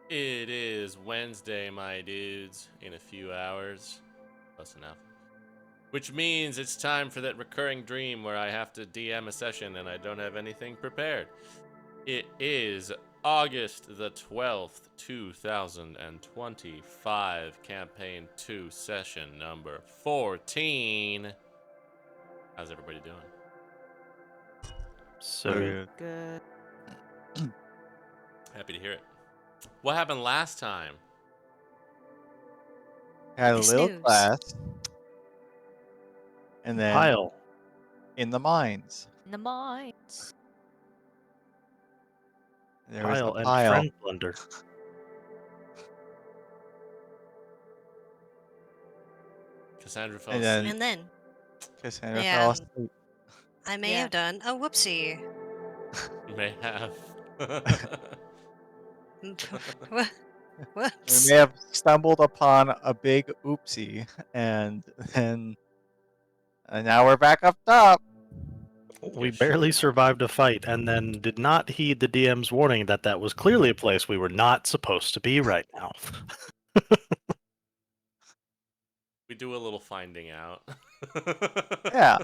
It is Wednesday, my dudes, in a few hours. Close enough. Which means it's time for that recurring dream where I have to DM a session and I don't have anything prepared. It is August the 12th, 2025, Campaign 2, Session number 14. How's everybody doing? So Good. Happy to hear it. What happened last time? had a little Snooze. class, and then Pile. in the mines, In the mines. there was Pile the and pile. friend blender. Cassandra fell And then- asleep. And then Cassandra Yeah. fell asleep. I may Yeah. have done a whoopsie. You may have. We Whoops. may have stumbled upon a big oopsie, and now we're back up top. We Yeah, barely sure. survived a fight and then did not heed the DM's warning that was clearly a place we were not supposed to be right now. We do a little finding out. Yeah.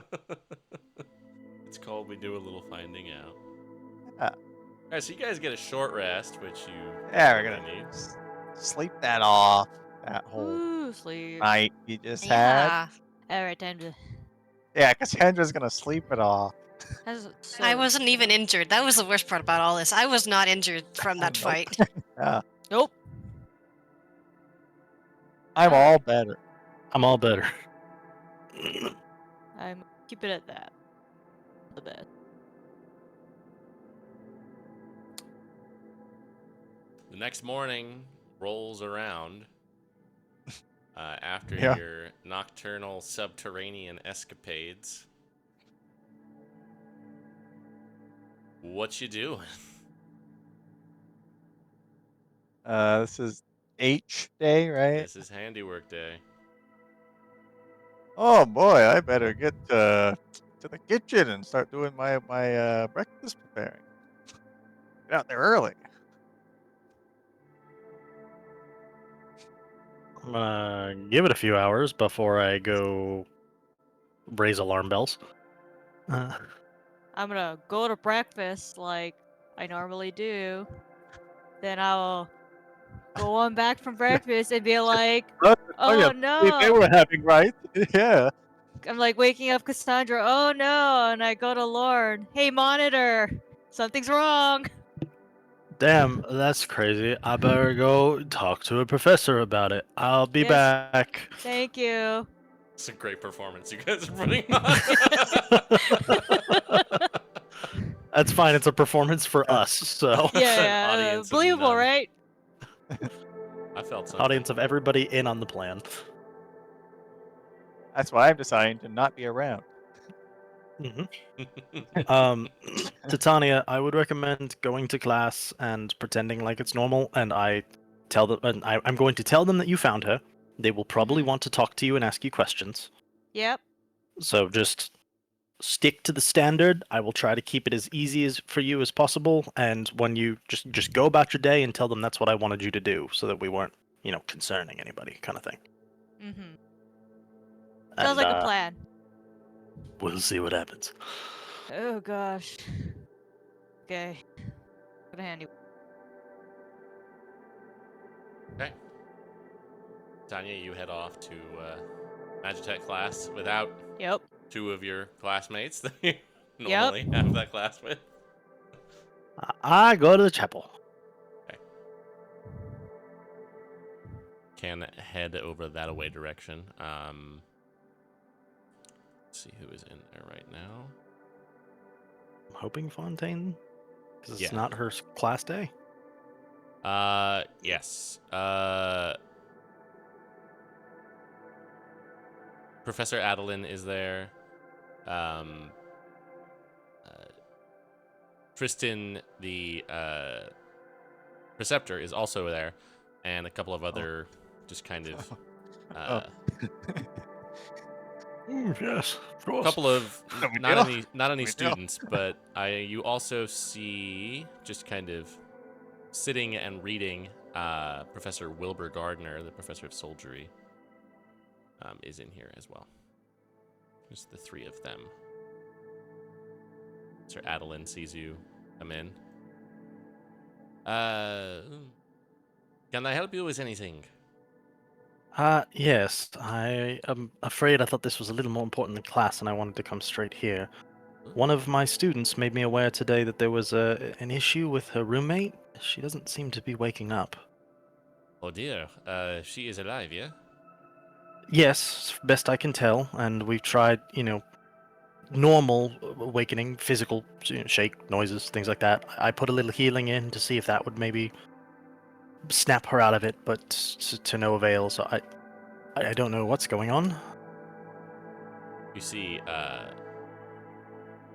It's called We Do a Little Finding Out. Yeah. Alright, so you guys get a short rest, which you Yeah, we're really gonna need. sleep that off. That whole Ooh, sleep. night you just had. Yeah. Alright, time to. Yeah, Cassandra's gonna sleep it off. I wasn't even injured. That was the worst part about all this. I was not injured from that Nope. fight. Yeah, Nope. I'm Alright. all better. I'm all better. I'm keep it at that. The best. The next morning rolls around after Yeah. your nocturnal subterranean escapades. What you doing? This is H day, right? This is handiwork day. Oh boy, I better get to the kitchen and start doing my breakfast preparing. Get out there early. I'm gonna give it a few hours before I go raise alarm bells. I'm gonna go to breakfast like I normally do. Then I'll go on back from breakfast and be like, oh yeah, they no. were having right. Yeah. I'm like waking up Cassandra, oh no, and I go to Lauren, hey monitor, something's wrong. Damn, that's crazy. I better go talk to a professor about it. I'll be Yes. back. Thank you. It's a great performance you guys are putting on. That's fine. It's a performance for us, so Yeah, audience of believable, none. right? I felt something. audience of everybody in on the plan. That's why I'm deciding to not be around. Titania, I would recommend going to class and pretending like it's normal, and I'm going to tell them that you found her. They will probably want to talk to you and ask you questions. Yep. So just stick to the standard. I will try to keep it as easy as for you as possible, and when you just go about your day and tell them that's what I wanted you to do, so that we weren't, concerning anybody, kind of thing. Mm-hmm. Sounds like a plan. We'll see what happens. Oh gosh. Okay. Good handy. Okay. Tanya, you head off to Magitech class without Yep. two of your classmates that you normally have that class with. I go to the chapel. Okay. Can head over that away direction. Let's see who is in there right now. I'm hoping Fontaine, because it's Yeah. not her class day. Yes. Professor Adeline is there. Tristan, the preceptor, is also there, and a couple of other just kind of Yes, of course. couple of We not do. any We do. students, but you also see just kind of sitting and reading Professor Wilbur Gardner, the professor of soldiery, is in here as well. Just the three of them. Sir Adeline sees you come in. Can I help you with anything? Yes. I am afraid I thought this was a little more important than class, and I wanted to come straight here. One of my students made me aware today that there was an issue with her roommate. She doesn't seem to be waking up. Oh dear. She is alive, yeah? Yes, best I can tell, and we've tried, normal awakening, physical shake noises, things like that. I put a little healing in to see if that would maybe snap her out of it, but to no avail. So I don't know what's going on. You see,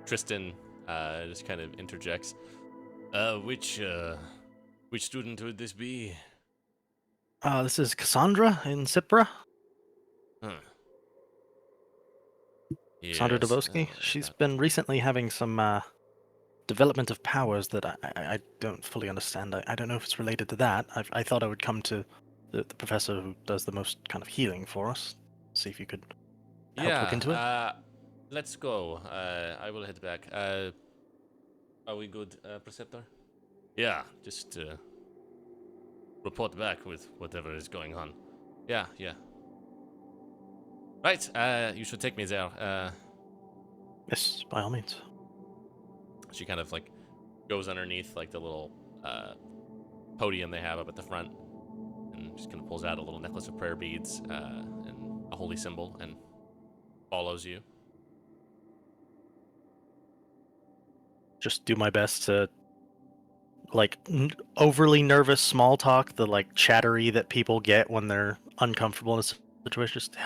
Tristan just kind of interjects. Which student would this be? This is Cassandra in Cipra. Huh. Cassandra Yes. Davoski. She's been recently having some development of powers that I don't fully understand. I don't know if it's related to that. I thought I would come to the professor who does the most kind of healing for us. See if you could help look into it. Let's go. I will head back. Are we good, Preceptor? Yeah, just report back with whatever is going on. Yeah. Right, you should take me there. Yes, by all means. She kind of like goes underneath like the little podium they have up at the front, and just kind of pulls out a little necklace of prayer beads and a holy symbol, and follows you. Just do my best to overly nervous small talk, the chattery that people get when they're uncomfortable in a situation. Just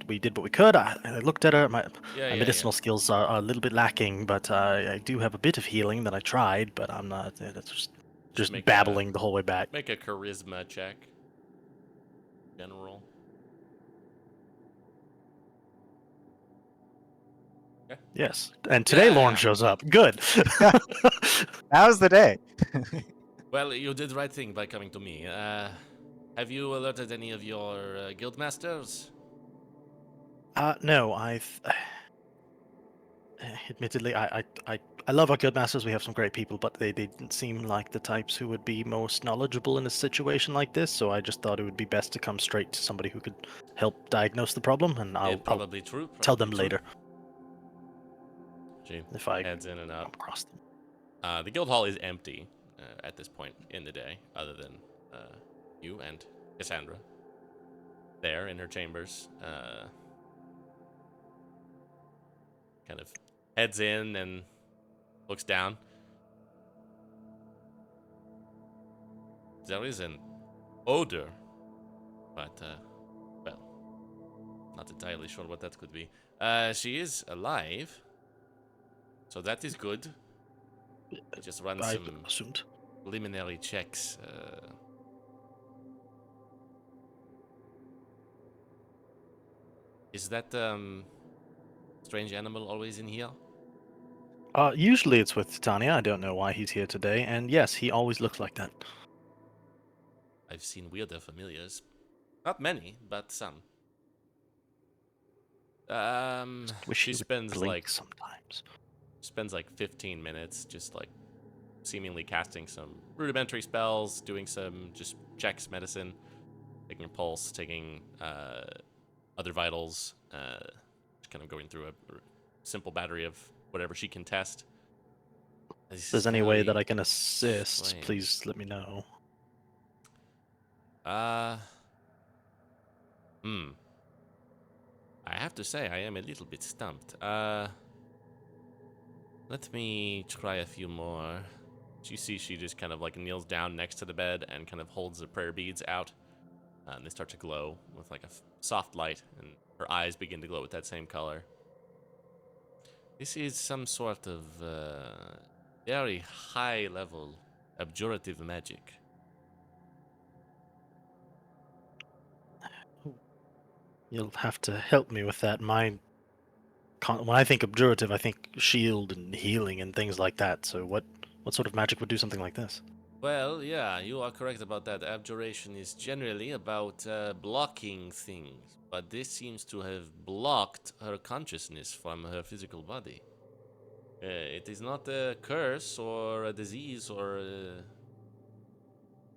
we did what we could. I looked at her. My medicinal skills are a little bit lacking, but I do have a bit of healing that I tried. But I'm not. That's just babbling the whole way back. Make a charisma check. General. Okay. Yes, and today Lauren shows up. Good. Now's the day. Well, you did the right thing by coming to me. Have you alerted any of your guild masters? No, admittedly, I love our guild masters. We have some great people, but they didn't seem like the types who would be most knowledgeable in a situation like this. So I just thought it would be best to come straight to somebody who could help diagnose the problem, and I'll tell them later. If I heads in and out. Across them. The guild hall is empty at this point in the day, other than you and Cassandra there in her chambers. Kind of heads in and looks down. There is an odor, but well, not entirely sure what that could be. She is alive, so that is good. I just run some assumed. preliminary checks. Is that strange animal always in here? Usually it's with Titania. I don't know why he's here today. And yes, he always looks like that. I've seen weirder familiars. Not many, but some. She spends like sometimes. Spends like 15 minutes just like seemingly casting some rudimentary spells, doing some just checks, medicine, taking a pulse, taking other vitals, just kind of going through a simple battery of whatever she can test. If there's any way that I can assist, please let me know. I have to say I am a little bit stumped. Let me try a few more. You see she just kind of like kneels down next to the bed and kind of holds the prayer beads out. And they start to glow with like a soft light, and her eyes begin to glow with that same color. This is some sort of very high level abjurative magic. You'll have to help me with that. When I think abjurative, I think shield and healing and things like that. So what sort of magic would do something like this? Well, yeah, you are correct about that. Abjuration is generally about blocking things, but this seems to have blocked her consciousness from her physical body. It is not a curse or a disease or a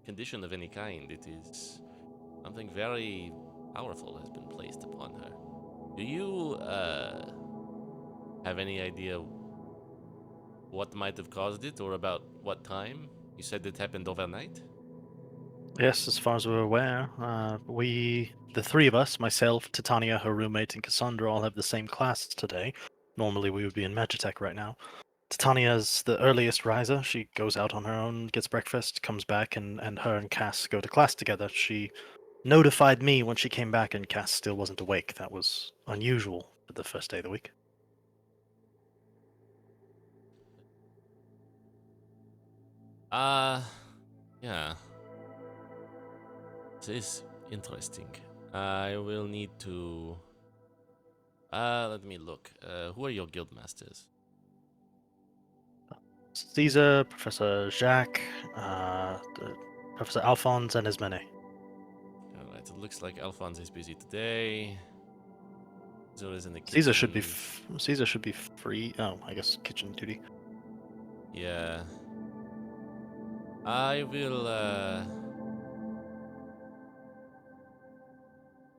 condition of any kind. It is something very powerful has been placed upon her. Do you have any idea what might have caused it or about what time? You said it happened overnight? Yes, as far as we're aware, the three of us, myself, Titania, her roommate, and Cassandra, all have the same class today. Normally, we would be in Magitech right now. Titania's the earliest riser. She goes out on her own, gets breakfast, comes back, and her and Cass go to class together. She notified me when she came back, and Cass still wasn't awake. That was unusual for the first day of the week. Yeah. This is interesting. I will need to. Let me look. Who are your guild masters? Caesar, Professor Jacques, Professor Alphonse, and Ismene. Alright, it looks like Alphonse is busy today. Zora is in the Caesar kitchen. Caesar should be free. Oh, I guess kitchen duty. Yeah. I will,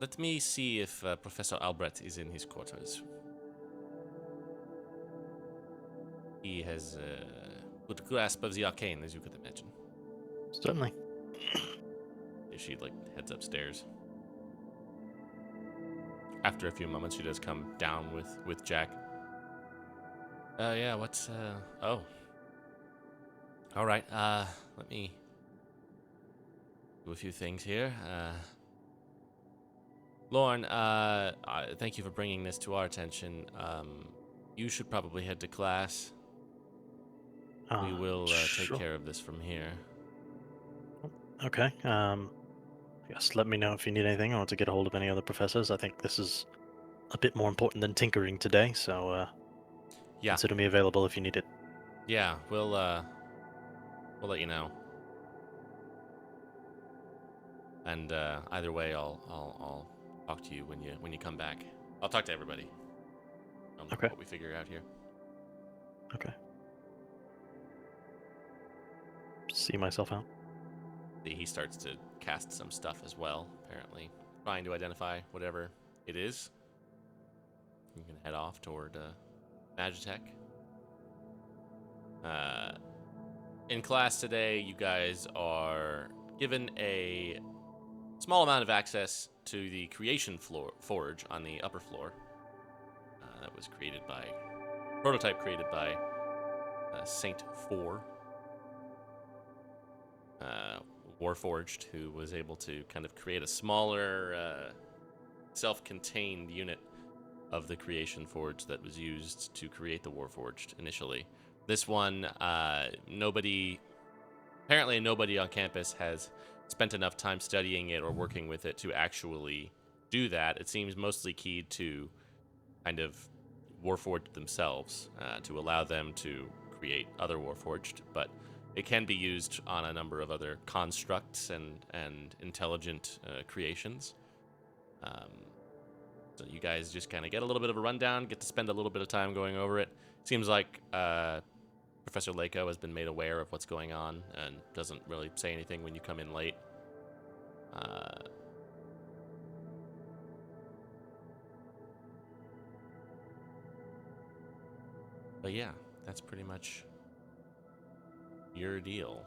let me see if Professor Albrecht is in his quarters. He has a good grasp of the arcane, as you could imagine. Certainly. She, like, heads upstairs. After a few moments, she does come down with Jack. Yeah, what's, oh. Alright, let me do a few things here. Lauren, thank you for bringing this to our attention. You should probably head to class. We will take Sure. care of this from here. Okay. Yes, let me know if you need anything or to get a hold of any other professors. I think this is a bit more important than tinkering today, so Yeah, consider me available if you need it. yeah, we'll let you know. And either way, I'll talk to you when you come back. I'll talk to everybody. Okay. What we figure out here. Okay. See myself out. He starts to cast some stuff as well, apparently. Trying to identify whatever it is. You can head off toward Magitech. In class today, you guys are given a small amount of access to the creation forge on the upper floor. That was prototype created by Saint 4. Warforged, who was able to kind of create a smaller, self-contained unit of the creation forge that was used to create the Warforged initially. This one, apparently nobody on campus has spent enough time studying it or working with it to actually do that. It seems mostly keyed to kind of Warforged themselves, to allow them to create other Warforged, but it can be used on a number of other constructs and intelligent creations. So you guys just kind of get a little bit of a rundown, get to spend a little bit of time going over it. Seems like Professor Lako has been made aware of what's going on and doesn't really say anything when you come in late. But yeah, that's pretty much your deal.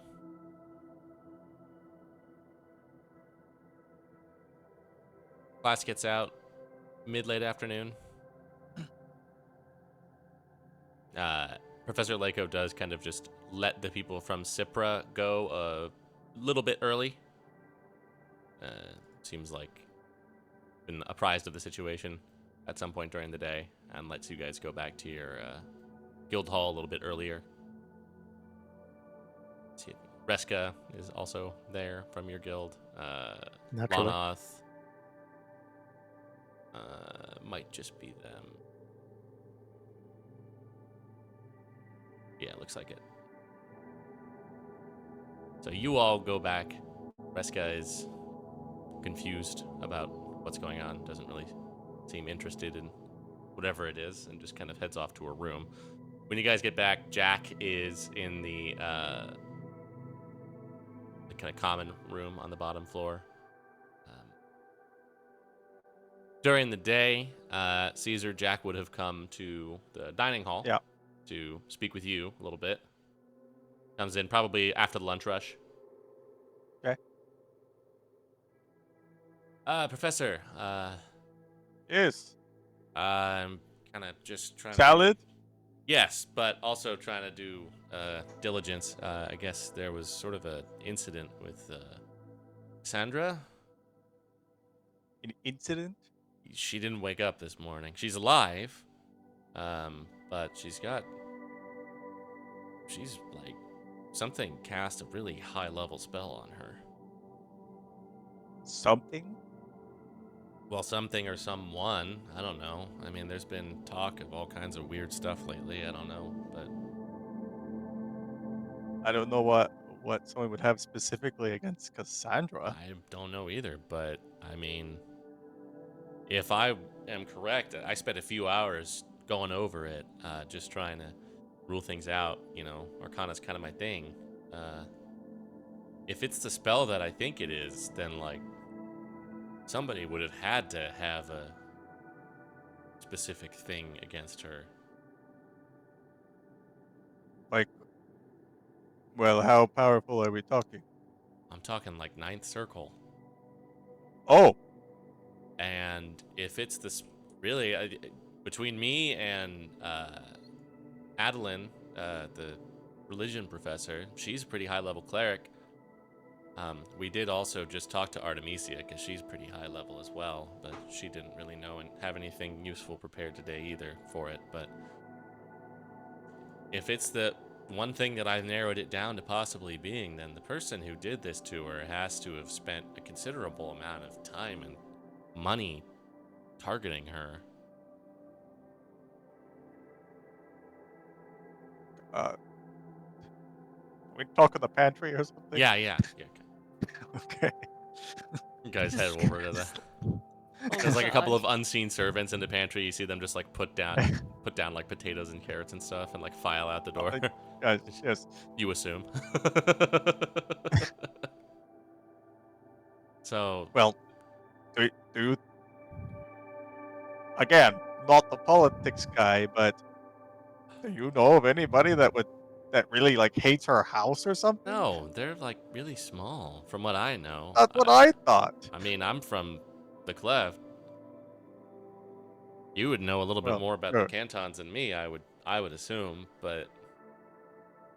Class gets out mid-late afternoon. Professor Lako does kind of just let the people from Cipra go a little bit early. Seems like been apprised of the situation at some point during the day and lets you guys go back to your guild hall a little bit earlier. Let's see, Reska is also there from your guild. Naturally. Lonoth. Might just be them. Yeah, looks like it. So you all go back. Reska is confused about what's going on, doesn't really seem interested in whatever it is, and just kind of heads off to her room. When you guys get back, Jack is in the kind of common room on the bottom floor. During the day, Caesar, Jack would have come to the dining hall Yeah. to speak with you a little bit. Comes in probably after the lunch rush. Okay. Professor, Yes. I'm kind of just trying to Salad. Yes, but also trying to do diligence. I guess there was sort of an incident with Cassandra. An incident. She didn't wake up this morning. She's alive, but she's like something cast a really high level spell on her. Something. Well, something or someone. I don't know. I mean, there's been talk of all kinds of weird stuff lately. I don't know, but I don't know what someone would have specifically against Cassandra. I don't know either. But I mean, if I am correct, I spent a few hours going over it, just trying to rule things out. You know, Arcana's kind of my thing. If it's the spell that I think it is, then like somebody would have had to have a specific thing against her. Like, well, how powerful are we talking? I'm talking like ninth circle. Oh, And if it's this, really, between me and Adeline, the religion professor, she's a pretty high level cleric. We did also just talk to Artemisia because she's pretty high level as well, but she didn't really know and have anything useful prepared today either for it. But if it's the one thing that I've narrowed it down to possibly being, then the person who did this to her has to have spent a considerable amount of time and money targeting her. we talk in the pantry or something. Yeah. Okay. You guys head over to the. There's like a couple of unseen servants in the pantry. You see them just like put down like potatoes and carrots and stuff, and like file out the door. Guys, yes. You assume. So Well, do again, not the politics guy, but do you know of anybody that really like hates her house or something? no, they're like really small, from what I know. That's what I thought. I mean, I'm from the Cleft. You would know a little bit Well, more about sure. the cantons than me, I would assume, but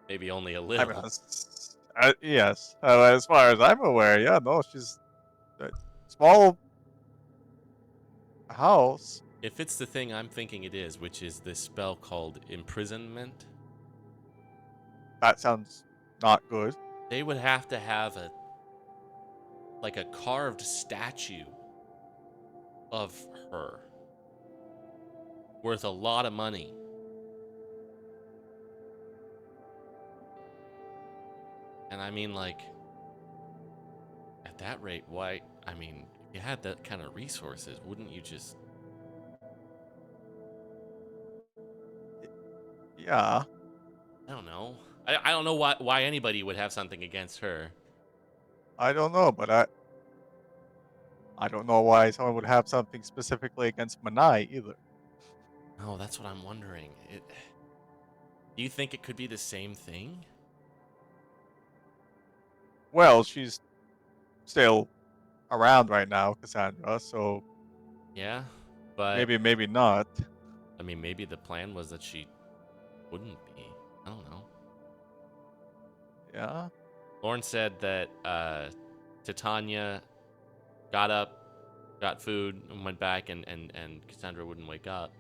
maybe only a I little. mean, yes. As far as I'm aware, yeah, no, she's a small house. If it's the thing I'm thinking it is, which is this spell called imprisonment, That sounds not good. they would have to have a carved statue of her worth a lot of money. And I mean, like, at that rate, why? I mean, if you had that kind of resources, wouldn't you just? Yeah, I don't know. I don't know why anybody would have something against her. I don't know, but I don't know why someone would have something specifically against Manai either. Oh, that's what I'm wondering. Do you think it could be the same thing? Well, she's still around right now, Cassandra, so Yeah, but maybe not. I mean, maybe the plan was that she wouldn't be. I don't know. Yeah. Lauren said that Titania got up, got food, and went back, and Cassandra wouldn't wake up.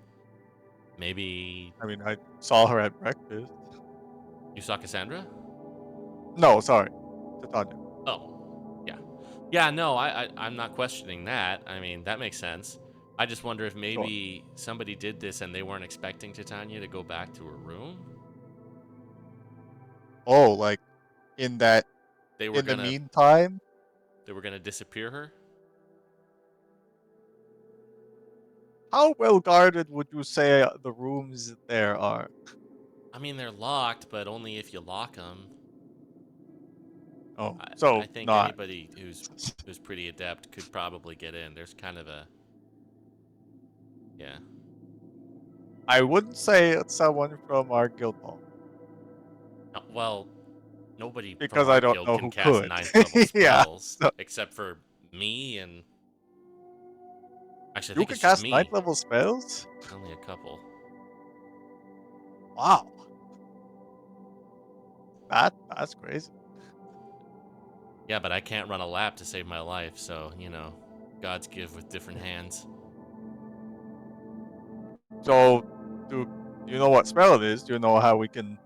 Maybe I mean, I saw her at breakfast. you saw Cassandra? No, sorry, Titania. Oh, yeah. Yeah, no, I'm not questioning that. I mean, that makes sense. I just wonder if maybe somebody did this and they weren't expecting Titania to go back to her room. Oh, like in that they were In the gonna meantime, disappear her. how well guarded would you say the rooms there are? I mean, they're locked, but only if you lock them. Oh, I so think not. anybody who's pretty adept could probably get in. There's kind of a yeah. I wouldn't say it's someone from our guild hall Well, nobody from because our I don't guild know can who cast could. ninth level Yeah, spells so except for me and actually I you think can it's just cast ninth me. level spells. Only a couple. Wow, that's crazy. Yeah, but I can't run a lap to save my life, so God's give with different hands. So, do you know what spell it is? Do you know how we can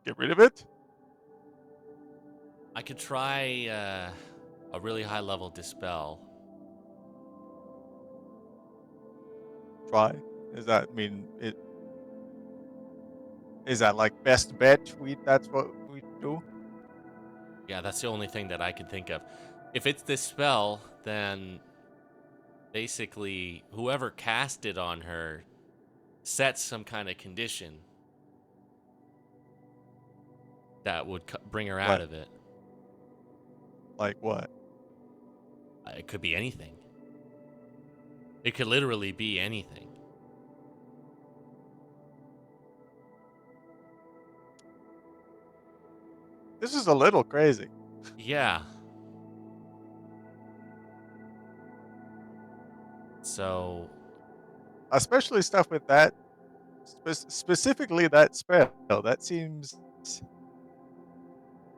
get rid of it? I could try a really high level dispel. Try. Is that mean it? Is that like best bet? That's what we do. Yeah, that's the only thing that I can think of. If it's this spell, then basically whoever cast it on her sets some kind of condition that would bring her out Like of it. like what? It could be anything. It could literally be anything. This is a little crazy, Yeah. So, especially stuff with that. Specifically that spell. That seems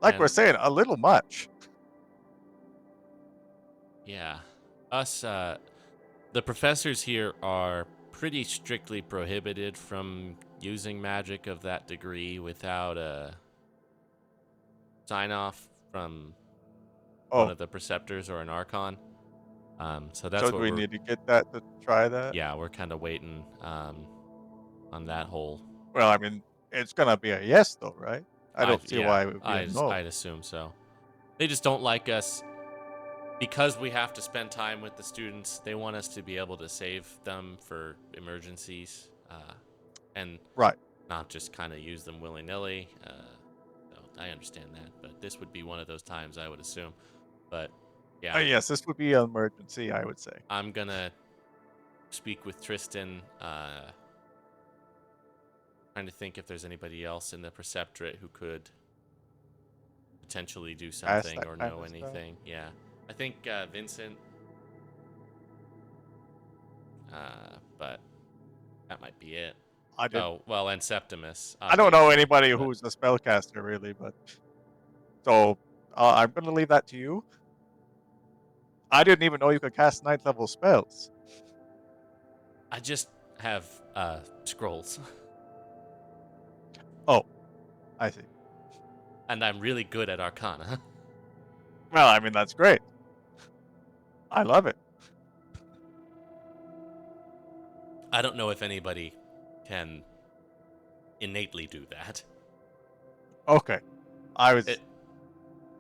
like we're and saying a little much. yeah, us, the professors here are pretty strictly prohibited from using magic of that degree without a sign off from one Oh, of the preceptors or an archon. So that's so do what we need to get that to try that? we're kind of waiting on that whole. Well, I mean, it's gonna be a yes, though, right? I don't see why it would be a no. I'd assume so. They just don't like us because we have to spend time with the students. They want us to be able to save them for emergencies, and Right. not just kind of use them willy nilly. So I understand that, but this would be one of those times, I would assume. But yeah, Yes, this would be an emergency, I would say. I'm gonna speak with Tristan. Trying to think if there's anybody else in the preceptorate who could potentially do Ask something that or kind know of stuff. anything. Yeah, I think Vincent, but that might be it. I did. Oh well, and Septimus. I don't know Obviously, anybody but who's a spellcaster really, but so I'm gonna leave that to you. I didn't even know you could cast ninth level spells. I just have scrolls, Oh, I see. and I'm really good at Arcana. Well, I mean that's great. I love it. I don't know if anybody can innately do that. Okay, I was It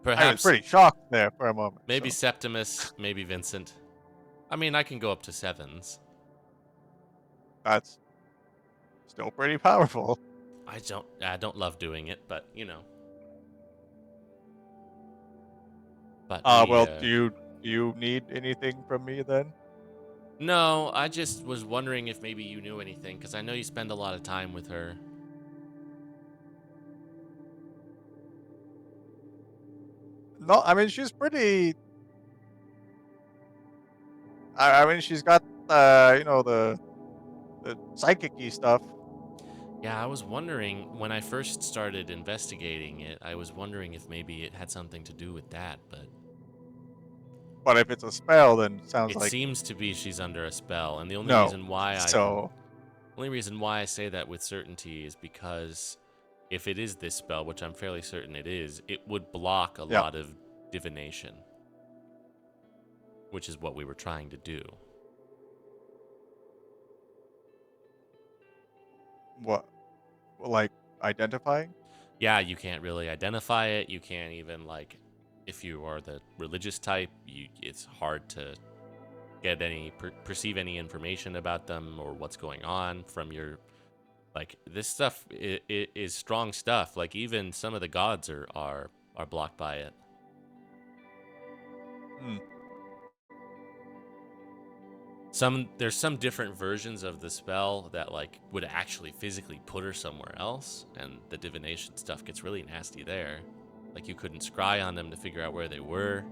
I was perhaps pretty shocked there for a moment. maybe So Septimus, maybe Vincent. I mean, I can go up to 7s. that's still pretty powerful. I don't love doing it, but But Well, do you need anything from me then? no, I just was wondering if maybe you knew anything, because I know you spend a lot of time with her. No, I mean she's pretty. I mean she's got the psychic-y stuff. Yeah, I was wondering when I first started investigating it, I was wondering if maybe it had something to do with that, but But if it's a spell, then it sounds it like seems to be she's under a spell, and the only no. reason why So I say that with certainty is because if it is this spell, which I'm fairly certain it is, it would block a yeah, lot of divination, which is what we were trying to do. what like identifying? yeah, you can't really identify it. You can't even like, if you are the religious type, it's hard to get any perceive any information about them or what's going on from your like this stuff is strong stuff. Like even some of the gods are blocked by it. Hmm. There's some different versions of the spell that like would actually physically put her somewhere else, and the divination stuff gets really nasty there. Like you couldn't scry on them to figure out where they were.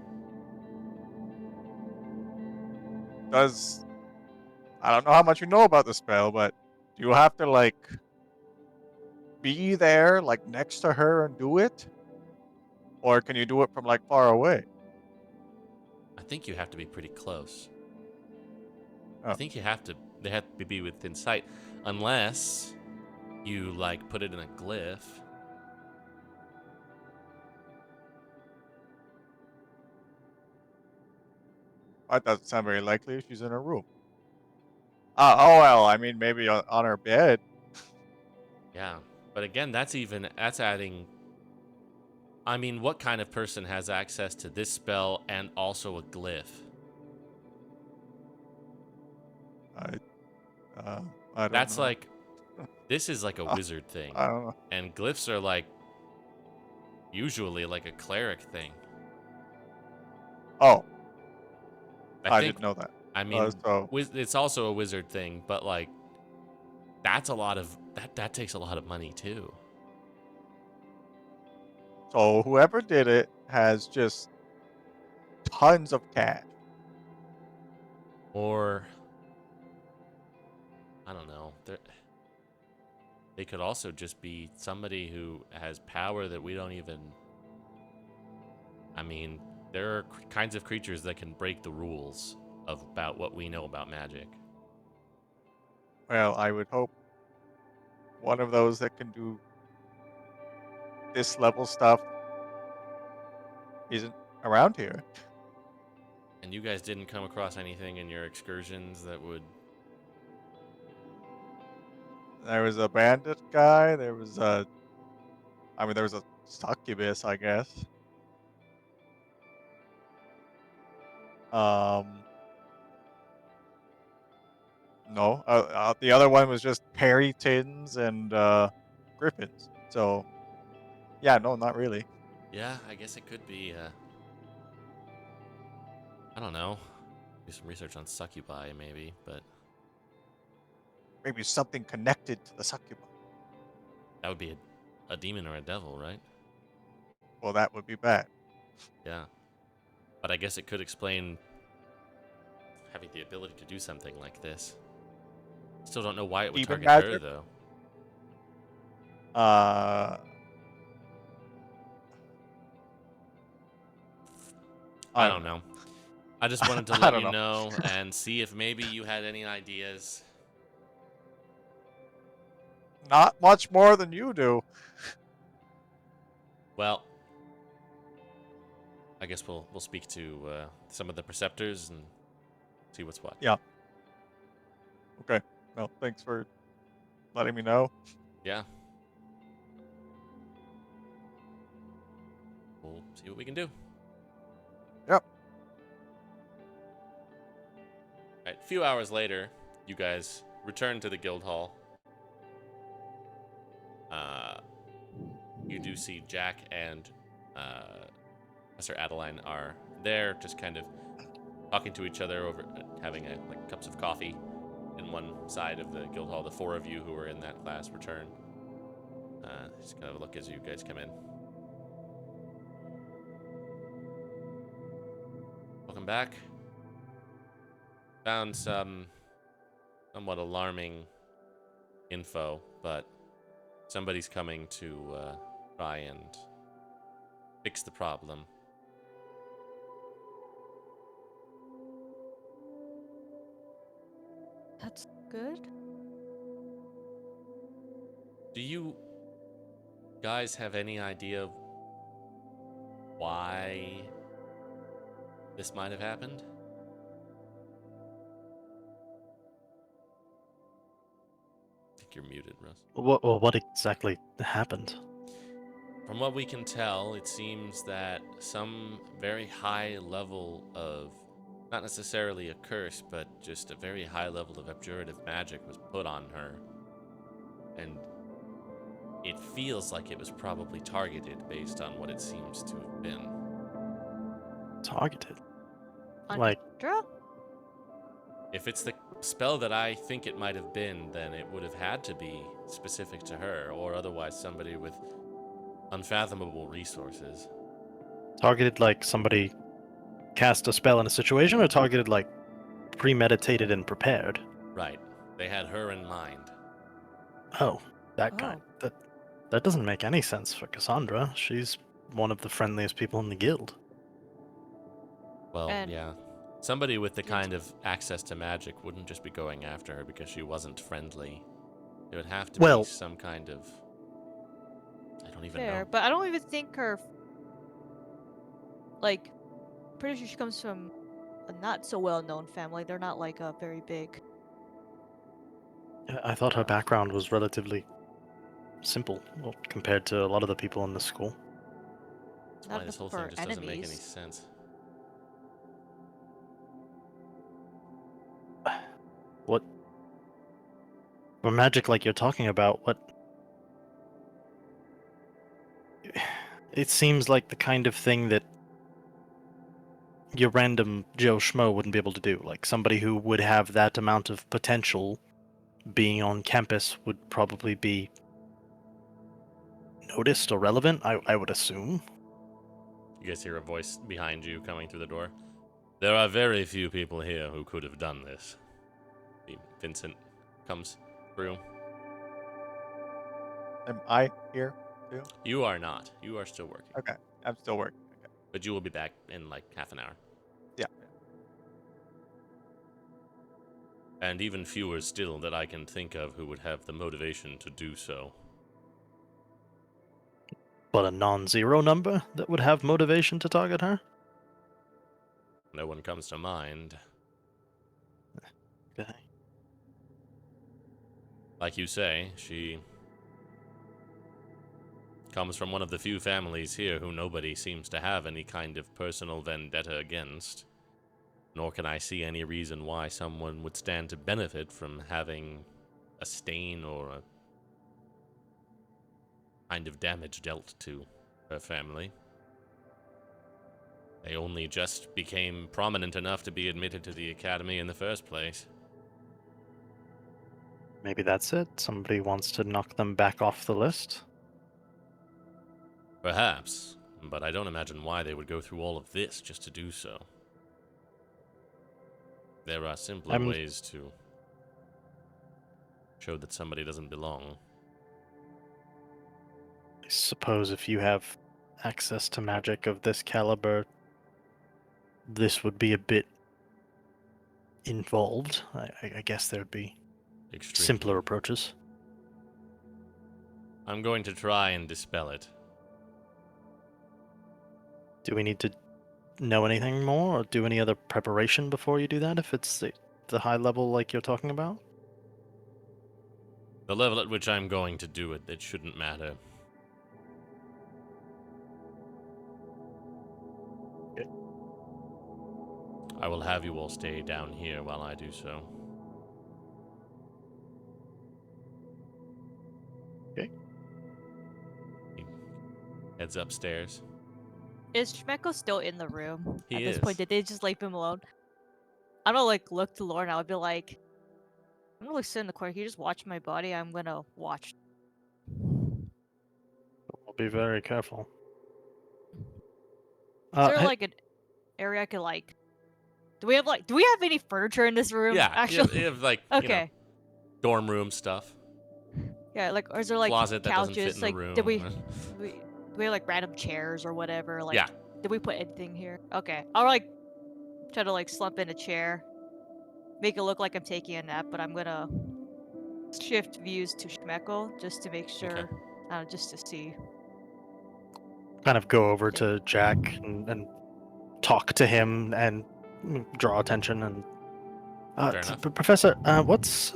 Does I don't know how much you know about the spell, but do you have to like be there, like next to her, and do it, or can you do it from like far away? I think you have to be pretty close. I Oh, think they have to be within sight, unless you like put it in a glyph. that doesn't sound very likely if she's in her room. Oh well, I mean maybe on her bed. Yeah, but again, that's adding. I mean, what kind of person has access to this spell and also a glyph? I I don't That's know. like this is like a Uh, wizard thing, I don't know. and glyphs are like usually like a cleric thing. Oh, I I think. didn't know that. I mean, So it's also a wizard thing, but like that's a lot of that takes a lot of money too. so whoever did it has just tons of cash. Or I don't know. They could also just be somebody who has power that we don't even. I mean, there are kinds of creatures that can break the rules of about what we know about magic. Well, I would hope one of those that can do this level stuff isn't around here. And you guys didn't come across anything in your excursions that would. There was a bandit guy. There was a, I mean, there was a succubus, I guess. Um, no, the other one was just Perry tins and griffins. So yeah, no, not really. Yeah, I guess it could be. I don't know. Do some research on succubi, maybe, but Maybe something connected to the succubus. that would be a demon or a devil, right? Well, that would be bad. Yeah. But I guess it could explain having the ability to do something like this. Still don't know why it would Demon target her, magic. though. Uh, I I don't don't know. know. I just wanted to I let don't you know. know and see if maybe you had any ideas. Not much more than you do. Well, I guess we'll speak to some of the preceptors and see what's what. Yeah. Okay. Well, thanks for letting me know. Yeah. We'll see what we can do. Yep. All right, a few hours later, you guys return to the guild hall. You do see Jack and Professor Adeline are there, just kind of talking to each other over having like cups of coffee in one side of the guild hall. The four of you who were in that class return. Just kind of look as you guys come in. Welcome back. Found some somewhat alarming info, but somebody's coming to try and fix the problem. That's good. Do you guys have any idea why this might have happened? I think you're muted, Russ. What exactly happened? From what we can tell, it seems that some very high level of, not necessarily a curse, but just a very high level of abjurative magic was put on her. And it feels like it was probably targeted based on what it seems to have been. Targeted. On Like, Cassandra? If it's the spell that I think it might have been, then it would have had to be specific to her, or otherwise somebody with unfathomable resources. targeted like somebody cast a spell in a situation, or targeted like premeditated and prepared? Right. They had her in mind. Oh, that kind. Oh. That doesn't make any sense for Cassandra. She's one of the friendliest people in the guild. Well, And- yeah. Somebody with the Did- kind of access to magic wouldn't just be going after her because she wasn't friendly. There would have to Well- be some kind of... I don't even Fair, know. but I don't even think her. Like, pretty sure she comes from a not so well known family. They're not like a very big. I thought her background was relatively simple, well, compared to a lot of the people in the school. That's Not why this enough whole for thing just doesn't make any enemies. sense. What? For magic like you're talking about, what? It seems like the kind of thing that your random Joe Schmo wouldn't be able to do. Like somebody who would have that amount of potential being on campus would probably be noticed or relevant, I would assume. You guys hear a voice behind you coming through the door. There are very few people here who could have done this. Vincent comes through. Am I here too? You are not. You are still working. Okay, I'm still working. Okay. But you will be back in like half an hour. Yeah. And even fewer still that I can think of who would have the motivation to do so. But a non-zero number that would have motivation to target her? No one comes to mind. Okay. Like you say, she comes from one of the few families here who nobody seems to have any kind of personal vendetta against. Nor can I see any reason why someone would stand to benefit from having a stain or a kind of damage dealt to her family. They only just became prominent enough to be admitted to the academy in the first place. Maybe that's it. Somebody wants to knock them back off the list. Perhaps, but I don't imagine why they would go through all of this just to do so. There are simpler ways to show that somebody doesn't belong. I suppose if you have access to magic of this caliber, this would be a bit involved. I guess there'd be Extremely. simpler approaches. I'm going to try and dispel it. Do we need to know anything more, or do any other preparation before you do that, if it's the high level like you're talking about? The level at which I'm going to do it, it shouldn't matter. Okay. I will have you all stay down here while I do so. Okay. He heads upstairs. Is Schmecko still in the room He at this is. point? Did they just leave him alone? I don't like look to Lauren. I'll be like, I'm gonna sit in the corner. Can you just watch my body? I'm gonna watch. We'll be very careful. Is there Hey, like an area I could like? Do we have any furniture in this room? Yeah, actually. you have like, Okay. dorm room stuff. Yeah, like, or is there like Closet that doesn't couches? fit in the Like, room. do we have like random chairs or whatever? Like, Yeah. did we put anything here? Okay, I'll like try to like slump in a chair, make it look like I'm taking a nap, but I'm gonna shift views to Schmeckel just to make sure, just to see. kind of go over to Jack and talk to him and draw attention and Fair enough. Professor, what's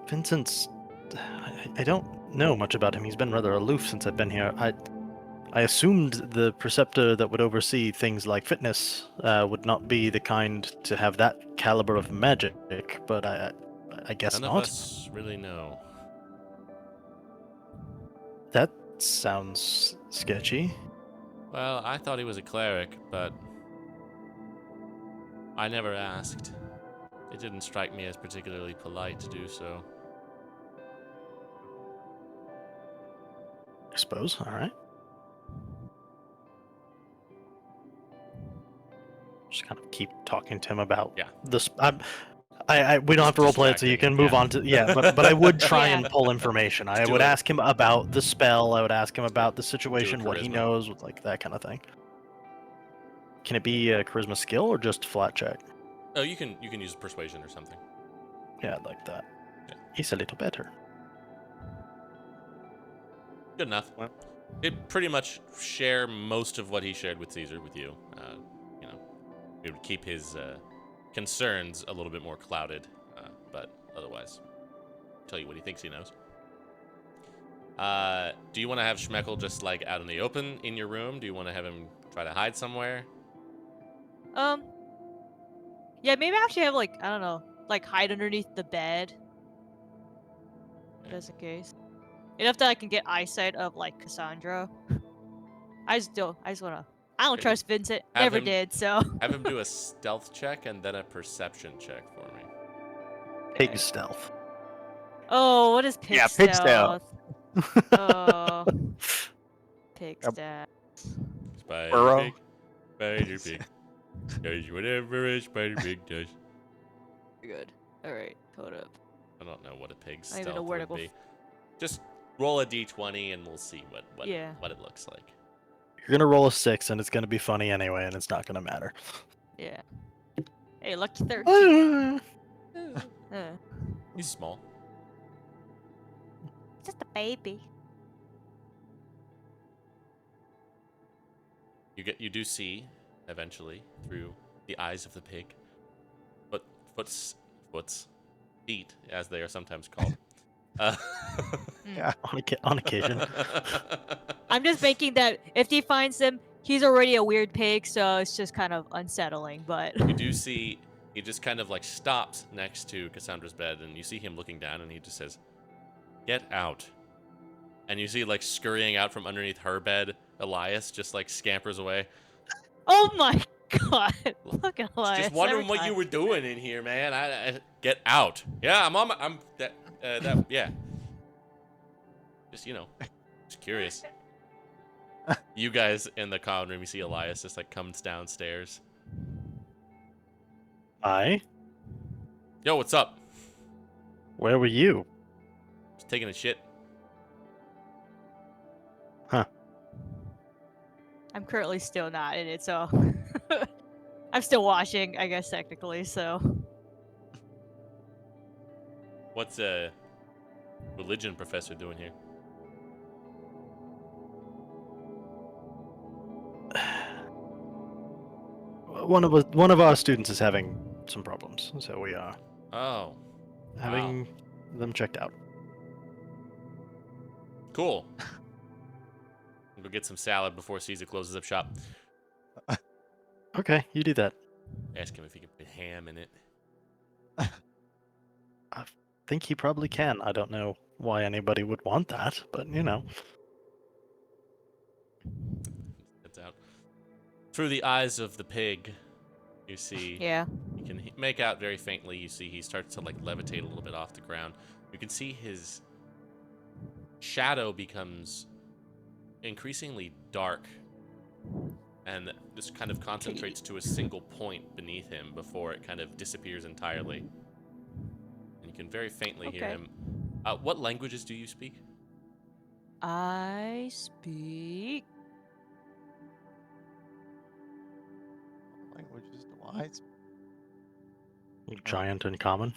Vincent's? I don't know much about him. He's been rather aloof since I've been here. I assumed the preceptor that would oversee things like fitness would not be the kind to have that caliber of magic, but I guess None not. of us really know. That sounds sketchy. Well, I thought he was a cleric, but I never asked. It didn't strike me as particularly polite to do so. I suppose. All right. Just kind of keep talking to him about Yeah. this. We don't Just have to roleplay it, so you distracting can him, move yeah. on to but I would try Yeah. and pull information. I do would it. ask him about the spell. I would ask him about the situation, what he charisma. knows, like that kind of thing. Can it be a charisma skill or just flat check? Oh, you can use persuasion or something. Yeah, I'd like that. Yeah. He's a little better. Good enough. Well. It pretty much share most of what he shared with Caesar with you. You know, it would keep his concerns a little bit more clouded, but otherwise, tell you what he thinks he knows. Do you want to have Schmeckel just like out in the open in your room? Do you want to have him try to hide somewhere? Yeah, maybe I actually have like, I don't know, like hide underneath the bed. Just in case. Enough that I can get eyesight of like Cassandra. I just wanna. I don't Okay, trust Vincent. have Never him- did, so. Have him do a stealth check and then a perception check for me. Pig stealth. Oh, what is pig Yeah, pig stealth. Oh, pig Yep. stealth. Spider Burrow. pig. Spider pig. Does whatever a spider pig does. Good. All right, hold up. I don't know what a pig's I don't even stealth know where to would go be. Just roll a d20 and we'll see what Yeah. what it looks like. You're gonna roll a 6, and it's gonna be funny anyway, and it's not gonna matter. Yeah. Hey, lucky 13. He's small. Just a baby. You do see eventually through the eyes of the pig, feet as they are sometimes called. Yeah. On occasion. I'm just making that if he finds them, he's already a weird pig, so it's just kind of unsettling. But You do see he just kind of like stops next to Cassandra's bed, and you see him looking down, and he just says, "Get out." And you see like scurrying out from underneath her bed, Elias just like scampers away. oh my god, look at Elias. Just wondering every what you time. were doing in here, man. I get out. Yeah, I'm yeah. Just just curious. You guys in the common room, you see Elias just like comes downstairs. Hi. Yo, what's up? Where were you? Just taking a shit. I'm currently still not in it, so I'm still watching, I guess technically. So What's a religion professor doing here? One of our students is having some problems, so we are Oh, having them checked out. cool. I'll go get some salad before Caesar closes up shop. Okay, you do that. Ask him if he can put ham in it. I think he probably can. I don't know why anybody would want that, but That's out. Through the eyes of the pig, you see. yeah. You can make out very faintly. You see he starts to like levitate a little bit off the ground. You can see his shadow becomes increasingly dark and just kind of concentrates to a single point beneath him before it kind of disappears entirely. And you can very faintly hear Okay. him. What languages do you speak? I speak. Languages do I speak? Giant and common.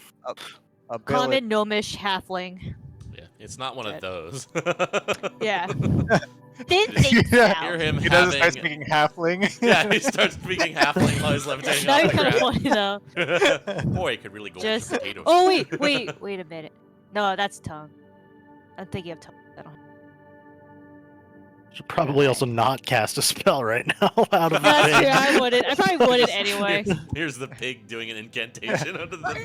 Ability. Common, gnomish, halfling. Yeah, it's not one of That's those. Yeah. Didn't think Yeah. so. Hear him He doesn't start having. speaking halfling. Yeah, he starts speaking halfling while he's levitating That'd off be kind of the funny though. ground. Boy, it could really go Just. for potatoes. Oh wait a minute. No, that's tongue. I'm thinking of tongue. I don't. Should probably also not cast a spell right now out of the That's thing. true. I wouldn't. I probably wouldn't anyway. Here's the pig doing an incantation under the bed.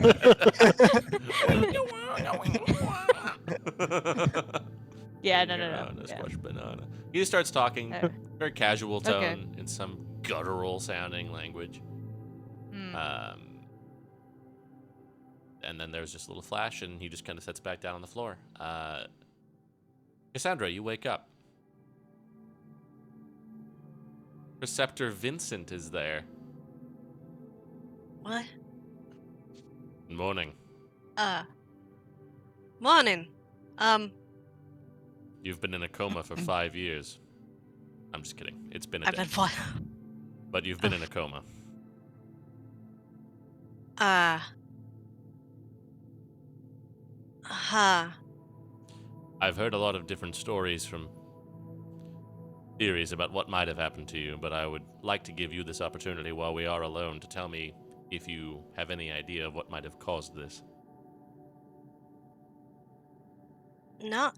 Yeah, Bring no. her on a Yeah. squash banana. He starts talking, Uh, very casual tone, Okay. in some guttural sounding language. Hmm. And then there's just a little flash, and he just kind of sits back down on the floor. Cassandra, you wake up. Preceptor Vincent is there. What? Morning. Morning. You've been in a coma for 5 years. I'm just kidding. It's been a I've day. been what? But you've been in a coma. Huh. I've heard a lot of different stories from theories about what might have happened to you, but I would like to give you this opportunity while we are alone to tell me if you have any idea of what might have caused this. Not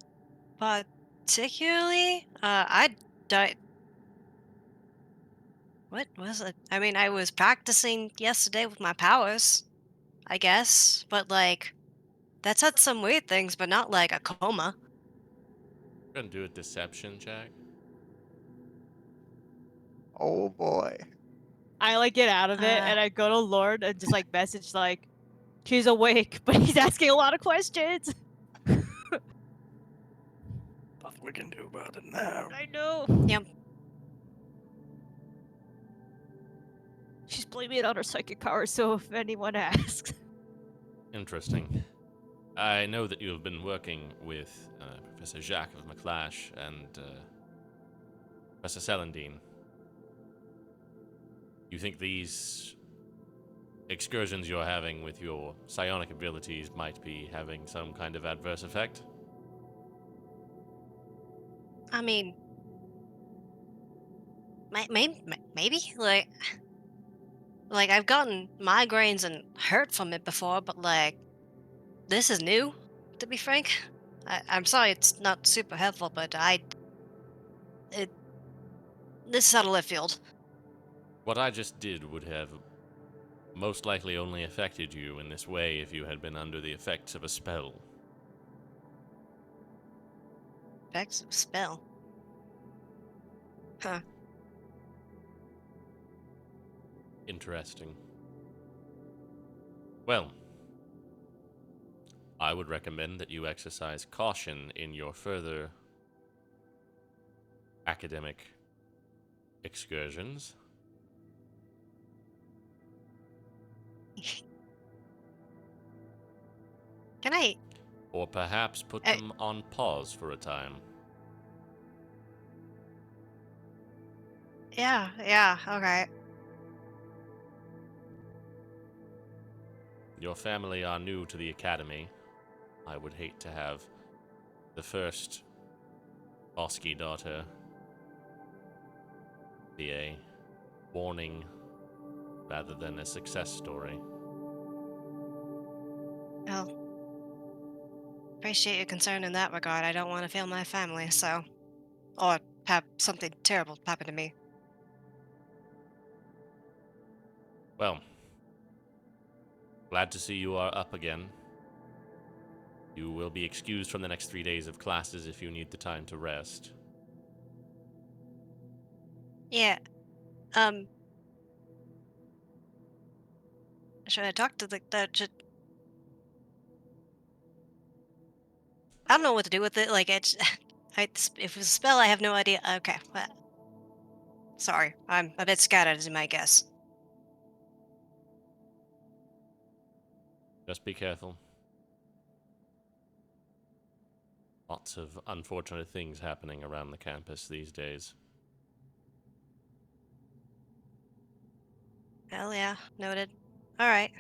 particularly. I died. What was it? I mean, I was practicing yesterday with my powers, I guess, but like, that said some weird things, but not like a coma. We're gonna do a deception check. Oh boy. I like get out of it Uh, and I go to Lord and just like message like, she's awake, but he's asking a lot of questions. Nothing we can do about it now. I know. Yep. She's blaming it on her psychic powers, so if anyone asks. Interesting. I know that you have been working with Professor Jacques of McClash and Professor Celandine. You think these excursions you're having with your psionic abilities might be having some kind of adverse effect? I mean, maybe like I've gotten migraines and hurt from it before, but like this is new, to be frank. I'm sorry it's not super helpful, but this is out of left field. What I just did would have most likely only affected you in this way if you had been under the effects of a spell. Effects of spell. Huh. Interesting. Well, I would recommend that you exercise caution in your further academic excursions. Can I? Or perhaps put them on pause for a time. Yeah, okay. Your family are new to the academy. I would hate to have the first Bosky daughter be a warning rather than a success story. Well, appreciate your concern in that regard. I don't want to fail my family, so. Or have something terrible happen to me. Well, glad to see you are up again. You will be excused from the next 3 days of classes if you need the time to rest. Yeah, should I talk to I don't know what to do with it, like, if it was a spell, I have no idea. Okay, well, sorry, I'm a bit scattered, as you might guess. Just be careful. Lots of unfortunate things happening around the campus these days. Hell yeah, noted. Alright,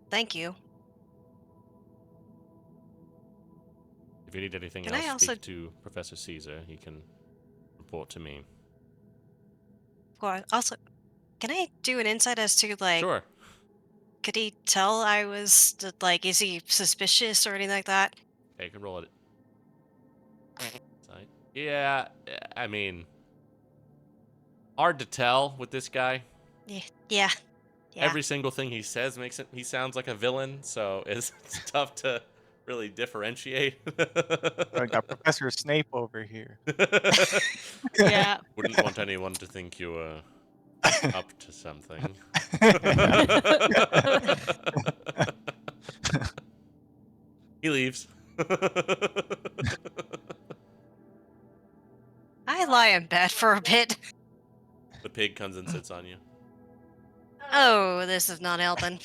thank you. If you need anything Can else, I also- speak to Professor Caesar. He can report to me. Of course, also, can I do an insight as to, like, Sure. could he tell I was, like, is he suspicious or anything like that? Okay, you can roll it. Yeah, I mean, hard to tell with this guy. Yeah. Yeah. Every single thing he says makes it. He sounds like a villain, so it's tough to really differentiate. I got Professor Snape over here. Yeah. Wouldn't want anyone to think you were up to something. He leaves. I lie in bed for a bit. The pig comes and sits on you. Oh, this is not helping.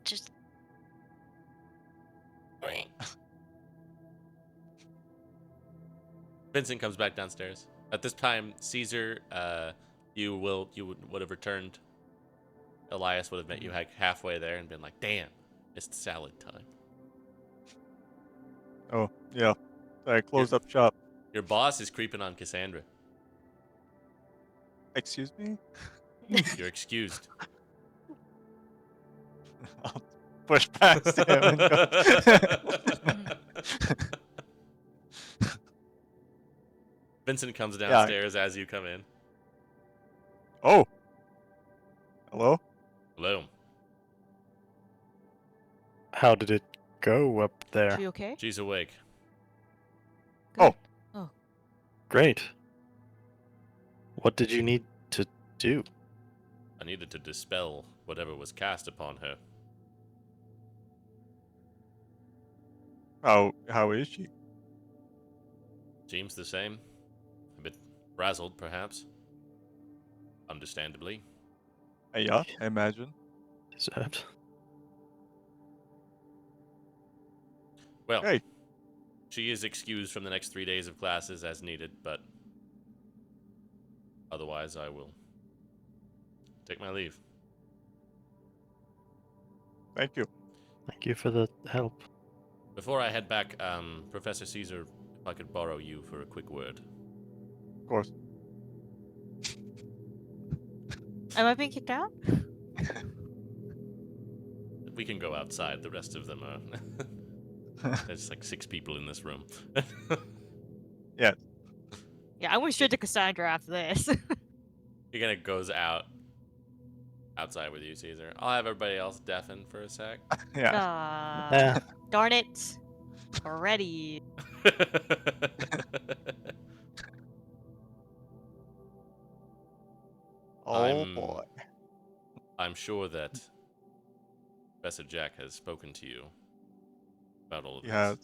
Just Vincent comes back downstairs. At this time, Caesar, you would have returned. Elias would have met you halfway there and been like, "Damn, it's salad time." Oh, yeah. I closed up shop. Your boss is creeping on Cassandra. Excuse me? You're excused. I'll push past him and go. Vincent comes downstairs as you come in. Oh. Hello? Hello. How did it go up there? She okay? She's awake. Good. Great. What did you need to do? I needed to dispel whatever was cast upon her. How is she? Seems the same. A bit frazzled, perhaps. Understandably. Yeah, I imagine. Deserved. Well, Hey. she is excused from the next 3 days of classes as needed, but otherwise I will take my leave. Thank you. Thank you for the help. Before I head back, Professor Caesar, if I could borrow you for a quick word. Of course. Am I being kicked out? We can go outside. The rest of them are. There's like 6 people in this room. Yes. Yeah, I went straight to Cassandra after this. He kind of goes outside with you, Caesar. I'll have everybody else deafen for a sec. Yeah. Yeah. Darn it. Already. Oh boy. I'm sure that Professor Jack has spoken to you about all of He this. has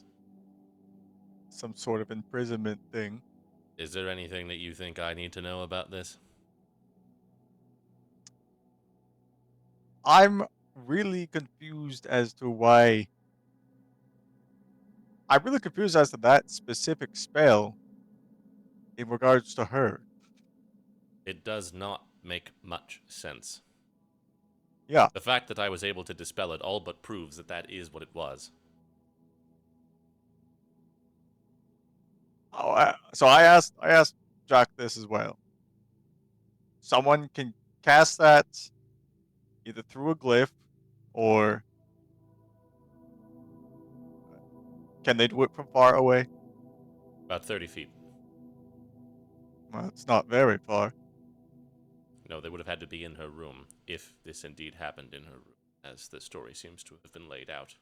some sort of imprisonment thing. Is there anything that you think I need to know about this? I'm really confused as to why. I'm really confused as to that specific spell in regards to her. It does not make much sense. Yeah. The fact that I was able to dispel it all but proves that that is what it was. So I asked Jack this as well. Someone can cast that either through a glyph or can they do it from far away? About 30 feet. Well, it's not very far. No, they would have had to be in her room if this indeed happened in her room, as the story seems to have been laid out.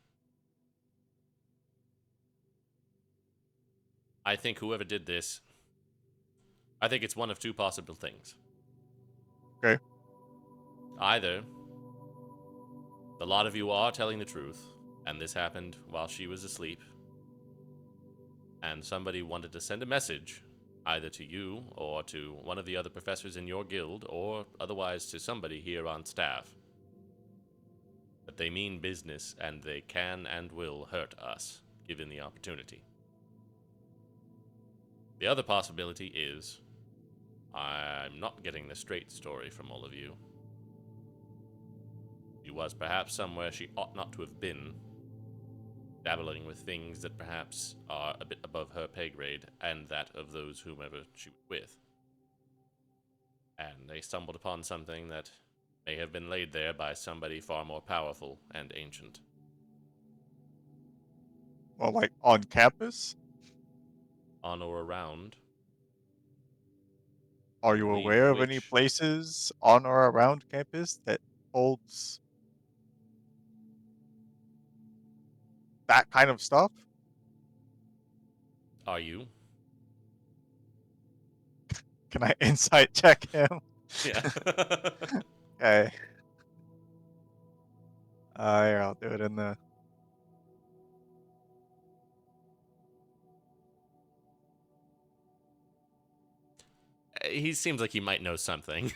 I think whoever did this, I think it's one of 2 possible things. Okay. Either a lot of you are telling the truth, and this happened while she was asleep, and somebody wanted to send a message, either to you or to one of the other professors in your guild, or otherwise to somebody here on staff, that they mean business and they can and will hurt us, given the opportunity. The other possibility is, I'm not getting the straight story from all of you. She was perhaps somewhere she ought not to have been, dabbling with things that perhaps are a bit above her pay grade and that of those whomever she was with. And they stumbled upon something that may have been laid there by somebody far more powerful and ancient. Well, like on campus? On or around. Are you believe aware of any which places on or around campus that holds that kind of stuff? are you? Can I insight check him? Yeah. Okay. Here, I'll do it in the. He seems like he might know something.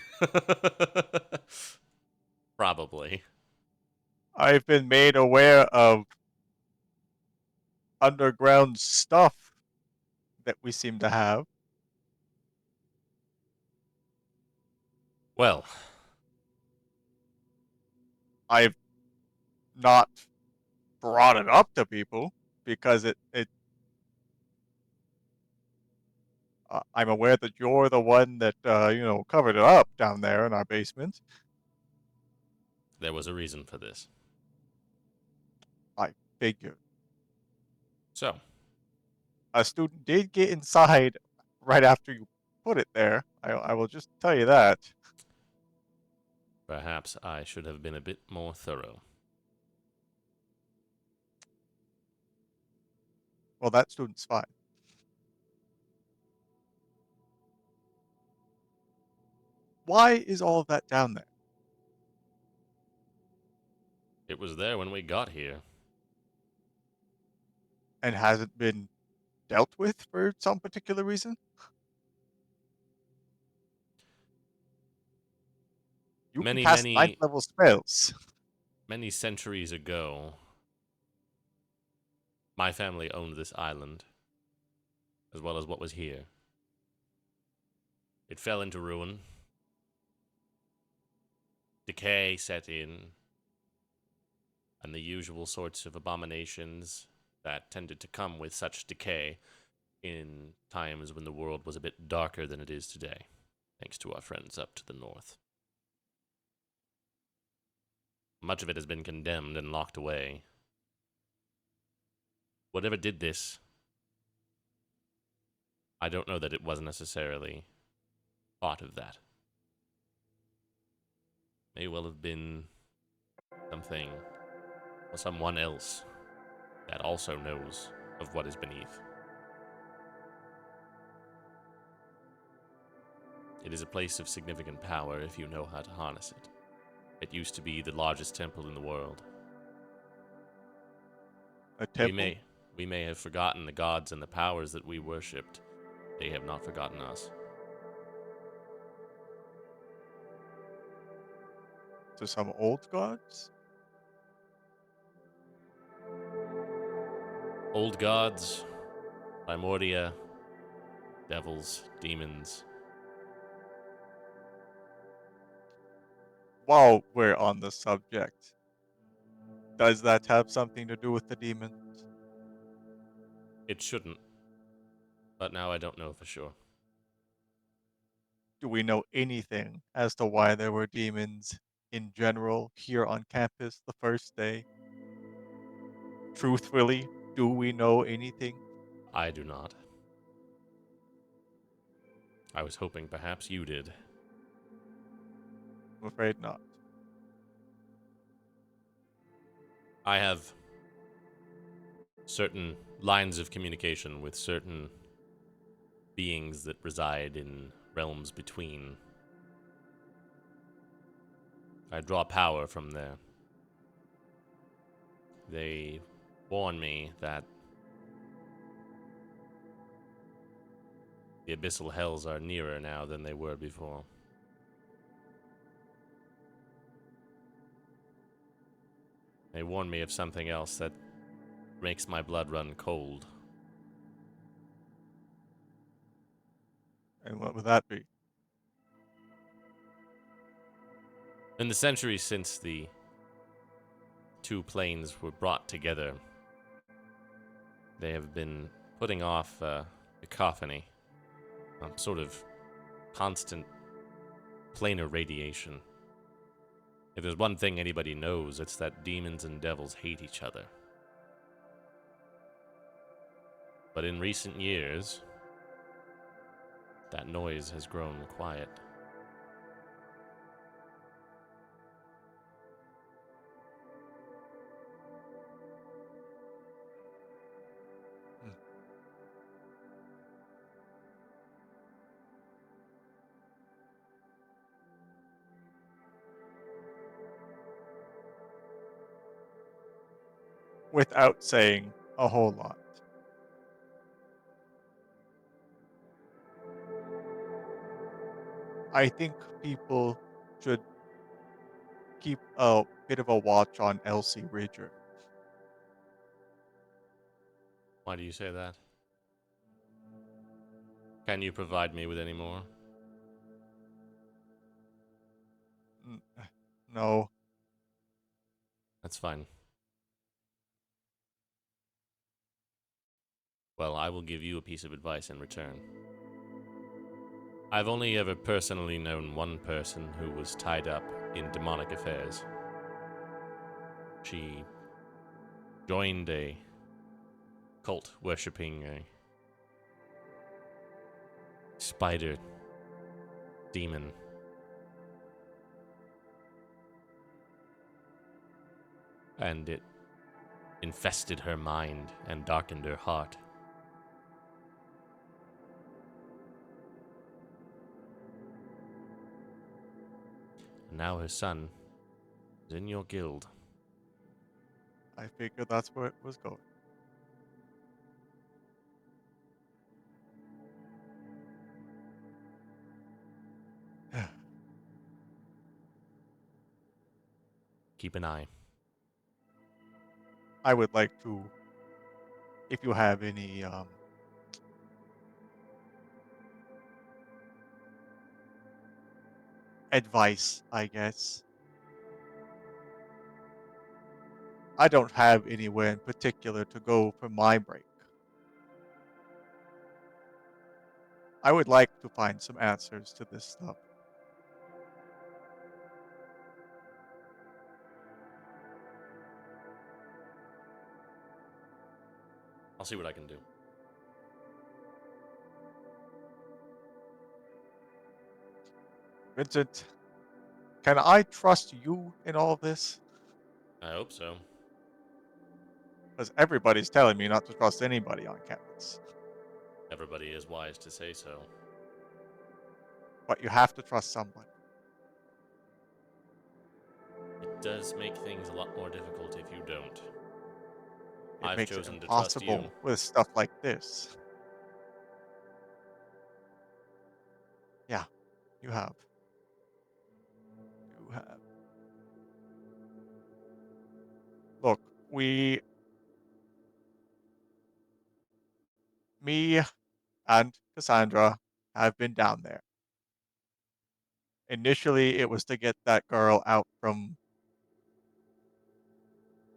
Probably. I've been made aware of underground stuff that we seem to have. Well, I've not brought it up to people because I'm aware that you're the one that covered it up down there in our basement. there was a reason for this. I figured So, a student did get inside right after you put it there. I will just tell you that. perhaps I should have been a bit more thorough. Well, that student's fine. Why is all of that down there? It was there when we got here. And hasn't been dealt with for some particular reason? You can Many, cast ninth many, level spells. many centuries ago, my family owned this island, as well as what was here. It fell into ruin. Decay set in, and the usual sorts of abominations that tended to come with such decay in times when the world was a bit darker than it is today, thanks to our friends up to the north. Much of it has been condemned and locked away. Whatever did this, I don't know that it was necessarily part of that. May well have been something or someone else that also knows of what is beneath. It is a place of significant power if you know how to harness it. It used to be the largest temple in the world. A We temple may we may have forgotten the gods and the powers that we worshipped. They have not forgotten us. to some old gods? Old gods, primordia, devils, demons. While we're on the subject, does that have something to do with the demons? It shouldn't, but now I don't know for sure. Do we know anything as to why there were demons in general here on campus the first day? Truthfully, do we know anything? I do not. I was hoping perhaps you did. I'm afraid not. I have certain lines of communication with certain beings that reside in realms between. I draw power from there. They warn me that the abyssal hells are nearer now than they were before. They warn me of something else that makes my blood run cold. And what would that be? In the centuries since the two planes were brought together, they have been putting off cacophony, a sort of constant planar radiation. If there's one thing anybody knows, it's that demons and devils hate each other. But in recent years, That noise has grown quiet. Without saying a whole lot. I think people should keep a bit of a watch on Elsie Ridger. Why do you say that? Can you provide me with any more? No, That's fine. Well, I will give you a piece of advice in return. I've only ever personally known one person who was tied up in demonic affairs. She joined a cult worshipping a spider demon. And it infested her mind and darkened her heart. Now her son is in your guild. I figured that's where it was going. Keep an eye. I would like to, if you have any advice, I guess. I don't have anywhere in particular to go for my break. I would like to find some answers to this stuff. I'll see what I can do. Vincent, can I trust you in all this? I hope so. Because everybody's telling me not to trust anybody on campus. Everybody is wise to say so. But you have to trust somebody. It does make things a lot more difficult if you don't. It I've makes it chosen to trust you. impossible with stuff like this. Yeah, you have. You have. Look, me and Cassandra have been down there. Initially, it was to get that girl out from.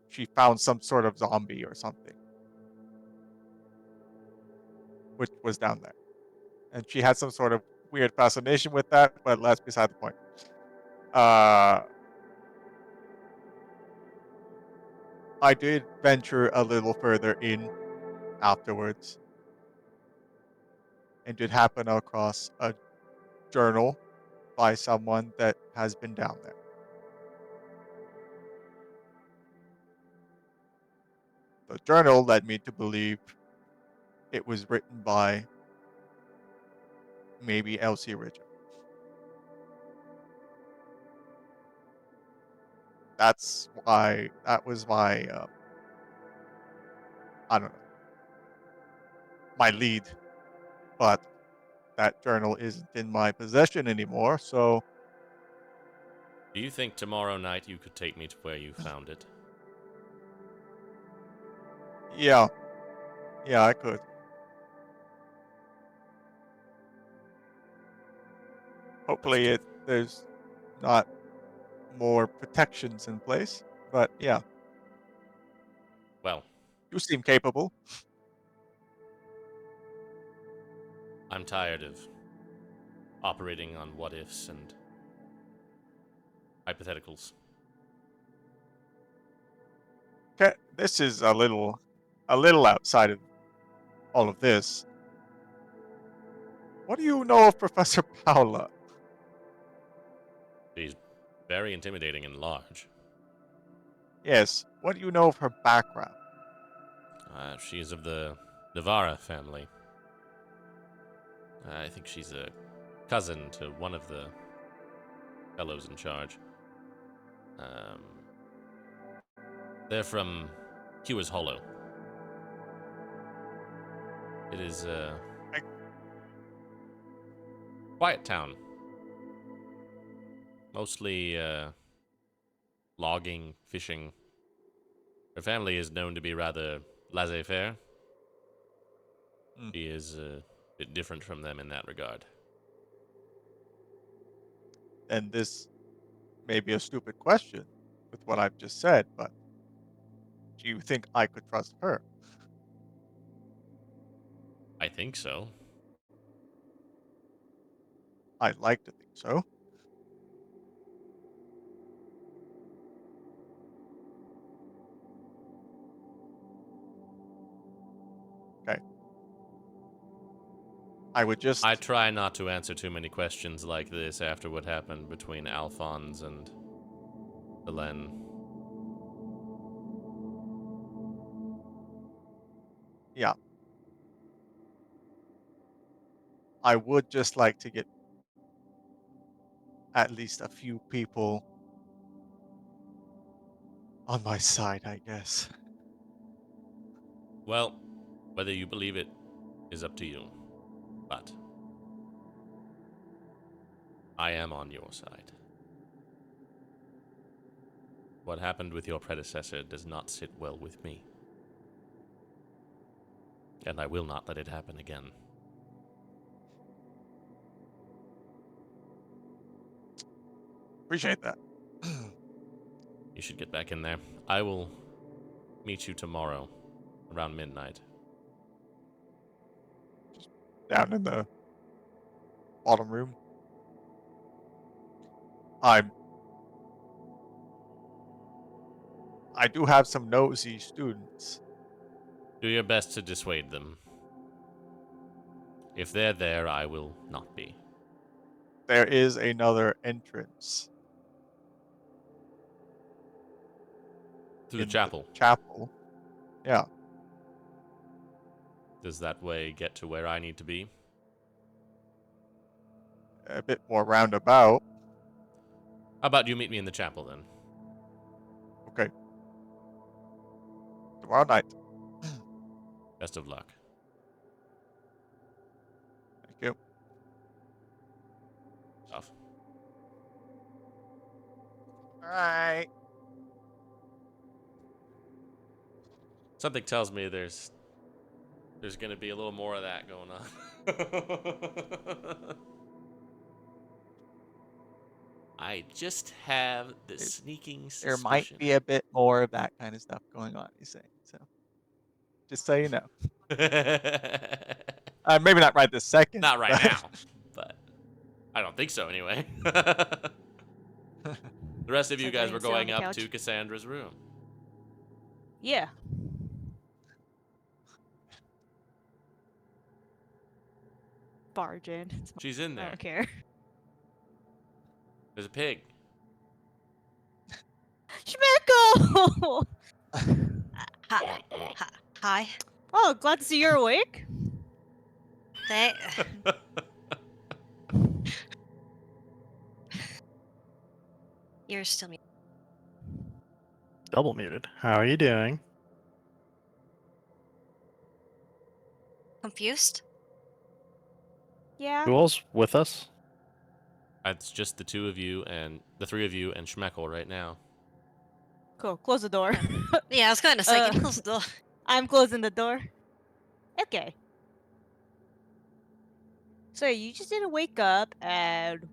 She found some sort of zombie or something, which was down there. And she had some sort of weird fascination with that, but that's beside the point. I did venture a little further in afterwards and did happen across a journal by someone that has been down there. The journal led me to believe it was written by maybe Elsie Ridger. That was my, I don't know, my lead. But that journal isn't in my possession anymore, so Do you think tomorrow night you could take me to where you found it? yeah, I could. Let's Hopefully do. there's not more protections in place, but yeah, Well, you seem capable. I'm tired of operating on what ifs and hypotheticals. Okay, this is a little outside of all of this. What do you know of Professor Paula? She's very intimidating and large. Yes. What do you know of her background? She's of the Navarra family. I think she's a cousin to one of the fellows in charge. They're from Hewer's Hollow. It is a quiet town. Mostly logging, fishing. Her family is known to be rather laissez-faire. Mm. She is a bit different from them in that regard. And this may be a stupid question with what I've just said, but do you think I could trust her? I think so. I'd like to think so. Okay. I would just... I try not to answer too many questions like this after what happened between Alphonse and Hélène. Yeah. I would just like to get at least a few people on my side, I guess. Well, whether you believe it is up to you. But I am on your side. What happened with your predecessor does not sit well with me. And I will not let it happen again. Appreciate that. You should get back in there. I will meet you tomorrow around midnight. Down in the bottom room. I do have some nosy students. Do your best to dissuade them. If they're there, I will not be. There is another entrance To the in chapel. the chapel. Yeah. Does that way get to where I need to be? A bit more roundabout. How about you meet me in the chapel then? Okay. Tomorrow night. Best of luck. Thank you. Off. Alright. Something tells me there's gonna be a little more of that going on. I just have the sneaking suspicion. There might be a bit more of that kind of stuff going on, he's saying. So, just so you know. Maybe not right this second. Not right but- now, but I don't think so anyway. The rest of you So guys going were to sit on going the up couch? to Cassandra's room. Yeah. Barge in. She's in I there. don't care. There's a pig. Schmeckle! Hi. Oh, glad to see you're awake. They. You're still muted. Double muted. How are you doing? Confused? Yeah. Who else with us? It's just the two of you and the three of you and Schmeckle right now. Cool. Close the door. Yeah, I was going to say, can you Uh, close the door? I'm closing the door. Okay. So you just didn't wake up, and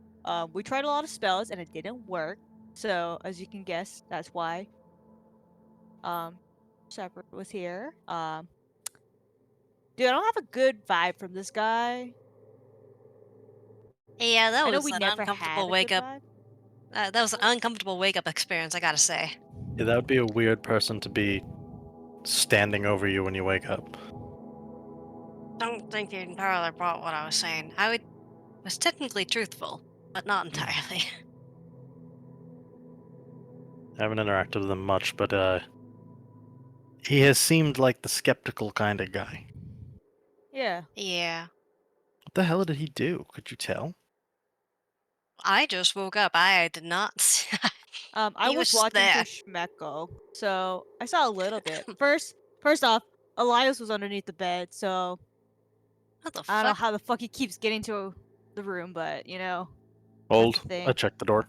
we tried a lot of spells, and it didn't work. So as you can guess, that's why Shepard was here. Dude, I don't have a good vibe from this guy. Yeah, that I know was we an never had uncomfortable a wake good up. vibe. That was an uncomfortable wake up experience, I gotta say. Yeah, that would be a weird person to be standing over you when you wake up. don't think you entirely brought what I was saying. Was technically truthful, but not entirely. I haven't interacted with him much, but he has seemed like the skeptical kind of guy. Yeah. Yeah. What the hell did he do? Could you tell? I just woke up. I did not. I He was was just watching there. through Schmecko, so I saw a little bit. First off, Elias was underneath the bed, so What the I don't know fuck? how the fuck he keeps getting to the room, but you know, Old. that's the I thing. checked the door.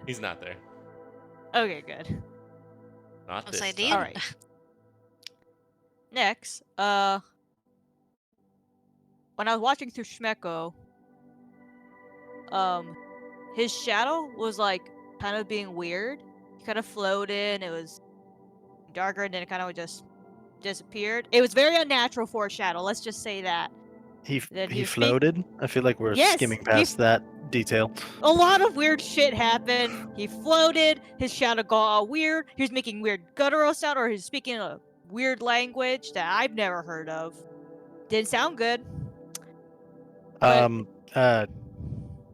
He's not there. Okay, good. Not Was this I time. dead? All right. Next, when I was watching through Schmecko, his shadow was like kind of being weird. He kind of floated. It was darker, and then it kind of just disappeared. It was very unnatural for a shadow. Let's just say that. Then He was speak. floated. I feel like we're Yes, skimming past that detail. a lot of weird shit happened. He floated. His shadow got all weird. He was making weird guttural sound, or he's speaking a weird language that I've never heard of. Didn't sound good. But Um.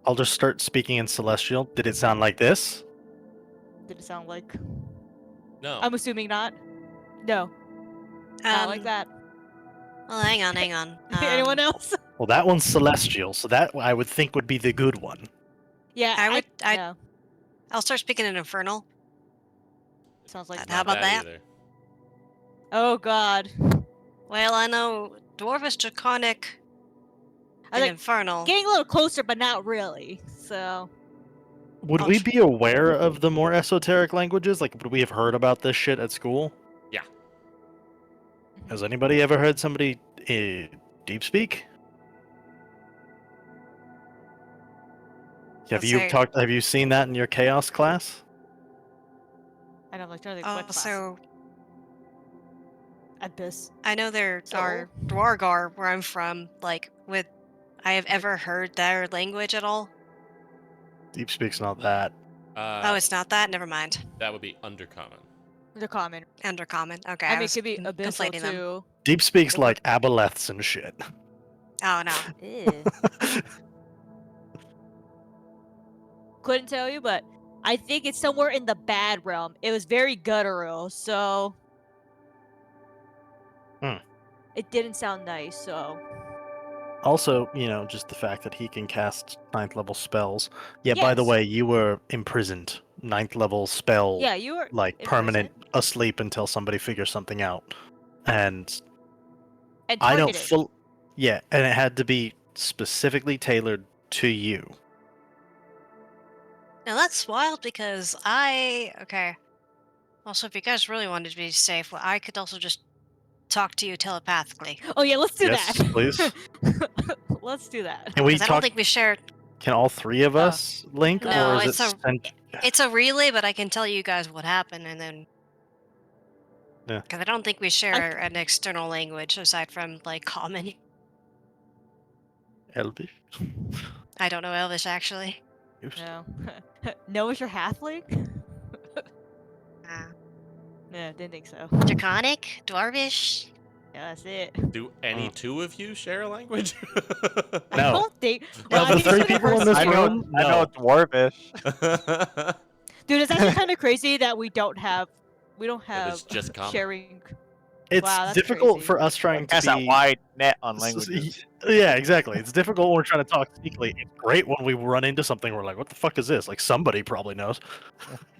I'll just start speaking in Celestial. Did it sound like this? did it sound like? No. I'm assuming not. No, not like that. Well, hang on. Anyone else? Well, that one's Celestial, so that I would think would be the good one. Yeah, no. I'll start speaking in Infernal. Sounds like. It's How not about that that? either. Oh God. Well, I know Dwarvish, Draconic, I and was like Infernal. getting a little closer, but not really. So Would I'll we tr- be aware of the more esoteric languages? Like, would we have heard about this shit at school? Yeah. Has anybody ever heard somebody deep speak? Have Let's you say- talked? Have you seen that in your chaos class? I don't know, like trying to think what class. Also, Abyss. I know there So- are Dwargar where I'm from. I have ever heard their language at all. Deep speak's not that. Oh, it's not that. Never mind. That would be undercommon. They're common. Undercommon. Okay, I mean, it was could be abyssal conflating them. too. Deep speak's If we're- like aboleths and shit. Oh no. Ew. Couldn't tell you, but I think it's somewhere in the bad realm. It was very guttural, so it didn't sound nice. So Also, just the fact that he can cast 9th level spells. Yeah, by the Yes. way, you were imprisoned. 9th level spell, yeah, you were like in permanent prison asleep until somebody figures something out. And and I don't targeted. full. Yeah, and it had to be specifically tailored to you. Now that's wild because okay. Also, if you guys really wanted to be safe, well, I could also just talk to you telepathically. Oh yeah, let's do Yes, that. please. Let's do that. Can we Because I don't talk? think we share. Can all three of Oh. us link, No, or is it it's a- sent? It's a relay, but I can tell you guys what happened, and then. Yeah. Because I don't think we share an external language aside from like common. Elvish? I don't know Elvish actually. No. No, is your halfling? Uh, No, didn't think so. Draconic, Dwarvish. Yeah, that's it. Do any two of you share a language? I No. don't think. No, Of I the think it's three the people in first this I year. know, room, I know Dwarvish. Dude, it's actually kind of crazy that we don't have it's just common. sharing. It's Wow, that's difficult crazy. for us trying to Cast that be. wide net on languages. Yeah, exactly. It's difficult when we're trying to talk sneakily. It's great when we run into something we're like, what the fuck is this? Like, somebody probably knows.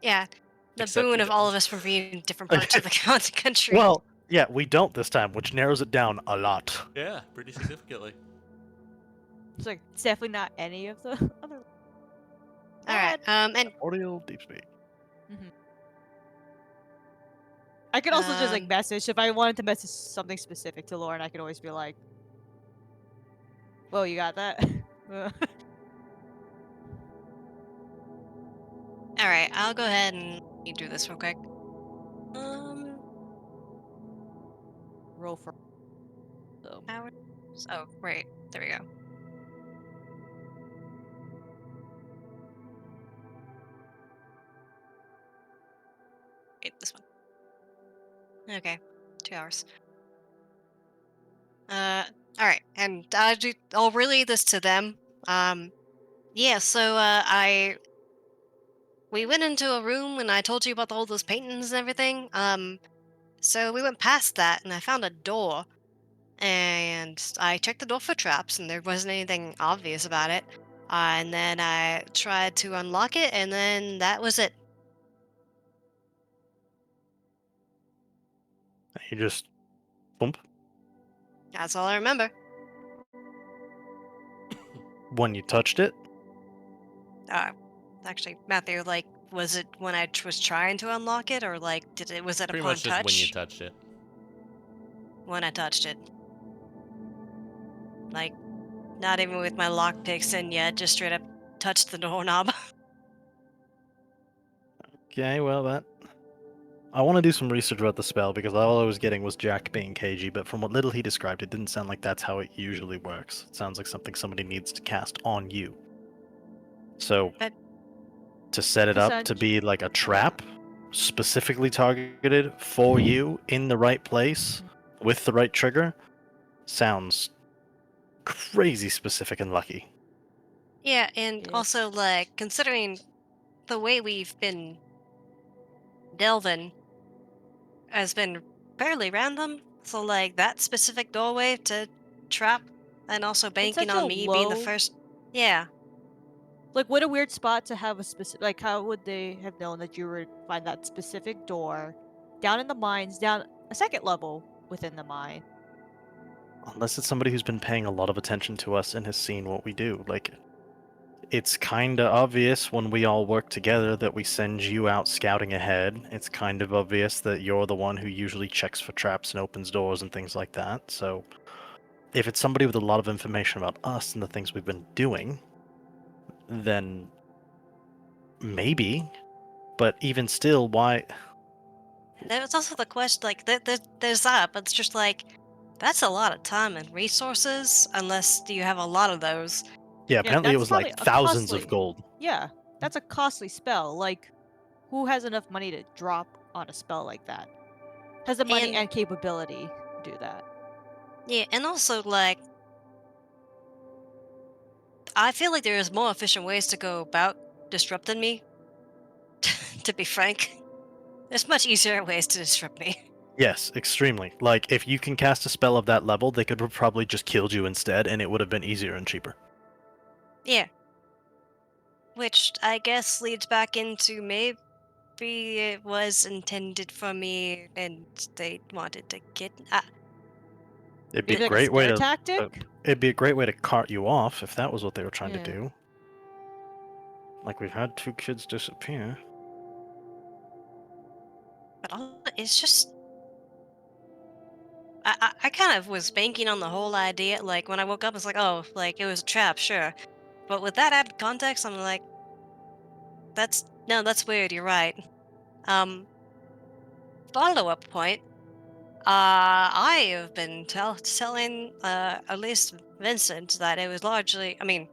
Yeah, the Except boon you of all of don't. us from being in different parts of the country. Well, yeah, we don't this time, which narrows it down a lot. Yeah, pretty significantly. It's like it's definitely not any of the other. all right. And Primordial deep speak. I could also just like Um, message if I wanted to message something specific to Lauren. I could always be like, "Well, you got that." all right, I'll go ahead and do this real quick. Roll for. So. Hours. Oh, right. There we go. Wait, this one. Okay, 2 hours. All right, and I'll relay this to them. Yeah. So we went into a room and I told you about all those paintings and everything. So we went past that and I found a door and I checked the door for traps and there wasn't anything obvious about it. And then I tried to unlock it and then that was it. You just bump. That's all I remember. When you touched it, Uh, Actually, Matthew, like, was it when I was trying to unlock it, or like, was it Pretty upon much just when you touch? touched it. When I touched it, like, not even with my lockpicks in yet, just straight up touched the doorknob. okay, well that. I want to do some research about the spell because all I was getting was Jack being cagey, but from what little he described, it didn't sound like that's how it usually works. It sounds like something somebody needs to cast on you. So, But- to set it up to be like a trap, specifically targeted for you in the right place with the right trigger, sounds crazy specific and lucky. Yeah, and Yeah. also like considering the way we've been delving has been fairly random. So like that specific doorway to trap, and also banking such a on me being the low- first. Yeah, Like, what a weird spot to have a specific. Like, how would they have known that you would find that specific door down in the mines, down a second level within the mine? Unless it's somebody who's been paying a lot of attention to us and has seen what we do. Like, it's kind of obvious when we all work together that we send you out scouting ahead. It's kind of obvious that you're the one who usually checks for traps and opens doors and things like that. So, if it's somebody with a lot of information about us and the things we've been doing, then maybe. But even still, why? there was also the question like there's that, but it's just like that's a lot of time and resources unless you have a lot of those. Yeah, apparently it that's was like probably a thousands of costly. gold. Yeah, that's a costly spell. Like, who has enough money to drop on a spell like that? Has the money And and capability to do that? yeah, and also like I feel like there's more efficient ways to go about disrupting me. To be frank, there's much easier ways to disrupt me. Yes, extremely. Like, if you can cast a spell of that level, they could have probably just killed you instead, and it would have been easier and cheaper. Yeah, which I guess leads back into maybe it was intended for me and they wanted to get. It'd be a Maybe like a great way scare to. tactic? It'd be a great way to cart you off if that was what they were trying to Yeah. do. Like, we've had 2 kids disappear. But it's just I kind of was banking on the whole idea. Like when I woke up, it's like, oh, like it was a trap, sure. But with that added context, I'm like, that's weird. You're right. Um, Follow up point. I have been telling at least Vincent that it was largely. I mean,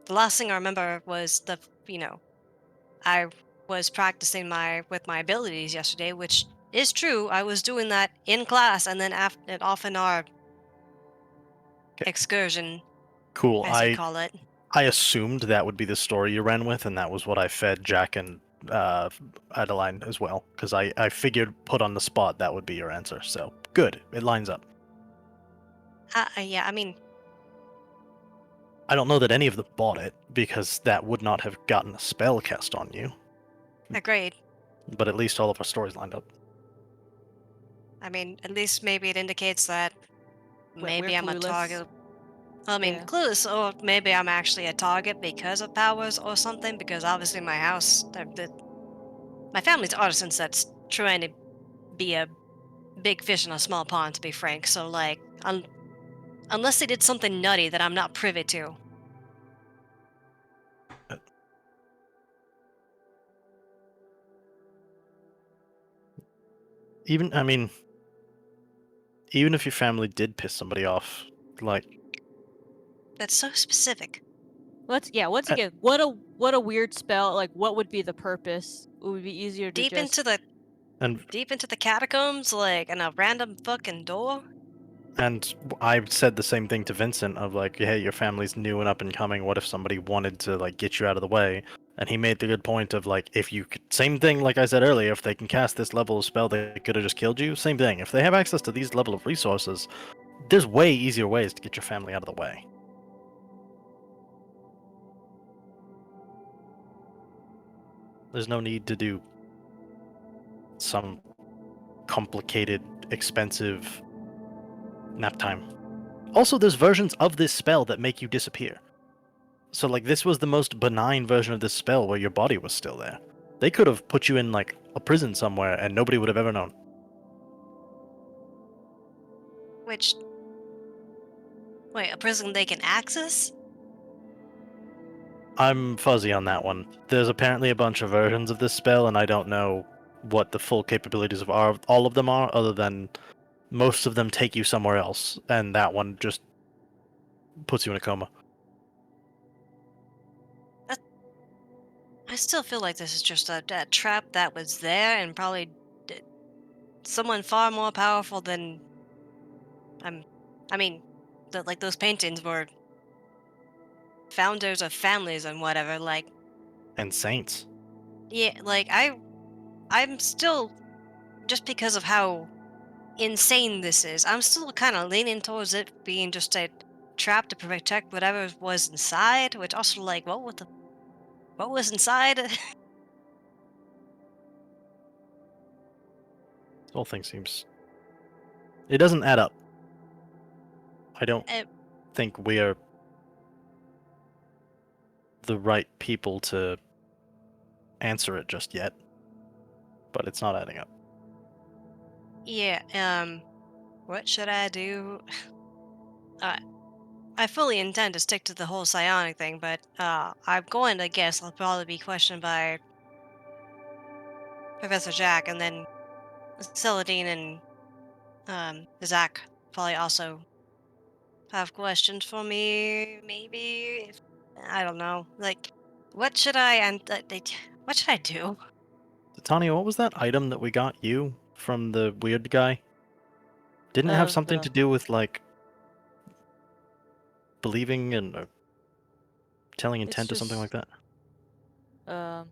the last thing I remember was I was practicing my abilities yesterday, which is true. I was doing that in class and then after off in our 'Kay. excursion, Cool. as you call it. I assumed that would be the story you ran with, and that was what I fed Jack and uh, Adeline as well, because I figured put on the spot that would be your answer. So good, it lines up. Yeah, I mean, I don't know that any of them bought it because that would not have gotten a spell cast on you, agreed. but at least all of our stories lined up. I mean, at least maybe it indicates that We're maybe I'm a clueless. target. I mean, Yeah. clueless, or maybe I'm actually a target because of powers or something. Because obviously, my house, my family's artisans. That's trying to be a big fish in a small pond, to be frank. So, like, unless they did something nutty that I'm not privy to. Even, I mean, even if your family did piss somebody off, like, That's so specific. Once Uh, again, what a weird spell. Like, what would be the purpose? It would be easier to Deep just. into the and deep into the catacombs, like in a random fucking door. And I said the same thing to Vincent of like, hey, your family's new and up and coming. What if somebody wanted to like get you out of the way? And he made the good point of like, if you could, same thing like I said earlier, if they can cast this level of spell, they could have just killed you. Same thing. If they have access to these level of resources, there's way easier ways to get your family out of the way. There's no need to do some complicated, expensive nap time. Also, there's versions of this spell that make you disappear. So, like, this was the most benign version of this spell where your body was still there. They could have put you in, like, a prison somewhere and nobody would have ever known. Which, wait, a prison they can access? I'm fuzzy on that one. There's apparently a bunch of versions of this spell, and I don't know what the full capabilities of all of them are, other than most of them take you somewhere else, and that one just puts you in a coma. I still feel like this is just a trap that was there and probably someone far more powerful than I mean, like those paintings were founders of families and whatever. Like, And saints. yeah, like I'm still, just because of how insane this is, I'm still kind of leaning towards it being just a trap to protect whatever was inside. Which also, like, what was inside? This whole thing seems... It doesn't add up. I don't Eh, think we're the right people to answer it just yet, but it's not adding up. yeah. What should I do? Uh, I fully intend to stick to the whole psionic thing, but I'm going to guess I'll probably be questioned by Professor Jack, and then Celadine and Zach probably also have questions for me. Maybe, I don't know. Like, what should I what should I do? Titania, what was that item that we got you from the weird guy? Didn't it have something to The do with, like, believing and telling it's intent or something like just that? um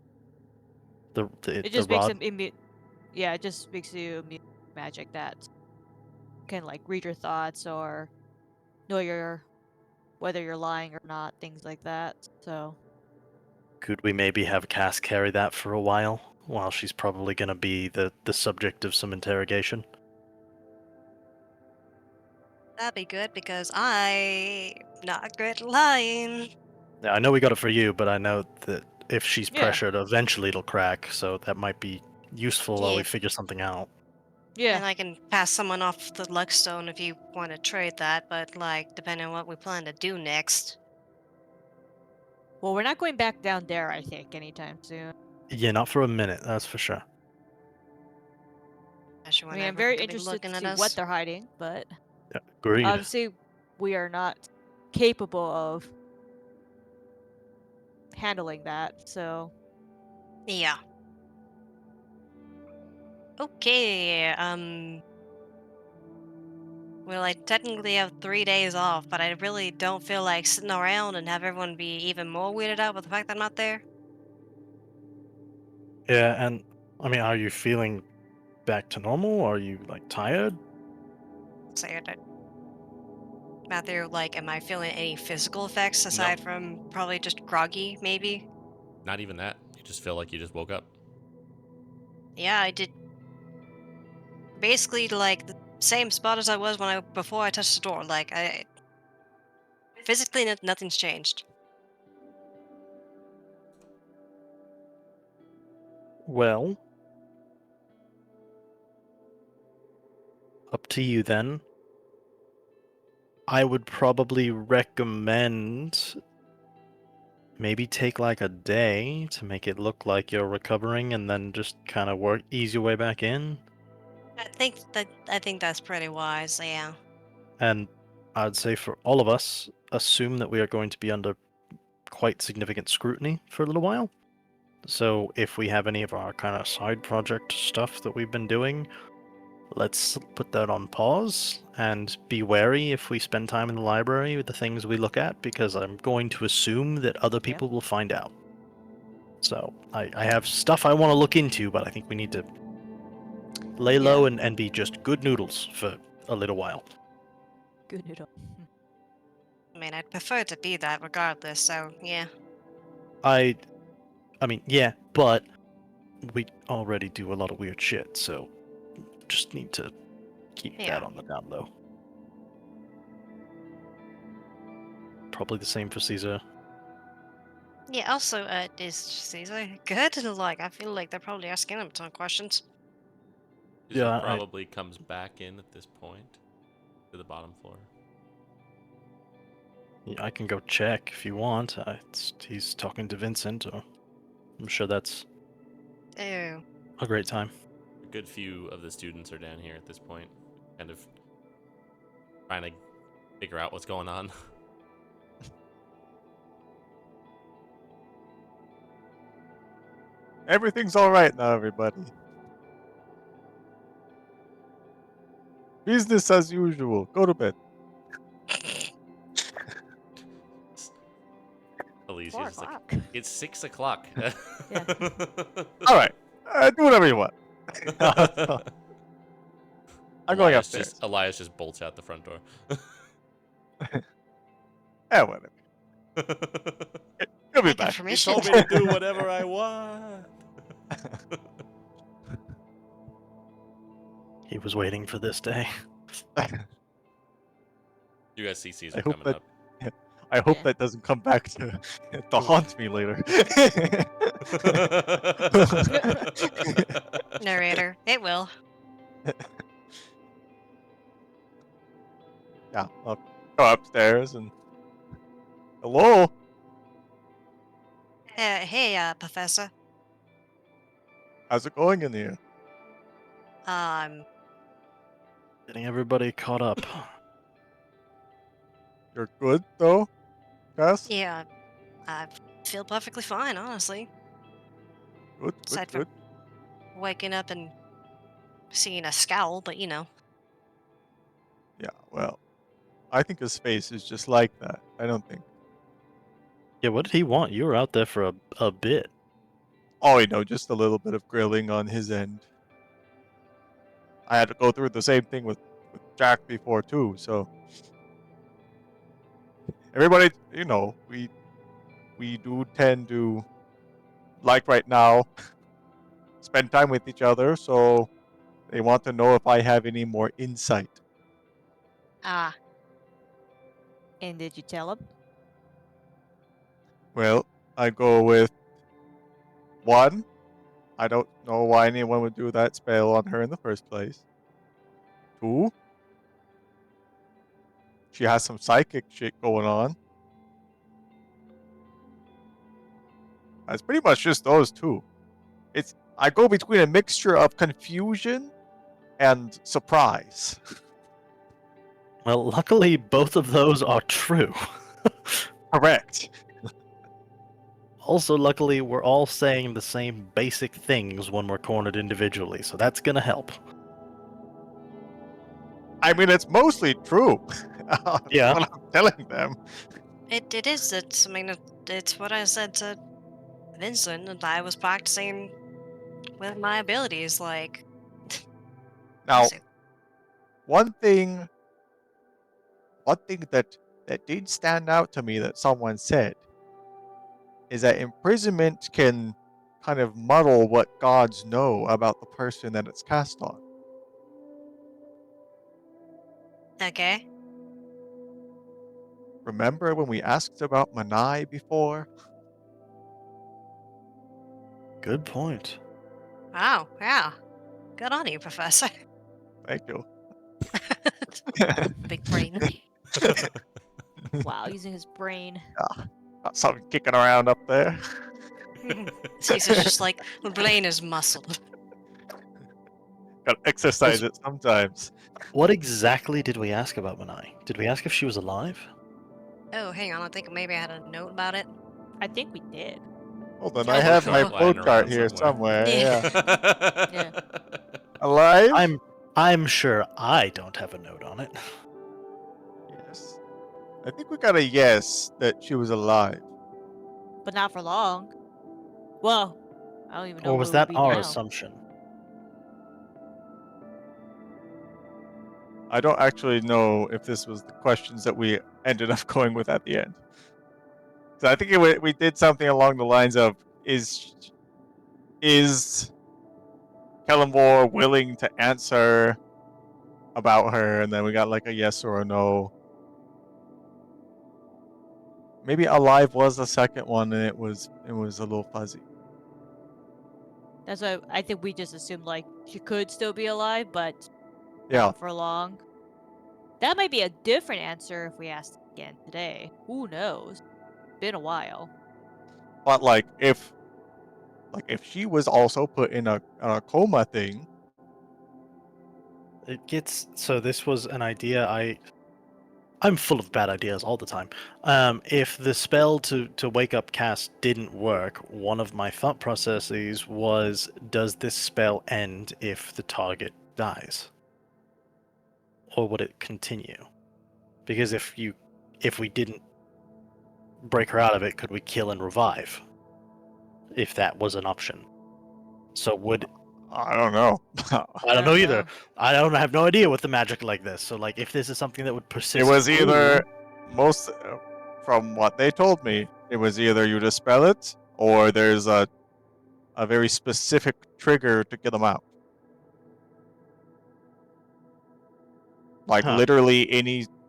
The it the just makes rod? them immune. Yeah, it just makes you immune to magic that can like read your thoughts or know your whether you're lying or not, things like that. So Could we maybe have Cass carry that for a while she's probably gonna be the subject of some interrogation? That'd be good because I'm not great at lying. Yeah, I know we got it for you, but I know that if she's yeah, pressured, eventually it'll crack, so that might be useful while Yeah, we figure something out. yeah. and I can pass someone off the Luckstone if you want to trade that, but like, depending on what we plan to do next. Well, we're not going back down there, I think, anytime soon. Yeah, not for a minute, that's for sure. Especially I when mean, I'm everyone very could be interested to looking at see what us. they're hiding, but Yeah, agreed. obviously we are not capable of handling that. So Yeah. Okay, well, I technically have 3 days off, but I really don't feel like sitting around and have everyone be even more weirded out with the fact that I'm not there. Yeah, and I mean, are you feeling back to normal? Are you like tired? So, Matthew, like, am I feeling any physical effects Nope, aside from probably just groggy, maybe? not even that. You just feel like you just woke up. Yeah, I did basically like the same spot as I was when before I touched the door. Like, I physically nothing's changed. Well, up to you then. I would probably recommend maybe take like a day to make it look like you're recovering and then just kind of ease your way back in. I think that's pretty wise. Yeah. And I'd say for all of us, assume that we are going to be under quite significant scrutiny for a little while. So if we have any of our kind of side project stuff that we've been doing, let's put that on pause and be wary if we spend time in the library with the things we look at, because I'm going to assume that other people will find out. So I have stuff I want to look into, but I think we need to lay low and be just good noodles for a little while. Good noodle. I mean, I'd prefer to be that regardless, so yeah. I mean, yeah, but we already do a lot of weird shit, so just need to keep Yeah. that on the down low. Probably the same for Caesar. Yeah, also, is Caesar good? Like, I feel like they're probably asking him a ton of questions. Caesar Yeah, probably comes back in at this point to the bottom floor. I can go check if you want. He's talking to Vincent, or I'm sure that's Ew. a great time. A good few of the students are down here at this point, kind of trying to figure out what's going on. Everything's all right now, everybody. Business as usual. Go to bed. Alicia's 4 just like, o'clock. it's 6 o'clock. Yeah. All right. Do whatever you want. I'm going upstairs. Elias just bolts out the front door. Whatever. He'll be I got back. He permission. told me to do whatever I want. He was waiting for this day. You guys see Caesar I hope coming that- up. I hope Yeah. that doesn't come back to haunt me later. Narrator, it will. Yeah, I'll go upstairs and hello. Hey, Professor. How's it going in here? Getting everybody caught up. You're good though, Cass. Yeah, I feel perfectly fine, honestly. Good, good, Aside good. from waking up and seeing a scowl, but you know. Yeah, well, I think his face is just like that. I don't think. Yeah, what did he want? You were out there for a bit. Oh, you know, just a little bit of grilling on his end. I had to go through the same thing with Jack before too, so everybody, you know, we do tend to, like right now, spend time with each other, so they want to know if I have any more insight. Ah, And did you tell him? Well, I go with 1. I don't know why anyone would do that spell on her in the first place. 2. She has some psychic shit going on. That's pretty much just those 2. I go between a mixture of confusion and surprise. Well, luckily, both of those are true. Correct. Also, luckily, we're all saying the same basic things when we're cornered individually, so that's gonna help. I mean, it's mostly true. Yeah. What I'm telling them. it is. It's. I mean, it's what I said to Vincent, and I was practicing with my abilities. Like, Now, let's see. one thing that did stand out to me that someone said is that imprisonment can kind of muddle what gods know about the person that it's cast on. Okay. Remember when we asked about Manai before? Good point. Wow. Yeah. Good on you, Professor. Thank you. Big brain. Wow, using his brain. Got something kicking around up there. Caesar's just like, my brain is muscle. Gotta exercise it sometimes. What exactly did we ask about Manai? Did we ask if she was alive? Oh, hang on. I think maybe I had a note about it. I think we did. Hold on, Yeah, I I think have my so. Lying flowchart around here somewhere. Yeah. Yeah. Alive? I'm I'm sure I don't have a note on it. Yes. I think we got a yes that she was alive. But not for long. Well, I don't even know Or who was it would that be our now. assumption? I don't actually know if this was the questions that we ended up going with at the end. So I think we did something along the lines of is Kellamore willing to answer about her, and then we got like a yes or a no. Maybe alive was the second one, and it was a little fuzzy. That's why I think we just assumed like she could still be alive, but Yeah, not for long. That might be a different answer if we asked again today. Who knows? Been a while. but if she was also put in a coma thing, It gets so. This was an idea I'm full of bad ideas all the time. If the spell to wake up Cass didn't work, one of my thought processes was, does this spell end if the target dies? Or would it continue? Because if we didn't break her out of it, could we kill and revive? If that was an option. So would I don't know. I don't know either. I don't have no idea with the magic like this. So like if this is something that would It persist was through, either from what they told me, it was either you dispel it or there's a very specific trigger to get them out. Like huh. literally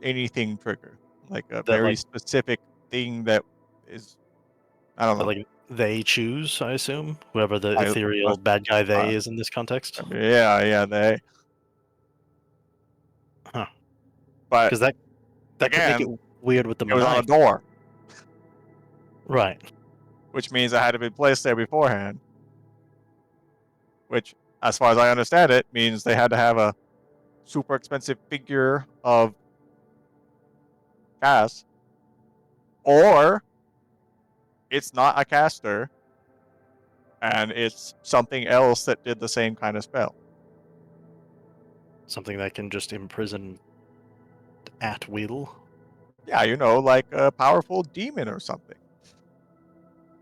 anything trigger, like a That very like specific thing that is, I don't that know. like they choose, I assume, whoever the I ethereal must, bad guy uh, they is in this context. yeah, they. Huh. But Because that could make it again, weird with the it was on a maniac. door, Right. which means it had to be placed there beforehand. Which, as far as I understand it, means they had to have a super expensive figure of Cass, or it's not a caster, and it's something else that did the same kind of spell. Something that can just imprison at will. Yeah, like a powerful demon or something.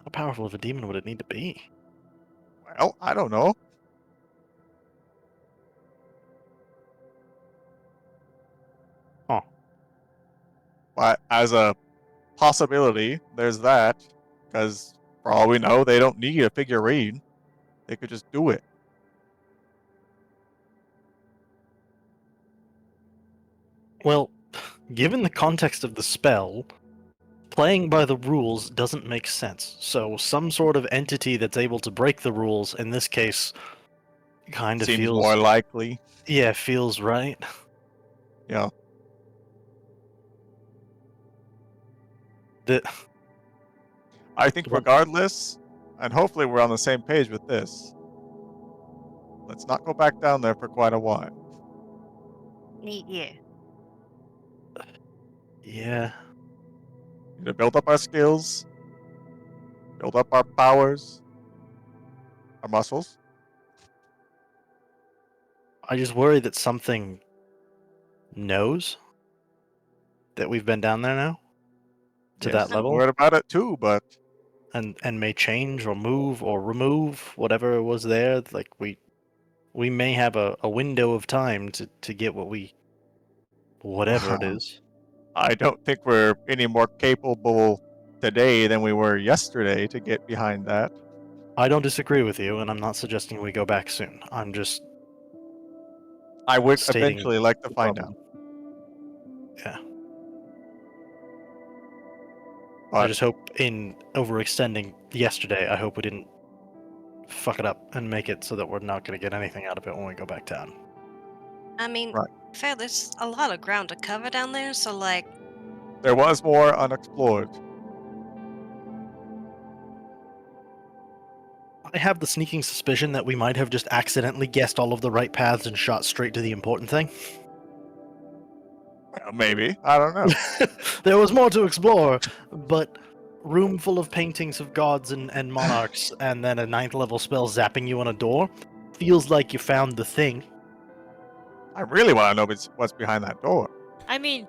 How powerful of a demon would it need to be? Well, I don't know. Huh. But as a possibility, there's that. Because for all we know, they don't need a figurine. They could just do it. Well, given the context of the spell, playing by the rules doesn't make sense. So some sort of entity that's able to break the rules, in this case, kind of Seems more feels likely. feels right. Yeah. The I think regardless, and hopefully we're on the same page with this, let's not go back down there for quite a while. Yeah. yeah, We need to build up our skills, build up our powers, our muscles. I just worry that something knows that we've been down there now to Yes, that I'm level, worried about it too, but and may change or move or remove whatever was there. Like we may have a window of time to get whatever it is. I don't think we're any more capable today than we were yesterday to get behind that. I don't disagree with you, and I'm not suggesting we go back soon. I'm just I would stating eventually like to the find out. problem. Yeah. I But just hope in overextending yesterday, I hope we didn't fuck it up and make it so that we're not going to get anything out of it when we go back down. I mean, right, fair, there's a lot of ground to cover down there, so like, there was more unexplored. I have the sneaking suspicion that we might have just accidentally guessed all of the right paths and shot straight to the important thing. Well, maybe. I don't know. There was more to explore, but room full of paintings of gods and monarchs, and then a 9th level spell zapping you on a door feels like you found the thing. I really want to know what's behind that door. I mean,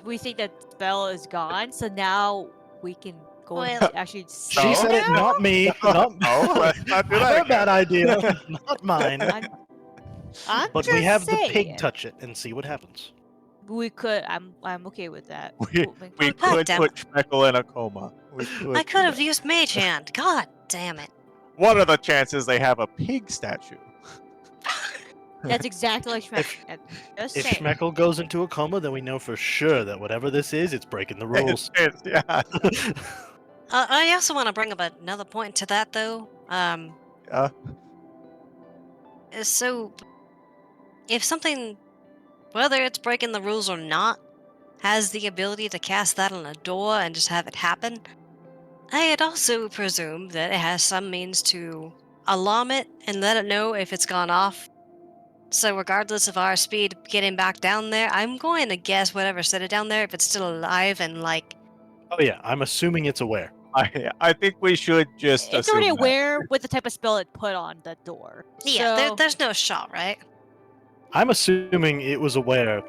we think that spell is gone, so now we can go Well, and actually see She said it, now? not me. Not No, let's not do that Her again. bad idea, not mine. I'm But just we have the saying. pig touch it and see what happens. We could. I'm okay with that. We Oh, could goddamn. put Schmeckle in a coma. We could. I do could have that. used Mage Hand. God damn it. What are the chances they have a pig statue? That's exactly like Schmeck. Just If saying. Schmeckle goes into a coma, then we know for sure that whatever this is, it's breaking the rules. Yeah. I also want to bring up another point to that, though. Yeah. So, if something, whether it's breaking the rules or not, has the ability to cast that on a door and just have it happen, I had also presumed that it has some means to alarm it and let it know if it's gone off. So regardless of our speed getting back down there, I'm going to guess whatever set it down there, if it's still alive and like... Oh yeah, I'm assuming it's aware. I think we should just It's assume already that. aware with the type of spell it put on the door. Yeah, So, there's no shot, right? I'm assuming it was aware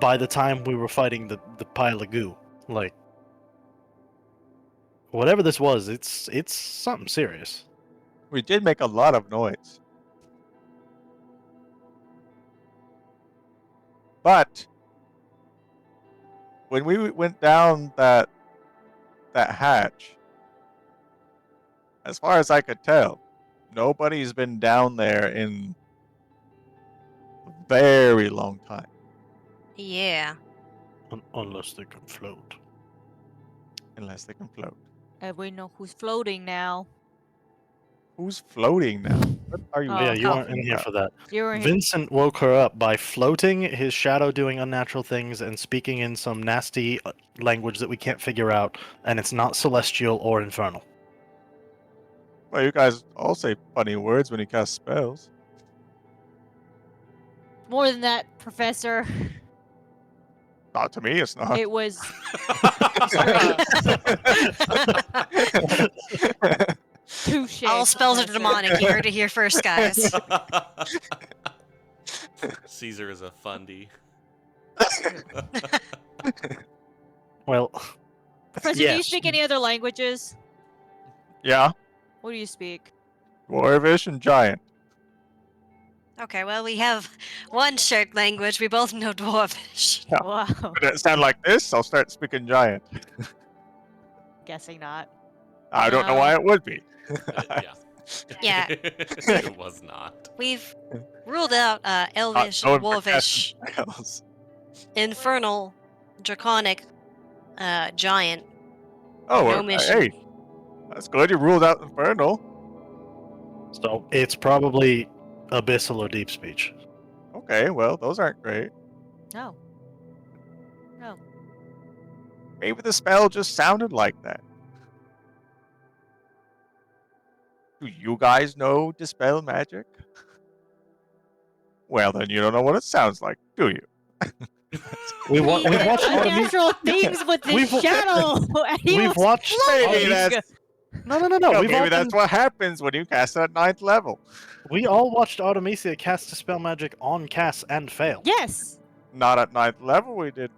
by the time we were fighting the pile of goo. Like, whatever this was, it's something serious. We did make a lot of noise. But when we went down that hatch, as far as I could tell, nobody's been down there in a very long time. Yeah. Unless they can float. Unless they can float. we know who's floating now. Who's floating now? What are you? Oh, Yeah, you weren't in talking here about? for that. You were here. Vincent woke her up by floating, his shadow doing unnatural things, and speaking in some nasty language that we can't figure out, and it's not celestial or infernal. Well, you guys all say funny words when you cast spells. More than that, Professor. Not to me, it's not. It was touche. All spells are Professor. demonic. You heard it here first, guys. Caesar is a fundy. Well, Professor, do you yes. speak any other languages? Yeah, What do you speak? Dwarvish and Giant. Okay, well, we have one shared language. We both know Dwarvish. Yeah. Wow. Could it sound like this? I'll start speaking Giant. Guessing not. I don't know why it would be. Yeah. Yeah. It was not. We've ruled out Elvish, Not known for Dwarvish, casting spells. Infernal, Draconic, Giant. Oh, No well, mission. hey, that's good. You ruled out Infernal. So it's probably abyssal or deep speech. Okay, well, those aren't great. No. No. Maybe the spell just sounded like that. Do you guys know Dispel Magic? Well, then you don't know what it sounds like, do you? We've watched unnatural things with the We've- shadow. and he We've was watched Maybe floating. that's No. maybe that's what happens when you cast it at 9th level. We all watched Artemisia cast Dispel Magic on Cass and fail. Yes. Not at 9th level, we didn't.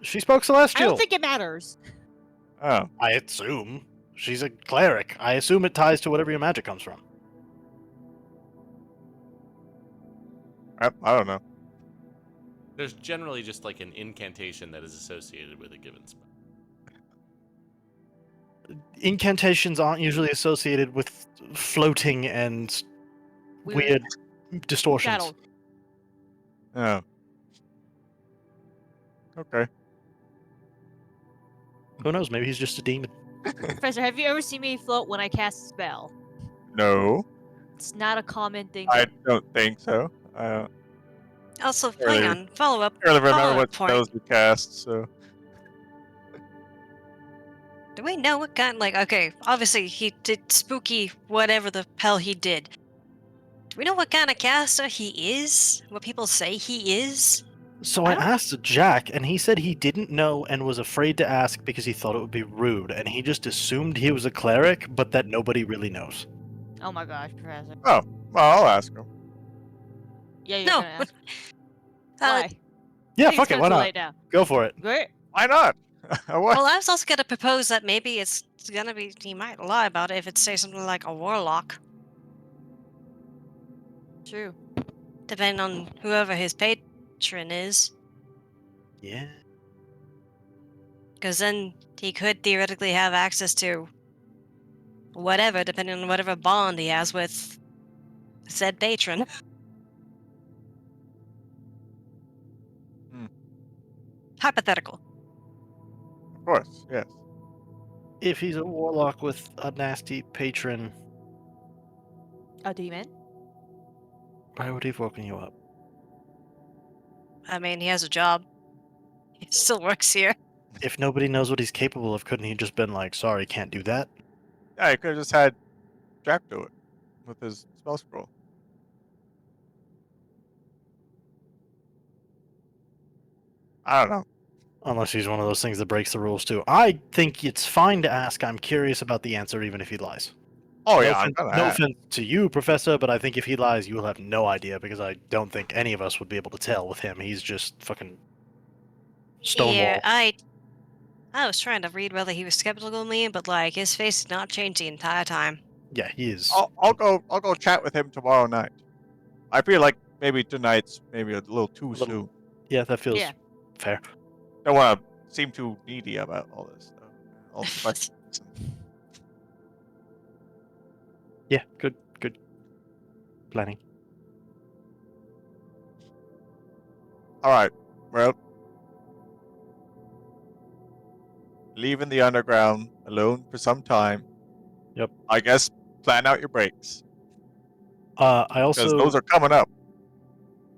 She spoke I Celestial. don't think it matters. Oh, I assume. She's a cleric. I assume it ties to whatever your magic comes from. I don't know. There's generally just like an incantation that is associated with a given spell. Incantations aren't usually associated with floating and weird distortions. Shadow. Oh. Okay. Who knows? Maybe he's just a demon. Professor, have you ever seen me float when I cast a spell? No, It's not a common thing. I don't think so. I Also, Really? hang on. Follow up. don't really remember Follow-up what point. spells we cast, so. Do we know what kind? Like, okay, obviously he did spooky whatever the hell he did. Do we know what kind of caster he is? What people say he is? So I I don't- asked Jack, and he said he didn't know and was afraid to ask because he thought it would be rude, and he just assumed he was a cleric, but that nobody really knows. Oh my gosh, Professor. Well, I'll ask him. Yeah, you're No, gonna what- ask. Why? Yeah, I think fuck it's it. time Why to not? lay it down. Go for it. Great. Why not? What? Well, I was also gonna propose that maybe it's gonna be he might lie about it if it says something like a warlock, True. depending on whoever his patron is, Yeah. because then he could theoretically have access to whatever, depending on whatever bond he has with said patron. Hmm. Hypothetical. Of course, yes. If he's a warlock with a nasty patron, A demon? why would he have woken you up? I mean, he has a job. He still works here. If nobody knows what he's capable of, couldn't he just been like, sorry, can't do that? Yeah, he could have just had Jack do it with his spell scroll. I don't know. Unless he's one of those things that breaks the rules too. I think it's fine to ask. I'm curious about the answer, even if he lies. Oh no yeah, I'm offense, gonna no ask. offense to you, Professor, but I think if he lies, you will have no idea because I don't think any of us would be able to tell with him. He's just fucking Yeah, stonewall. I was trying to read whether he was skeptical of me, but like his face did not change the entire time. Yeah, he is. I'll go chat with him tomorrow night. I feel like maybe tonight's maybe a little too A little- soon. Yeah, that feels Yeah. fair. Don't want to seem too needy about all this stuff. All the questions. Yeah, good planning. All right. Well, leaving the underground alone for some time. Yep. I guess plan out your breaks I because also those are coming up.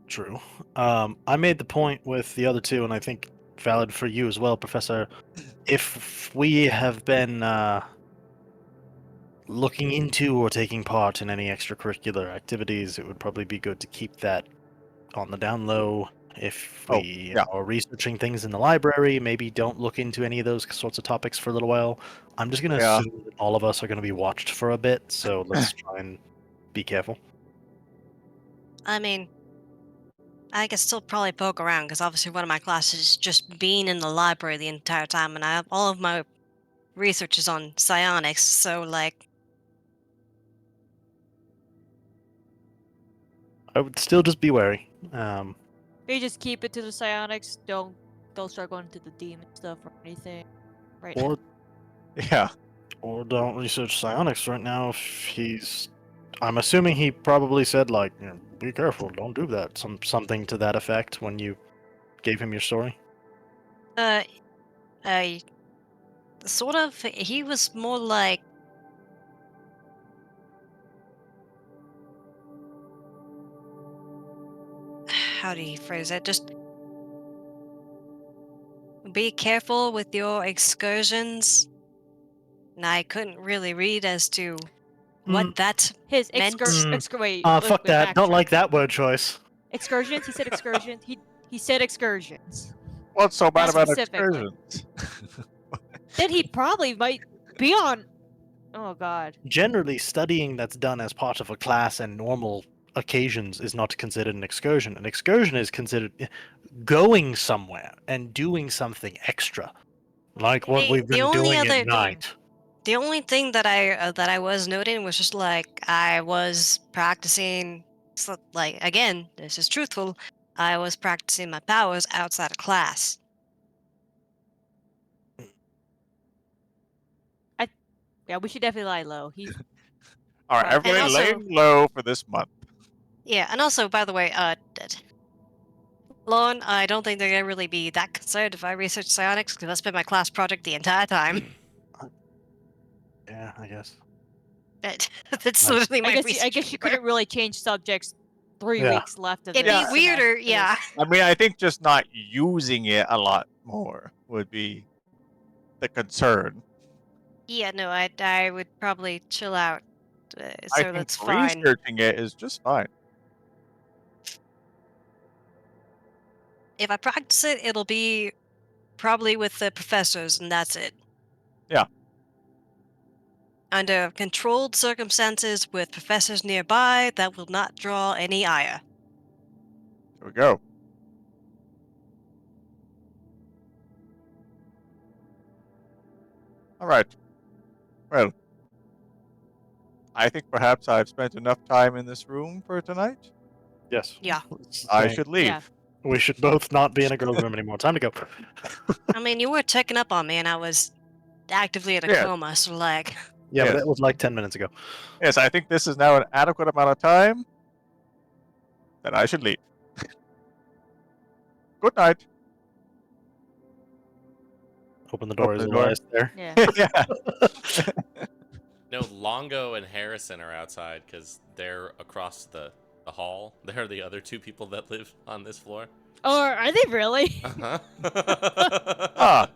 true. I made the point with the other two, and I think valid for you as well, Professor. If we have been looking into or taking part in any extracurricular activities, it would probably be good to keep that on the down low. If Oh, we yeah. are researching things in the library, maybe don't look into any of those sorts of topics for a little while. I'm just going to Yeah. assume that all of us are going to be watched for a bit, so let's try and be careful. I mean, I could still probably poke around because obviously one of my classes is just being in the library the entire time, and I have all of my research is on psionics. So like, I would still just be wary. You just keep it to the psionics. Don't start going into the demon stuff or anything. Right. Or Yeah. or don't research psionics right now if he's. I'm assuming he probably said like, you know, "Be careful, don't do that." Something to that effect when you gave him your story. I sort of he was more like how do you phrase it? Just be careful with your excursions. And I couldn't really read as to what Mm, that His meant. wait, fuck that. Don't backtrack. like that word choice. Excursions. He said excursions. He said excursions. What's so bad That's about specifically. excursions? Then he probably might be on. Oh God. Generally, studying that's done as part of a class and normal occasions is not considered an excursion. An excursion is considered going somewhere and doing something extra, like what we've The been only doing other at night. the only thing that I was noting was just like I was practicing. So, like again, this is truthful. I was practicing my powers outside of class. Yeah, we should definitely lie low. He's All right, Probably. And everybody also, laying low for this month. yeah, and also, by the way, Lauren, I don't think they're gonna really be that concerned if I research psionics because that's been my class project the entire time. Yeah, I guess. That's Nice. literally my I research guess you paper. couldn't really change subjects. 3 Yeah. weeks left of It'd this be Yeah. weirder, yeah. semester. I mean, I think just not using it a lot more would be the concern. Yeah, no, I would probably chill out, I so think that's fine. researching it is just fine. If I practice it, it'll be probably with the professors, and that's it. Yeah. Under controlled circumstances with professors nearby that will not draw any ire. There we go. All right. Well, I think perhaps I've spent enough time in this room for tonight. Yes. Yeah. I should leave. Yeah. We should both not be in a girls' room anymore. Time to go. I mean, you were checking up on me, and I was actively in a Yeah. coma, so like, Yeah, but Yes. that was like 10 minutes ago. Yes, I think this is now an adequate amount of time that I should leave. Good night. Open the door. Open Is the door. Elias there? Yeah. Yeah. No, Longo and Harrison are outside because they're across the hall. They're the other two people that live on this floor. Or are they really? Uh-huh. Ah.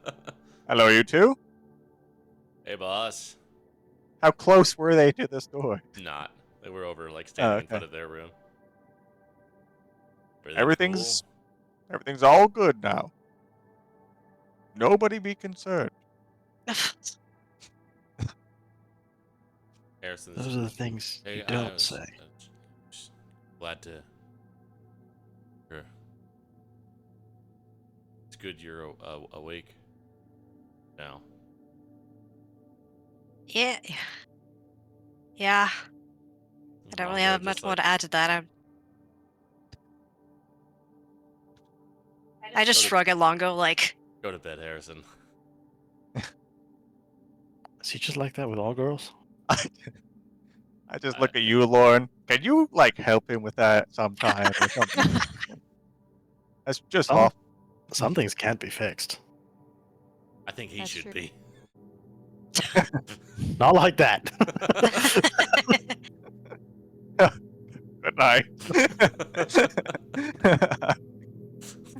Hello, you two. Hey, boss. How close were they to this door? Not. They were over, like, standing in front Okay. of their room. Everything Everything's cool? everything's all good now. Nobody be concerned. Harrison's. Those are the things Hey, you I don't was say. just glad to. Sure. It's good you're awake now. yeah, yeah. I don't really Longo have just, much more like, to add to that. I just Go to- shrug at Longo, like, Go to bed, Harrison. Is he just like that with all girls? I just look at you, Lauren. Can you like help him with that sometime or something? That's just Some, off. some things can't be fixed. I think he That's should true. be. Not like that. Good night.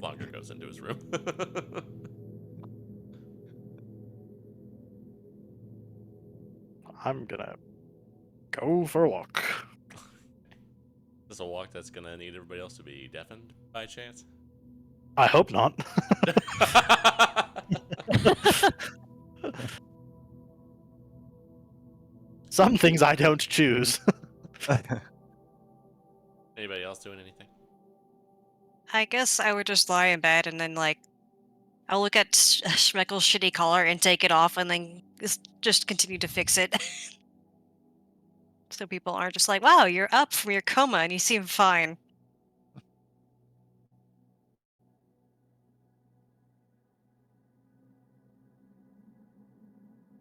Longo goes into his room. I'm gonna go for a walk. This is a walk that's gonna need everybody else to be deafened by chance. I hope not. Some things I don't choose. Anybody else doing anything? I guess I would just lie in bed and then, like, I'll look at Schmeckel's shitty collar and take it off and then just continue to fix it. So people aren't just like, wow, you're up from your coma and you seem fine.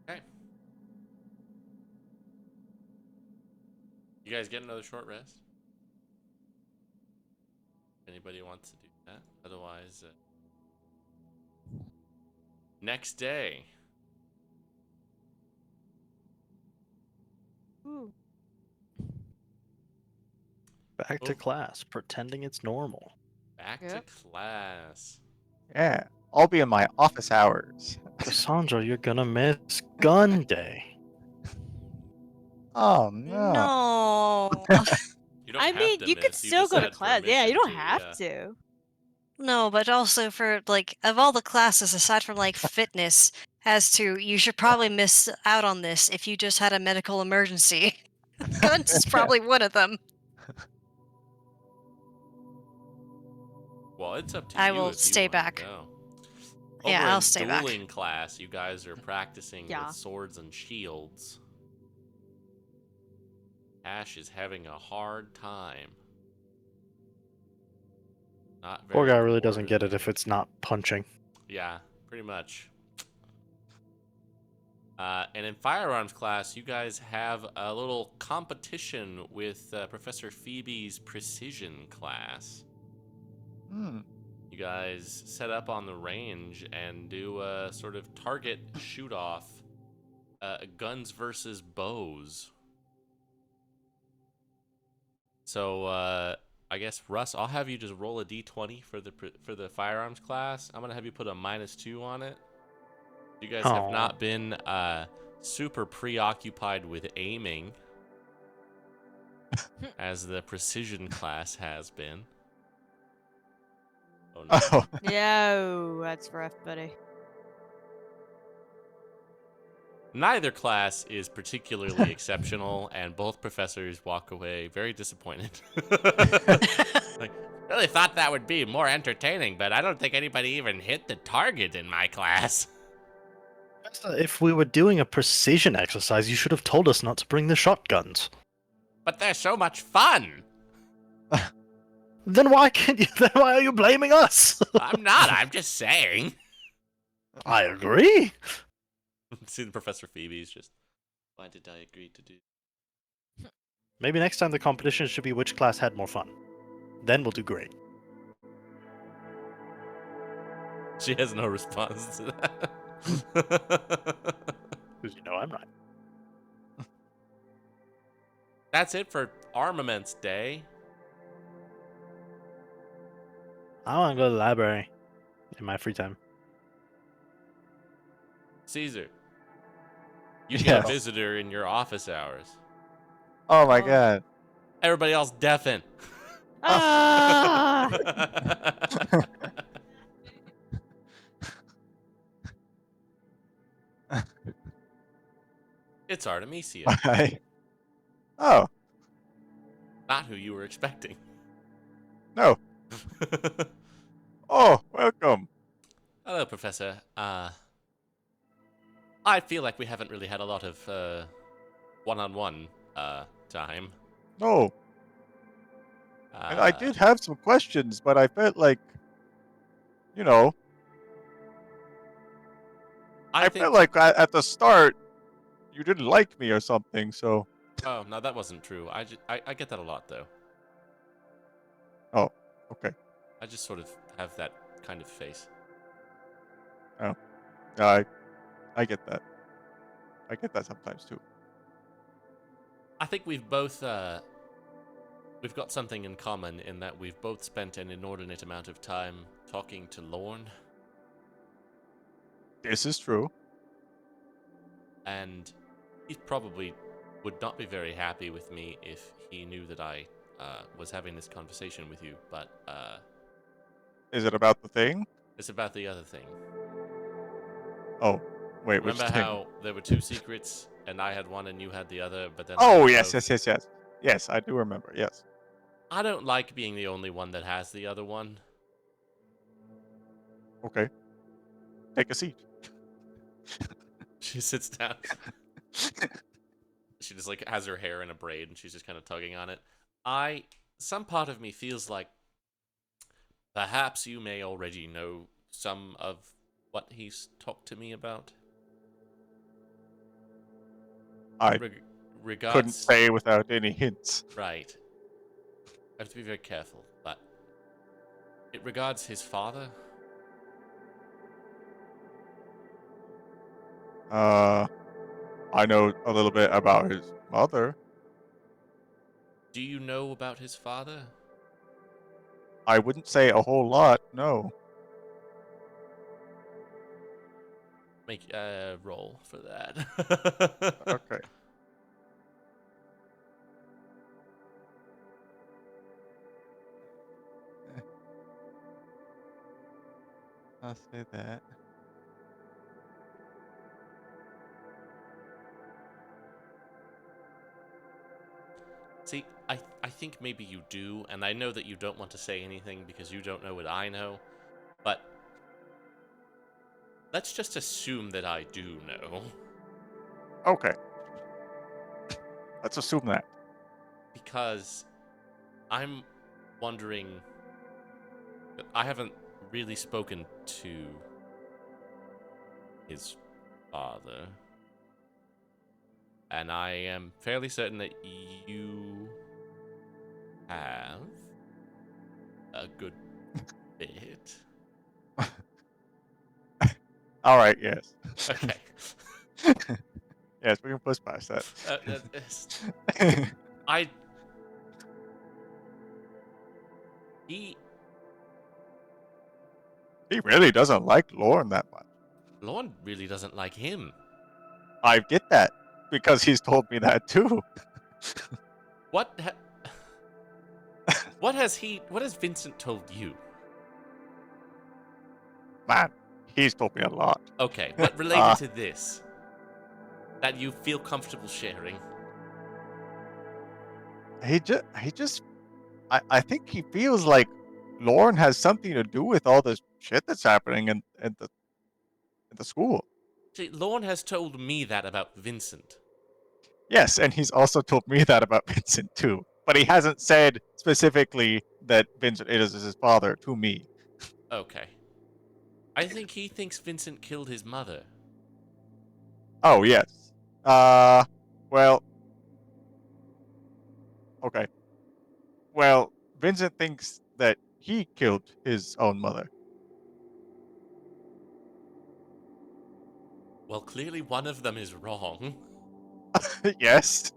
Okay. You guys get another short rest? Anybody wants to do that? Otherwise, next day. Ooh. Back to Oh. class, pretending it's normal. Back Yep. to class. Yeah, I'll be in my office hours. Cassandra, you're gonna miss gun day. Oh no. No. You don't I have mean, to you miss. could You still just go to had class. Yeah, you permission don't to, have yeah. to. No, but also for, like, of all the classes aside from, like, fitness, as to you should probably miss out on this if you just had a medical emergency. Guns is probably one of them. Well, it's up to I you will if stay you want back. to go. Yeah, Over I'll in stay back. dueling class, you guys are practicing Yeah. with swords and shields. Ash is having a hard time. Not very Poor guy really doesn't get it coordinated. if it's not punching. Yeah, pretty much. And in firearms class, you guys have a little competition with Professor Phoebe's precision class. Hmm. You guys set up on the range and do a sort of target shoot off, guns versus bows. So I guess Russ, I'll have you just roll a d20 for the firearms class. I'm gonna have you put a -2 on it. You guys have Aw. not been super preoccupied with aiming as the precision class has been. Oh no. Oh. Yo, that's rough, buddy. Neither class is particularly exceptional, and both professors walk away very disappointed. Like, really thought that would be more entertaining, but I don't think anybody even hit the target in my class. Professor, if we were doing a precision exercise, you should have told us not to bring the shotguns. But they're so much fun. Then why can't you? Then why are you blaming us? I'm not. I'm just saying. I agree. See, the Professor Phoebe's just. Why did I agree to do? Maybe next time the competition should be which class had more fun. Then we'll do great. She has no response to that. Because you know I'm right. That's it for Armaments Day. I want to go to the library in my free time. Caesar, you get Yes. a visitor in your office hours. Oh my Oh. god. Everybody else deafen. Ah! It's Artemisia, Why? Oh, not who you were expecting. no. Oh, welcome. Hello, Professor. I feel like we haven't really had a lot of one-on-one time. No. And I did have some questions, but I felt like, you know, I think. felt like at the start you didn't like me or something, so. Oh no, that wasn't true. I get that a lot though. Oh, okay. I just sort of have that kind of face. I get that. I get that sometimes too. I think we've got something in common in that we've both spent an inordinate amount of time talking to Lorne, This is true. and he probably would not be very happy with me if he knew that I was having this conversation with you. But Is it about the thing? it's about the other thing. Oh, wait, which Remember thing? how there were two secrets, and I had one and you had the other, but then Oh, I yes, both... yes. Yes, I do remember. Yes. I don't like being the only one that has the other one. Okay. Take a seat. She sits down. She just like has her hair in a braid and she's just kind of tugging on it. Some part of me feels like perhaps you may already know some of what he's talked to me about. I Regards. couldn't say without any hints. Right. I have to be very careful, but it regards his father. I know a little bit about his mother. Do you know about his father? I wouldn't say a whole lot, no. Make a roll for that. Okay. I'll say that. See, I think maybe you do, and I know that you don't want to say anything because you don't know what I know, but let's just assume that I do know. Okay. Let's assume that. Because I'm wondering... I haven't really spoken to his father. And I am fairly certain that you have a good bit. All right, yes. Okay. Yes, we can push past that. He really doesn't like Lorne that much. Lorne really doesn't like him. I get that, because he's told me that too. What has Vincent told you? Man, he's told me a lot. Okay, but related to this, that you feel comfortable sharing. I think he feels like Lorne has something to do with all this shit that's happening in the school. See, Lorne has told me that about Vincent. Yes, and he's also told me that about Vincent too. But he hasn't said specifically that Vincent is his father to me. Okay. I think he thinks Vincent killed his mother. Oh, yes. Well, okay. Well, Vincent thinks that he killed his own mother. Well, clearly one of them is wrong. Yes.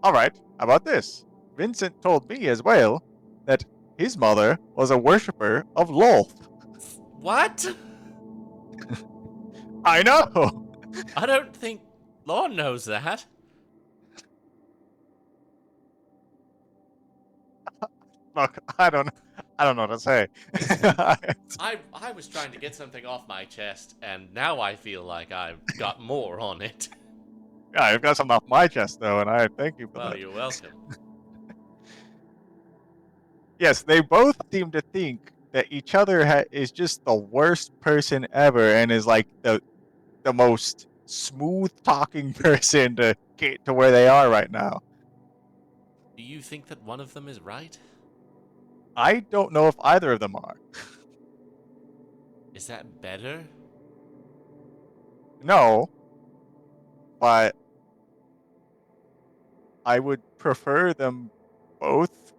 All right. How about this? Vincent told me as well that his mother was a worshipper of Lolth. What? I know. I don't think Lorne knows that. Look, I don't know what to say. I was trying to get something off my chest, and now I feel like I've got more on it. Yeah, I've got something off my chest though, and I thank you for Well, that. you're welcome. Yes, they both seem to think that each other is just the worst person ever, and is like the most smooth talking person to get to where they are right now. Do you think that one of them is right? I don't know if either of them are. Is that better? No, but I would prefer them both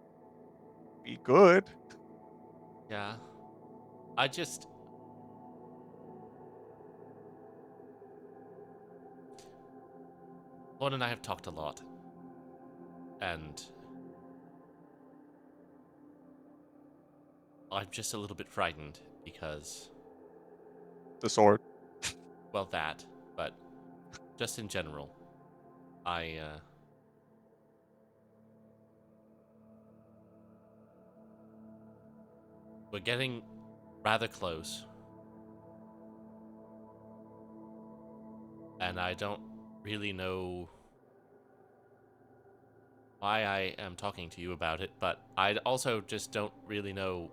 be good. Yeah. I just. Lorne and I have talked a lot. And. I'm just a little bit frightened because. The sword. Well, that. But. Just in general. We're getting rather close. And I don't really know why I am talking to you about it, but I also just don't really know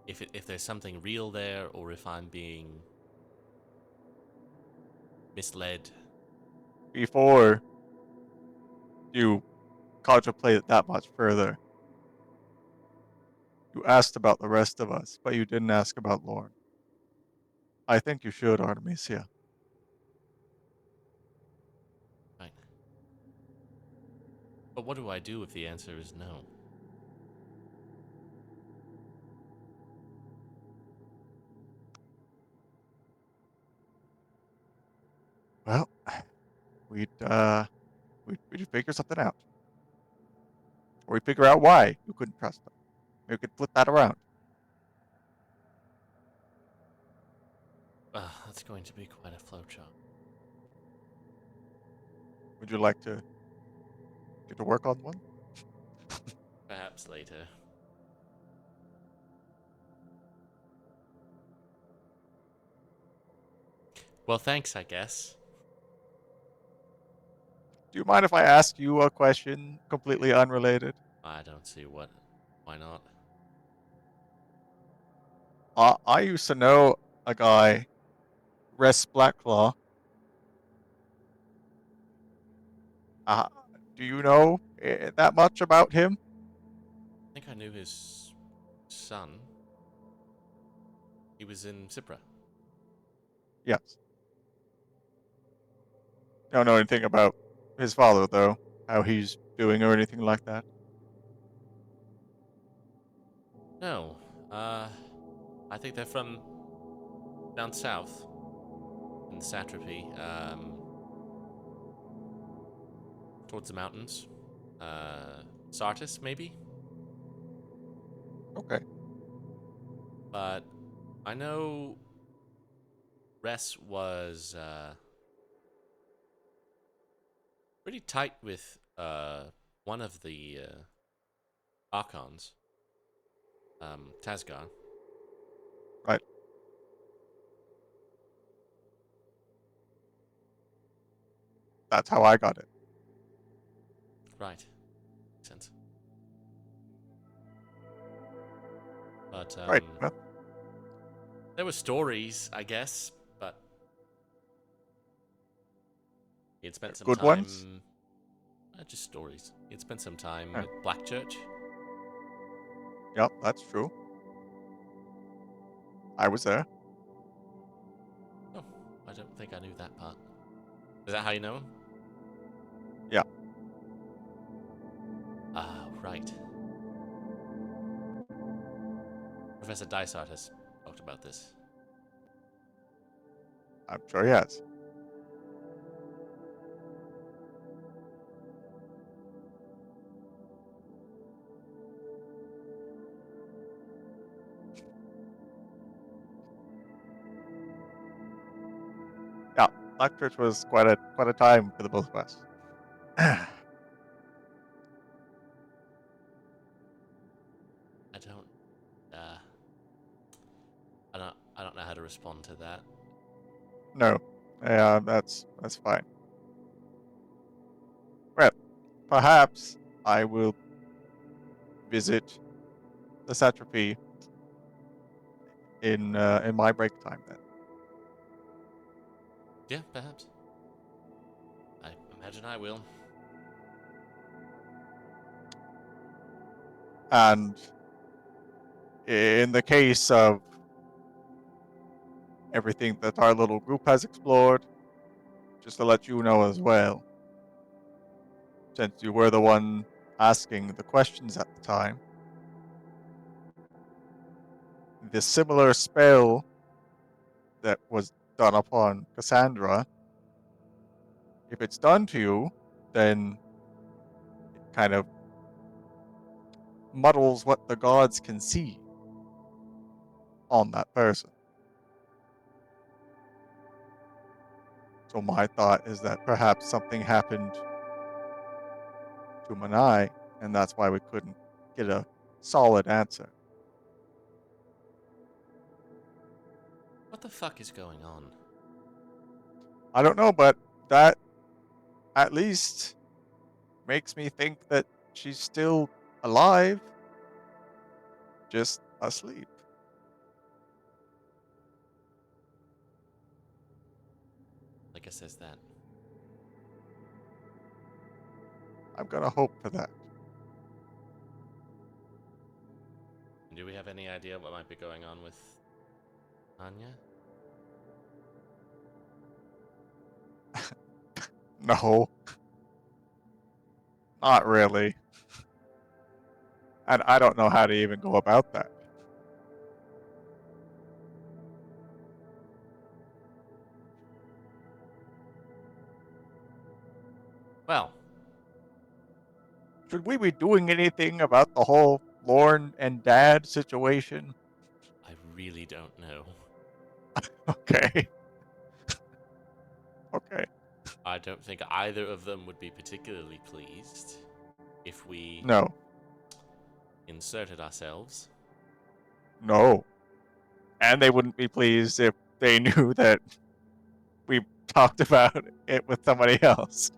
if there's something real there or if I'm being misled. Before you contemplate it that much further, you asked about the rest of us, but you didn't ask about Lorne. I think you should, Artemisia. Right. But what do I do if the answer is no? Well, we'd we'd figure something out, or we'd figure out why you couldn't trust them. We could flip that around. That's going to be quite a flowchart. Would you like to get to work on one? Perhaps later. Well, thanks, I guess. Do you mind if I ask you a question completely unrelated? I don't see what. Why not? I used to know a guy, Res Blackclaw. Uh, do you know that much about him? I think I knew his son. He was in Cypra. Yes. Don't know anything about his father, though. How he's doing or anything like that. No. I think they're from down south in the satrapy, towards the mountains. Sartis, maybe? Okay. But I know Res was pretty tight with one of the Archons, Tasgar. Right. That's how I got it. Right. Makes sense. But Right. Well, There were stories, I guess, but he had spent some Good time. ones? Just stories. He had spent some time Oh. with Blackchurch. Yep, that's true. I was there. Oh, I don't think I knew that part. Is that how you know him? Yeah. Ah, right. Professor Dysart has talked about this. I'm sure he has. Yeah, Blackchurch was quite a time for the both of us. I don't. Uh, I don't know how to respond to that. No, yeah, that's fine. Well, perhaps I will visit the Satrapy in my break time then. Yeah, perhaps. I imagine I will. And in the case of everything that our little group has explored, just to let you know as well, since you were the one asking the questions at the time, the similar spell that was done upon Cassandra, if it's done to you, then it kind of muddles what the gods can see on that person. So my thought is that perhaps something happened to Manai, and that's why we couldn't get a solid answer. What the fuck is going on? I don't know, but that at least makes me think that she's still alive, just asleep. I guess there's that. I'm gonna hope for that. Do we have any idea what might be going on with Anya? No, not really. And I don't know how to even go about that. Well, Should we be doing anything about the whole Lorne and Dad situation? I really don't know. Okay. Okay. I don't think either of them would be particularly pleased if we No. inserted ourselves. No. And they wouldn't be pleased if they knew that we talked about it with somebody else.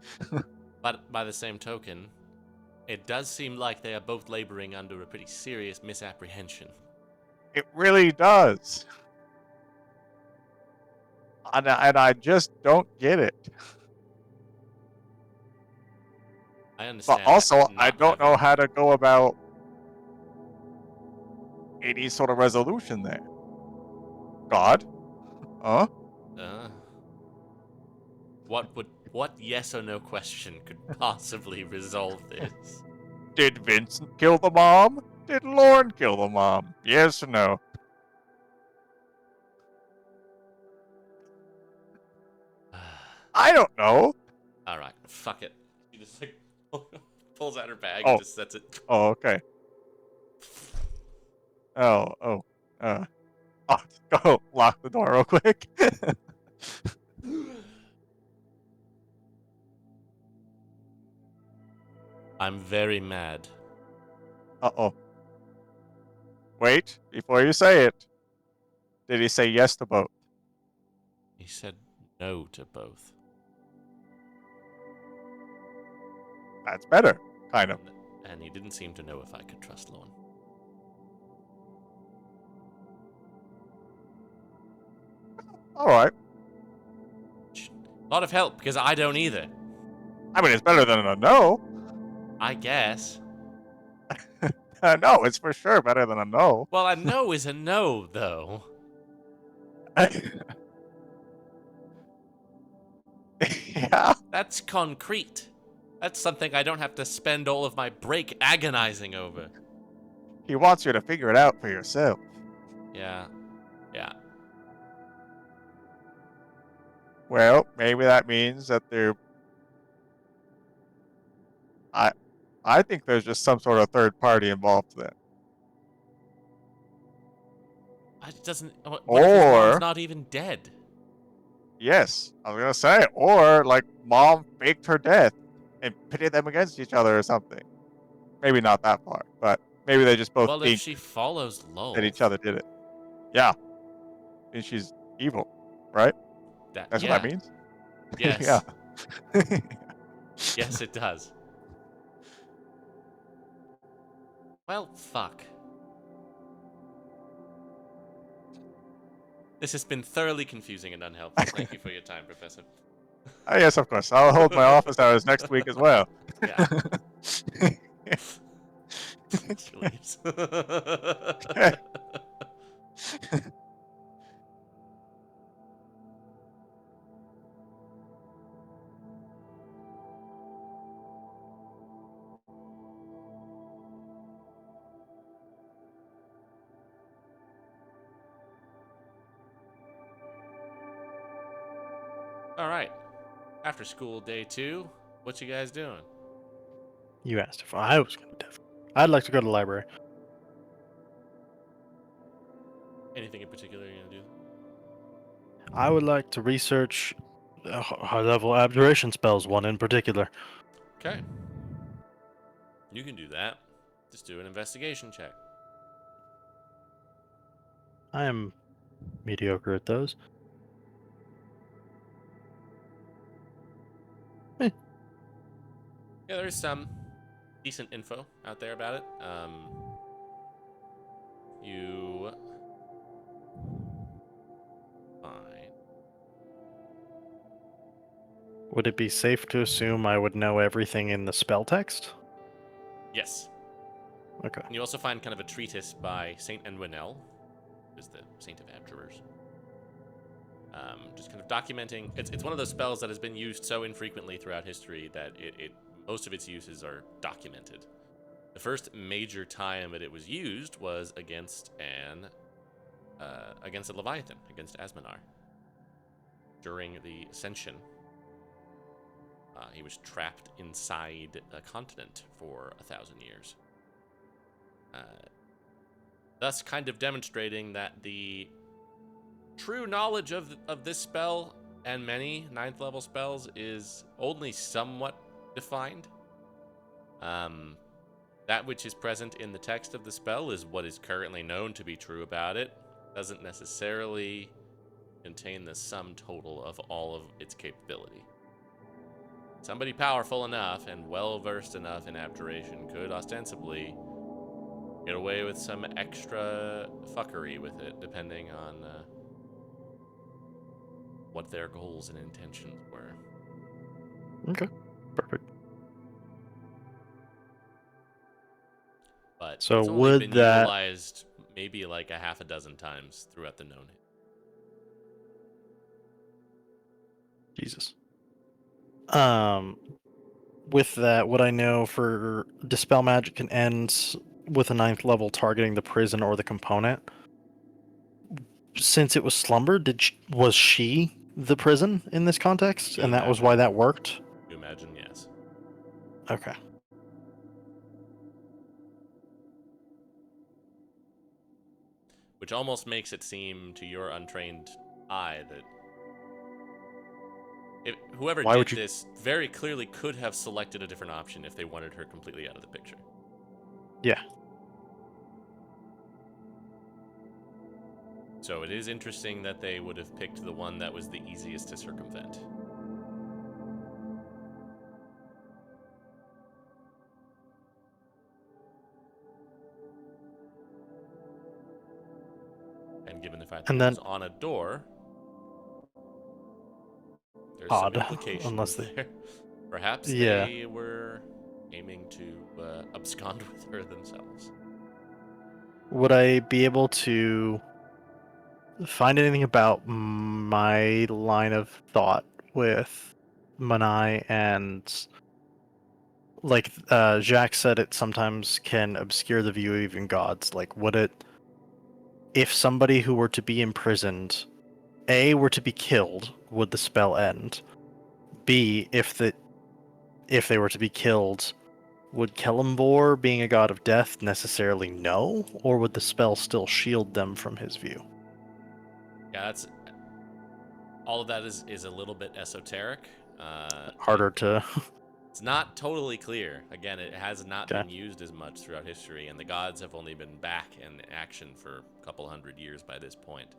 But by the same token, it does seem like they are both laboring under a pretty serious misapprehension. It really does. And I just don't get it. I But understand also, I not don't know having... how to go about any sort of resolution there. God? Huh? Uh, what yes or no question could possibly resolve this? Did Vincent kill the mom? Did Lorne kill the mom? Yes or no? I don't know. All right, fuck it. She just like pulls out her bag and Oh. just sets it. Oh, okay. Oh. Oh, go lock the door real quick. I'm very mad. Uh-oh. Wait, before you say it. Did he say yes to both? He said no to both. That's better, kind of. And he didn't seem to know if I could trust Lorne. All right. A lot of help, because I don't either. I mean, it's better than a no. I guess. No, it's for sure better than a no. Well, a no is a no, though. Yeah. That's concrete. That's something I don't have to spend all of my break agonizing over. He wants you to figure it out for yourself. Yeah. Yeah. Well, maybe that means that they're. I think there's just some sort of third party involved then. It doesn't. What if his mom's Or not even dead? yes, I was gonna say, or like mom faked her death and pitted them against each other or something. Maybe not that far, but maybe they just both Well, if think she follows that Lolth, each other did it. Yeah, and she's evil, right? That's what that yeah, means. Yeah. yes, yes, it does. Well, fuck. This has been thoroughly confusing and unhelpful. Thank you for your time, Professor. Yes, of course. I'll hold my office hours next week as well. Yeah. She leaves. All right. After school day 2, what you guys doing? You asked if I was going to. I'd like to go to the library. Anything in particular you're gonna do? I would like to research high-level abjuration spells, one in particular. Okay. You can do that. Just do an investigation check. I am mediocre at those. Yeah, there's some decent info out there about it. You find. Would it be safe to assume I would know everything in the spell text? Yes. Okay. And you also find kind of a treatise by Saint Enwinel, who's the saint of abjurers. Just kind of documenting. It's one of those spells that has been used so infrequently throughout history that most of its uses are documented. The first major time that it was used was against a Leviathan, against Asminar. During the Ascension, he was trapped inside a continent for 1,000 years. Thus kind of demonstrating that the true knowledge of this spell and many 9th level spells is only somewhat defined. That which is present in the text of the spell is what is currently known to be true about it. Doesn't necessarily contain the sum total of all of its capability. Somebody powerful enough and well-versed enough in abjuration could ostensibly get away with some extra fuckery with it, depending on what their goals and intentions were. Okay. Perfect. But So it's only would been that... utilized maybe like a half a dozen times throughout the known. Jesus. With that, would I know for Dispel Magic can end with a 9th level targeting the prison or the component? Since it was Slumber, was she the prison in this context? You And that was why imagine. that worked? You imagine, yes. Okay. Which almost makes it seem to your untrained eye that whoever Why did would you... this very clearly could have selected a different option if they wanted her completely out of the picture. Yeah. So it is interesting that they would have picked the one that was the easiest to circumvent. And given the fact that And it then... was on a door, There's odd, some implication unless they. there. Perhaps Yeah. they were aiming to abscond with her themselves. Would I be able to find anything about my line of thought with Manai and like Jacques said it sometimes can obscure the view of even gods. Like would it if somebody who were to be imprisoned A were to be killed, would the spell end? B, if they were to be killed, would Kellumbor, being a god of death, necessarily know, or would the spell still shield them from his view? Yeah, that's all of that is a little bit esoteric. Harder to. It's not totally clear. Again, it has not Okay. been used as much throughout history, and the gods have only been back in action for a couple hundred years by this point.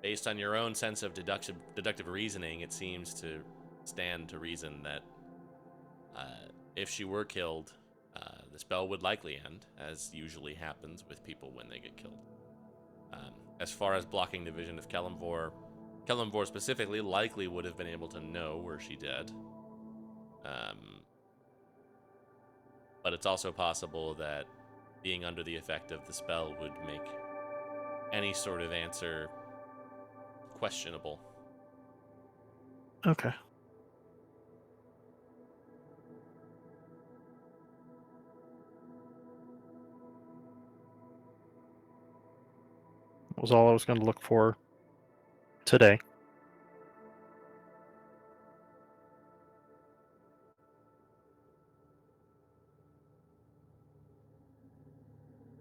Based on your own sense of deductive reasoning, it seems to stand to reason that if she were killed, the spell would likely end, as usually happens with people when they get killed. As far as blocking the vision of Kellumbor specifically likely would have been able to know were she dead. But it's also possible that being under the effect of the spell would make any sort of answer questionable. Okay. That was all I was going to look for today.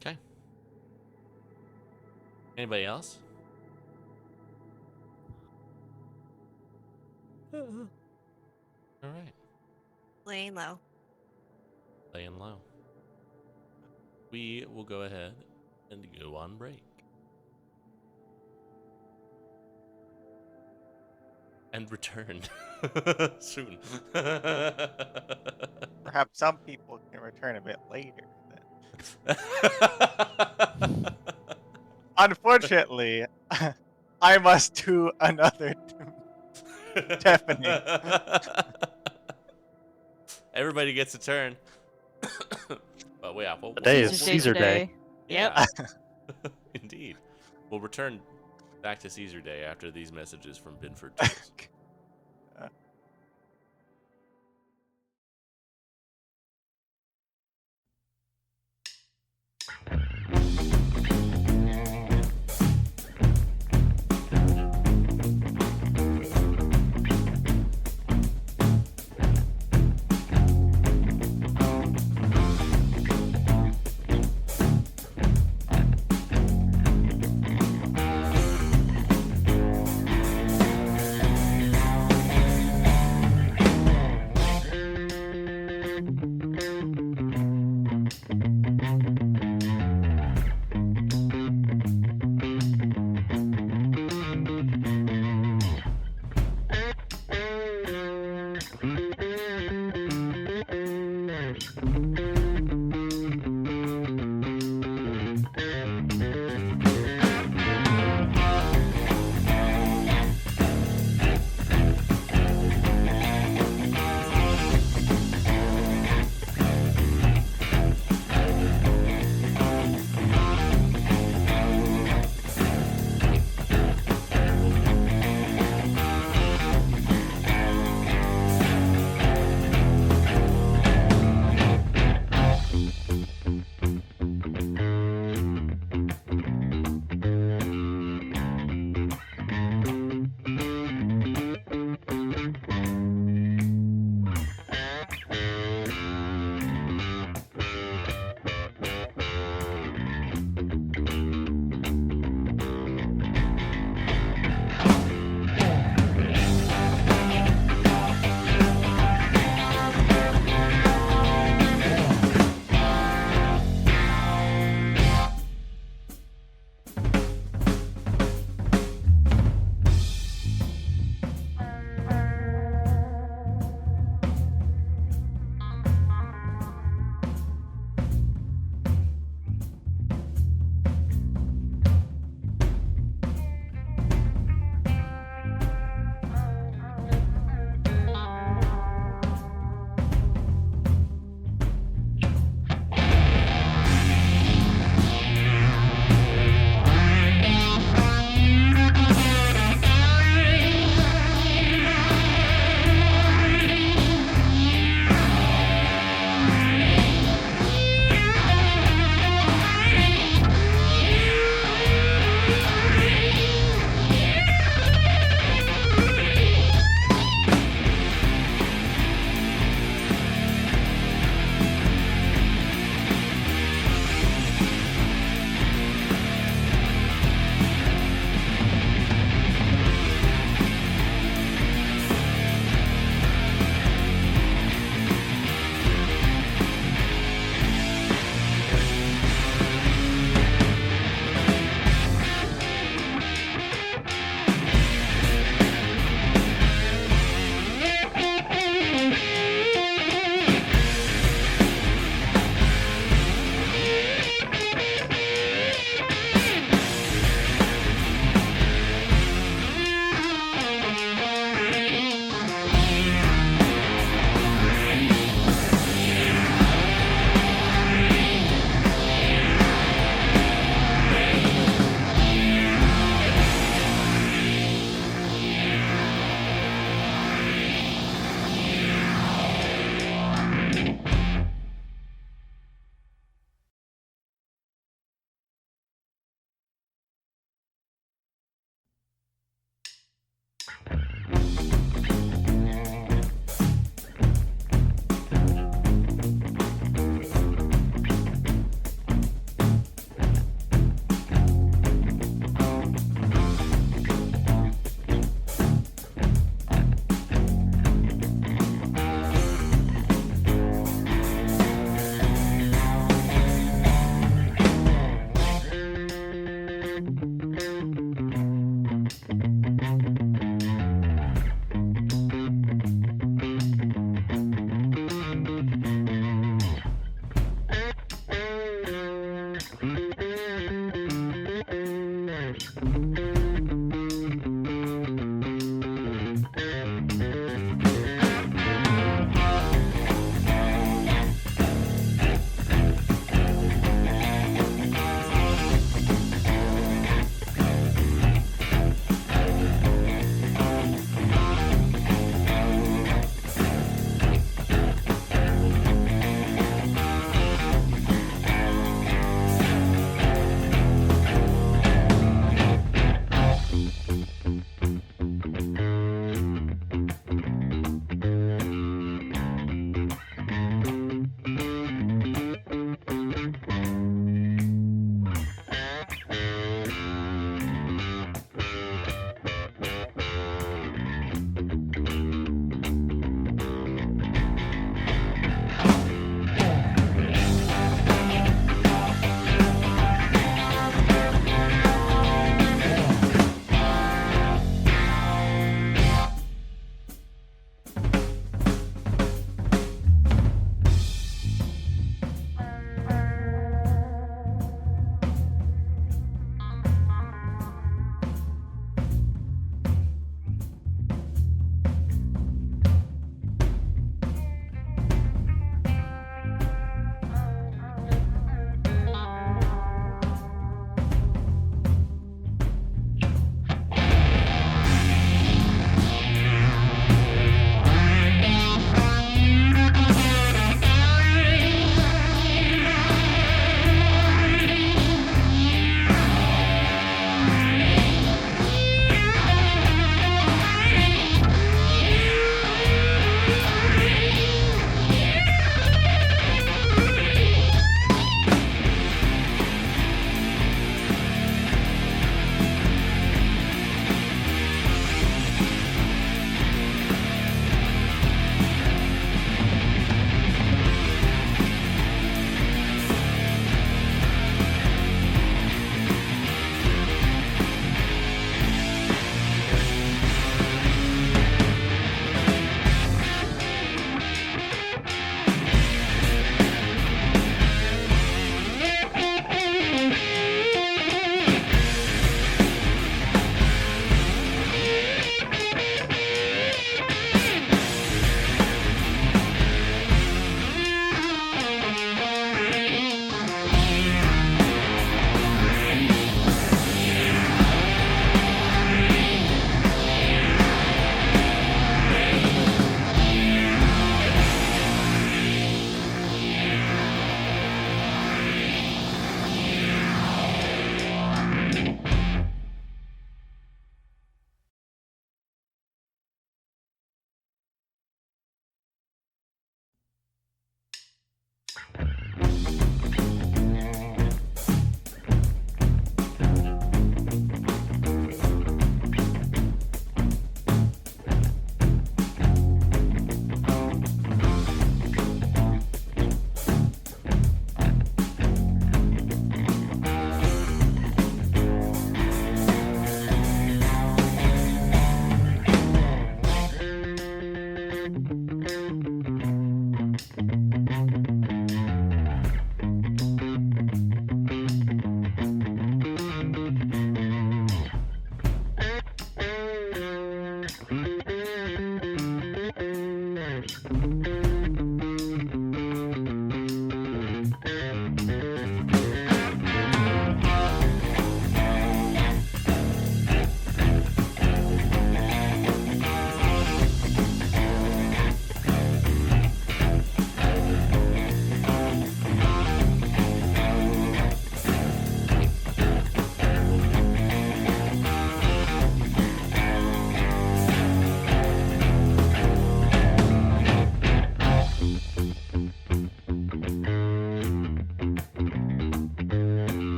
Okay. Anybody else? All right. Laying low. Laying low. We will go ahead and go on break. And return soon. Perhaps some people can return a bit later. Then. Unfortunately, I must do another deafening. Everybody gets a turn. But yeah, Today is Caesar Day. Yep. Yeah. Indeed. We'll return back to Caesar Day after these messages from Binford Tools.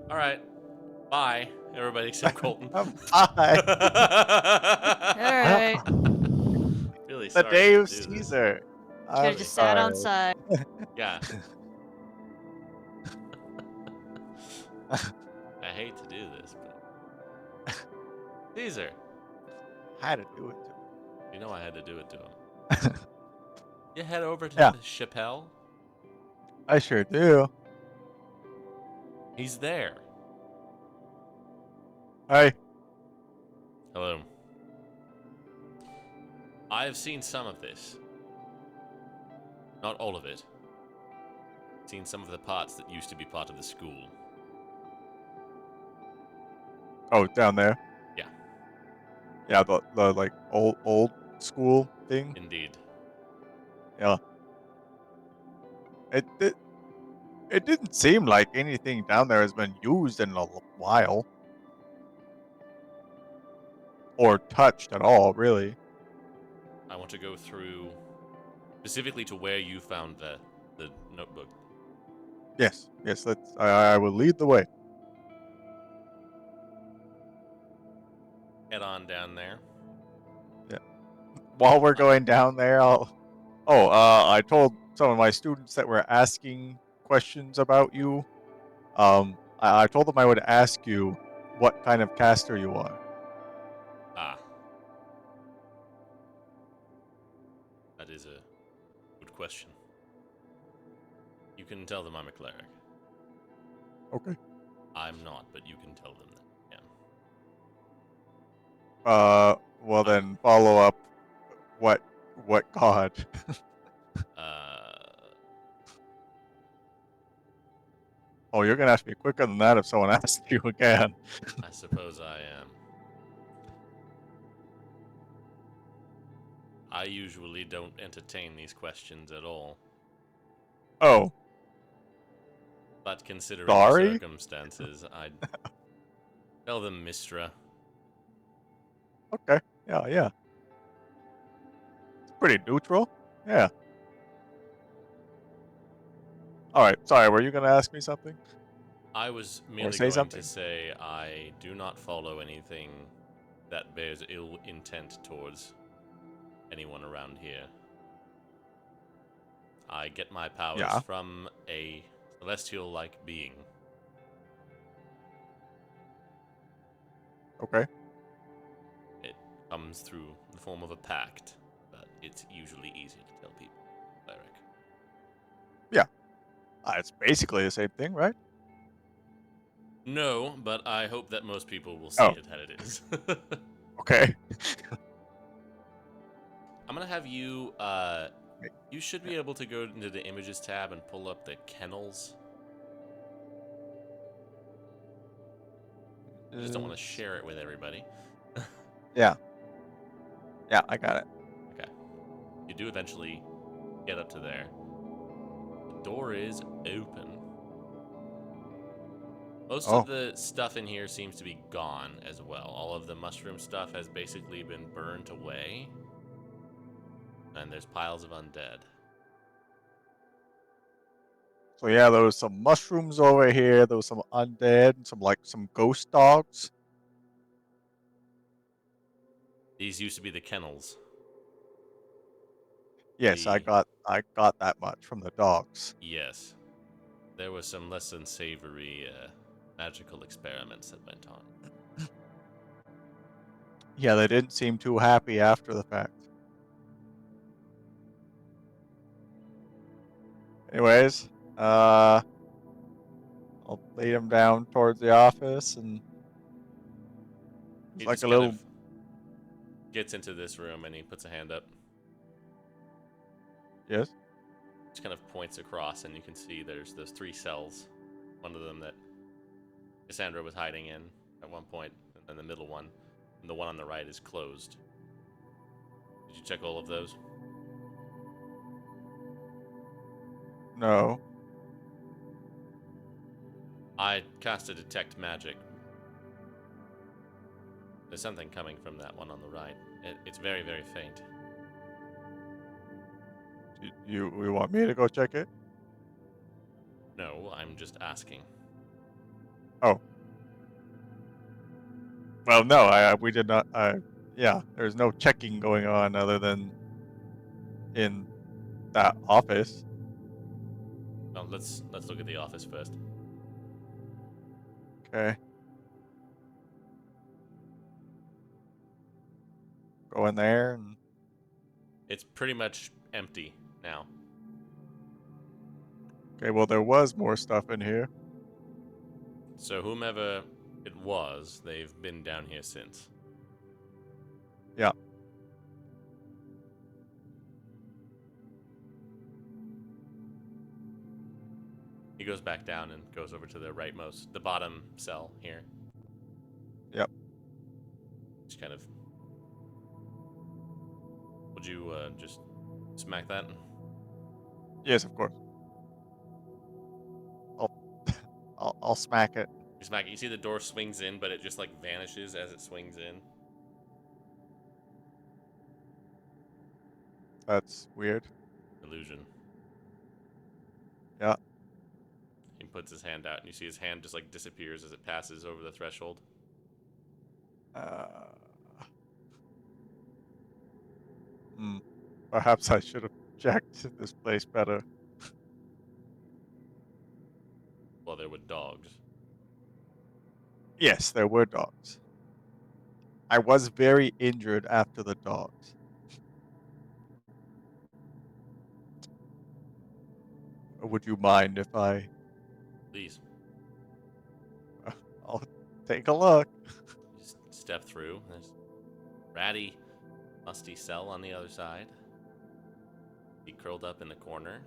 All right. Bye, everybody except Colton. Bye. Alright. Really The sorry day to of do this. Caesar. Should have I'm just sat on sorry. side. Yeah. I hate to do this, but Caesar, I had to do it to you know I had to do it to him. him. You head over to Yeah. the Chappelle. I sure do. He's there. Hi. Hello. I have seen some of this. Not all of it. Seen some of the parts that used to be part of the school. Oh, down there. Yeah, Yeah, the like old school thing. indeed. Yeah. It didn't seem like anything down there has been used in a while or touched at all, really. I want to go through specifically to where you found the notebook. Yes. Yes. I will lead the way. Head on down there. Yeah. While we're going down there, I told some of my students that were asking questions about you. I told them I would ask you what kind of caster you are. Ah, that is a good question. You can tell them I'm a cleric. Okay. I'm not, but you can tell them that. Yeah. Well then follow up. What god? Uh, Oh, you're gonna have to be quicker than that if someone asks you again. I suppose I am. I usually don't entertain these questions at all, Oh, but considering the sorry. circumstances, I'd tell them Mistra. Okay. Yeah, yeah. It's pretty neutral. Yeah. All right. Sorry. Were you gonna ask me something I was or merely say going to something? say I do not follow anything that bears ill intent towards anyone around here. I get my powers Yeah. from a celestial-like being. Okay. It comes through the form of a pact, but it's usually easy to tell people. Cleric. Yeah. It's basically the same thing, right? No, but I hope that most people will see Oh. it that it is. Okay. I'm gonna have you, you should be able to go into the images tab and pull up the kennels. I just don't want to share it with everybody. Yeah. Yeah. I got it. Okay. You do eventually get up to there. The door is open. Most Oh. of the stuff in here seems to be gone as well. All of the mushroom stuff has basically been burnt away. And there's piles of undead. So yeah, there was some mushrooms over here. There was some undead, some ghost dogs. These used to be the kennels. Yes, The I got that much from the dogs. Yes. There was some less than savory magical experiments that went on. Yeah, they didn't seem too happy after the fact. Anyways, I'll lead him down towards the office, and it's He like just a kind little. of gets into this room and he puts a hand up. Yes. Just kind of points across and you can see there's those 3 cells. One of them that Cassandra was hiding in at one point, and then the middle one. And the one on the right is closed. Did you check all of those? No. I cast a detect magic. There's something coming from that one on the right. It's very, very faint. You want me to go check it? No, I'm just asking. Oh. Well, no, we did not. Yeah, there's no checking going on other than in that office. Well, let's look at the office first. Okay. Go in there and It's pretty much empty now. okay. Well, there was more stuff in here. So whomever it was, they've been down here since. Yeah. He goes back down and goes over to the rightmost, the bottom cell here. Yep. Just kind of. Would you just smack that? Yes, of course. I'll smack it. You smack it. You see the door swings in, but it just like vanishes as it swings in. That's weird. Illusion. Yeah. He puts his hand out, and you see his hand just like disappears as it passes over the threshold. Uh, Perhaps I should have checked this place better. Well, there were dogs. Yes, there were dogs. I was very injured after the dogs. Would you mind if Please, I'll take a look. you just step through. There's a ratty, musty cell on the other side. He curled up in the corner,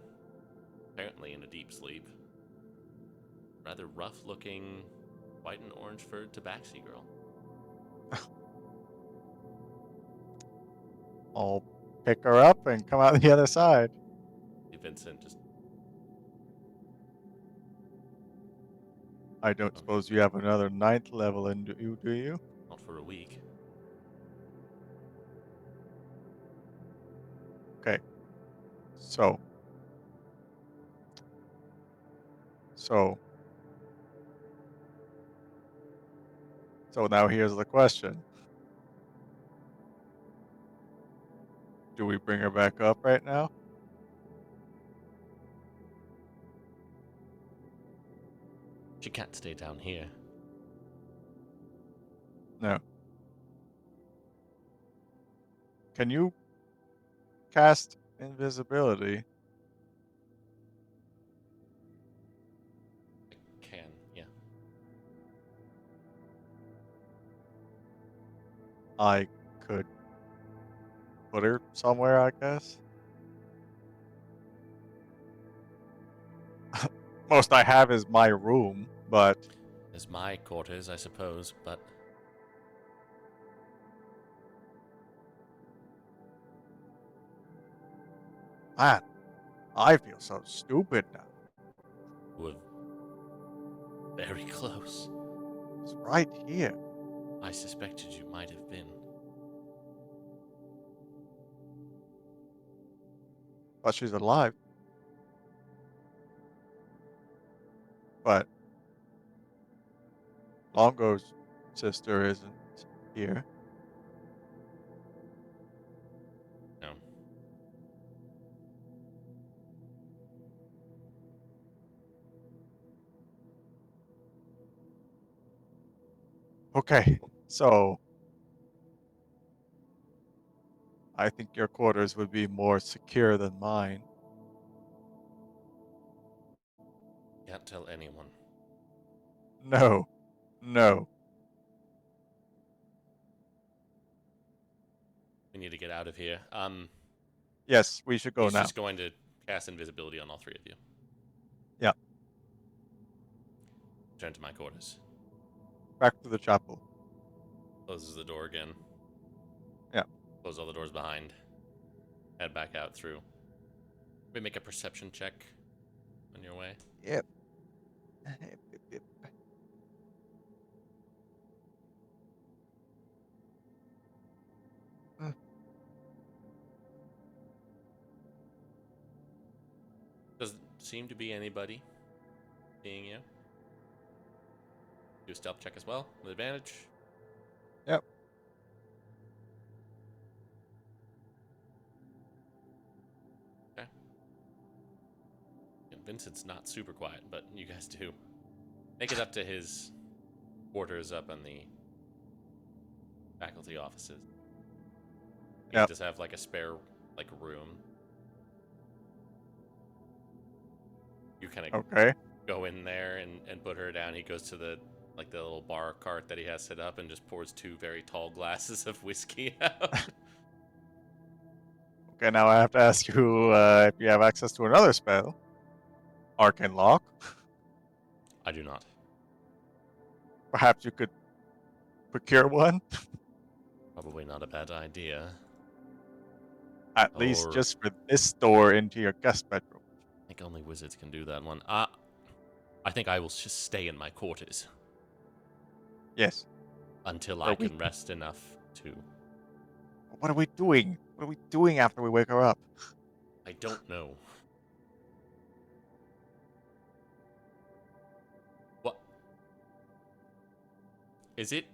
apparently in a deep sleep. Rather rough-looking, white and orange-furred tabaxi girl. I'll pick her up and come out the other side. Vincent just I don't suppose you have another 9th level in you, do you? not for a week. Okay. So. So now here's the question. Do we bring her back up right now? She can't stay down here. No. Can you cast invisibility? Can, yeah. I could put her somewhere, I guess. Most I have is my room, but There's my quarters, I suppose, but man, I feel so stupid now. we're very close. It's right here. I suspected you might have been. But she's alive. But Longo's sister isn't here. No. Okay, so I think your quarters would be more secure than mine. Can't tell anyone. No, no. We need to get out of here. Yes, we should go He's now. just going to cast invisibility on all three of you. Yeah, Return to my quarters. back to the chapel. Closes the door again. Yeah. Close all the doors behind. Head back out through. We make a perception check on your way. Yep. Doesn't seem to be anybody seeing you. Do a stealth check as well with advantage. Yep. Okay. And Vincent's not super quiet, but you guys do. Make it up to his quarters up on the faculty offices. He Yep. does have like a spare like room. You kind of Okay. go in there and put her down. He goes to the little bar cart that he has set up and just pours 2 very tall glasses of whiskey out. Okay, now I have to ask you if you have access to another spell. Arcane Lock. I do not. Perhaps you could procure one? Probably not a bad idea. At least Or just for this door into your guest bedroom. I think only wizards can do that one. I think I will just stay in my quarters Yes. until For I a week. can rest enough to. What are we doing? What are we doing after we wake her up? I don't know. What is it?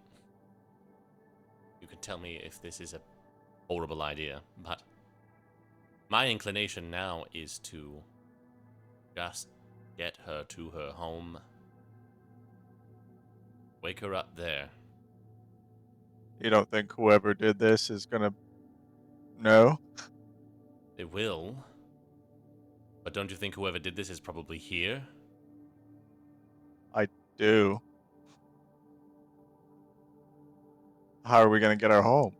You can tell me if this is a horrible idea, but my inclination now is to just get her to her home. Wake her up there. You don't think whoever did this is gonna know? They will. But don't you think whoever did this is probably here? I do. How are we gonna get her home?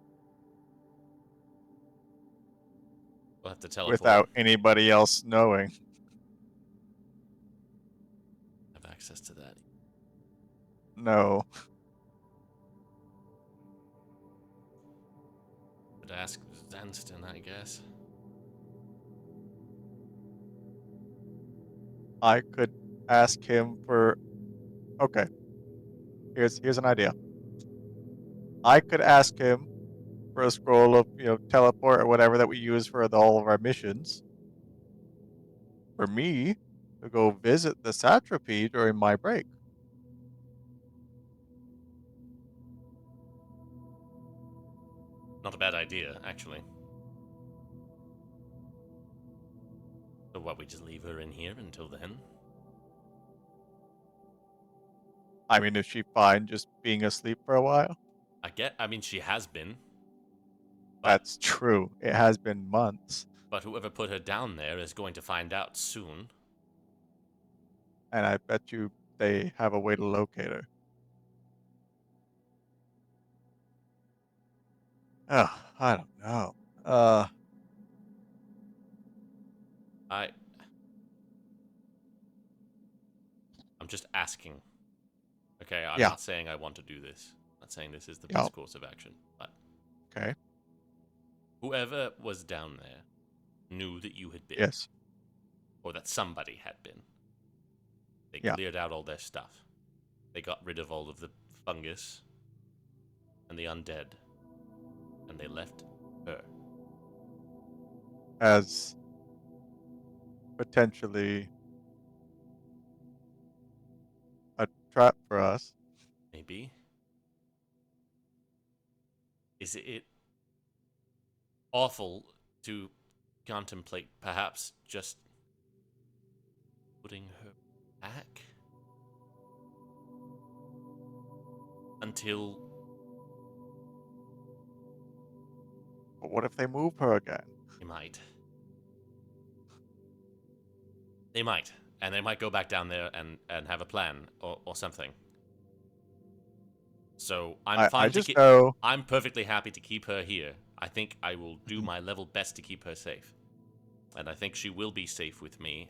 We'll have to teleport. Without anybody else knowing. Have access to that. No. But ask Zanston, I guess. I could ask him for okay. Here's an idea. I could ask him for a scroll of, teleport or whatever that we use for all of our missions. For me to go visit the satrapy during my break. Not a bad idea, actually. So what, we just leave her in here until then? I mean, is she fine just being asleep for a while? I mean, she has been. But, That's true. It has been months. but whoever put her down there is going to find out soon. And I bet you they have a way to locate her. Oh, I don't know. I'm just asking. Okay, I'm Yeah. not saying I want to do this. I'm not saying this is the Yeah. best course of action. But Okay. whoever was down there knew that you had been. Yes. Or that somebody had been. They Yeah. cleared out all their stuff. They got rid of all of the fungus and the undead. And they left her. As potentially a trap for us. Maybe. Is it awful to contemplate perhaps just putting her back until But what if they move her again? they might? They might. And they might go back down there and have a plan or something. So I just know. I'm perfectly happy to keep her here. I think I will do my level best to keep her safe. And I think she will be safe with me,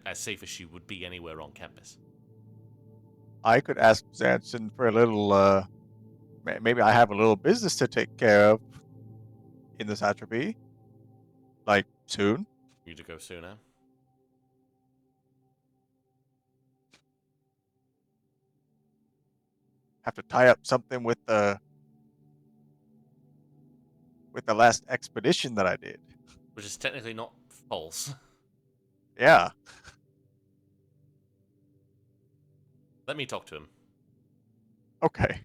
as safe as she would be anywhere on campus. I could ask Zanson for a little. Maybe I have a little business to take care of in this atrophy. Like soon. You to go sooner? Have to tie up something with the last expedition that I did. Which is technically not false. Yeah. Let me talk to him. Okay.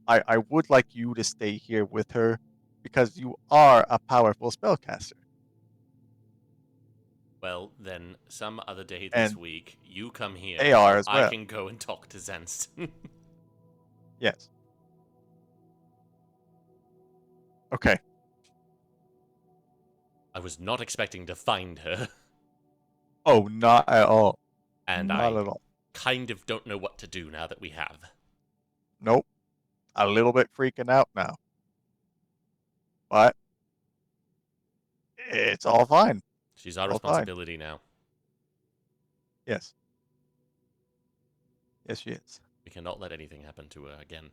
I would like you to stay here with her because you are a powerful spellcaster. Well, then some other day this And week, you come here they are so as I well. can go and talk to Zenst. Yes. Okay. I was not expecting to find her, Oh, not at all. and Not I at all. kind of don't know what to do now that we have. Nope. A little bit freaking out now. But it's all fine. She's our All fine. responsibility now. Yes. Yes, she is. We cannot let anything happen to her again.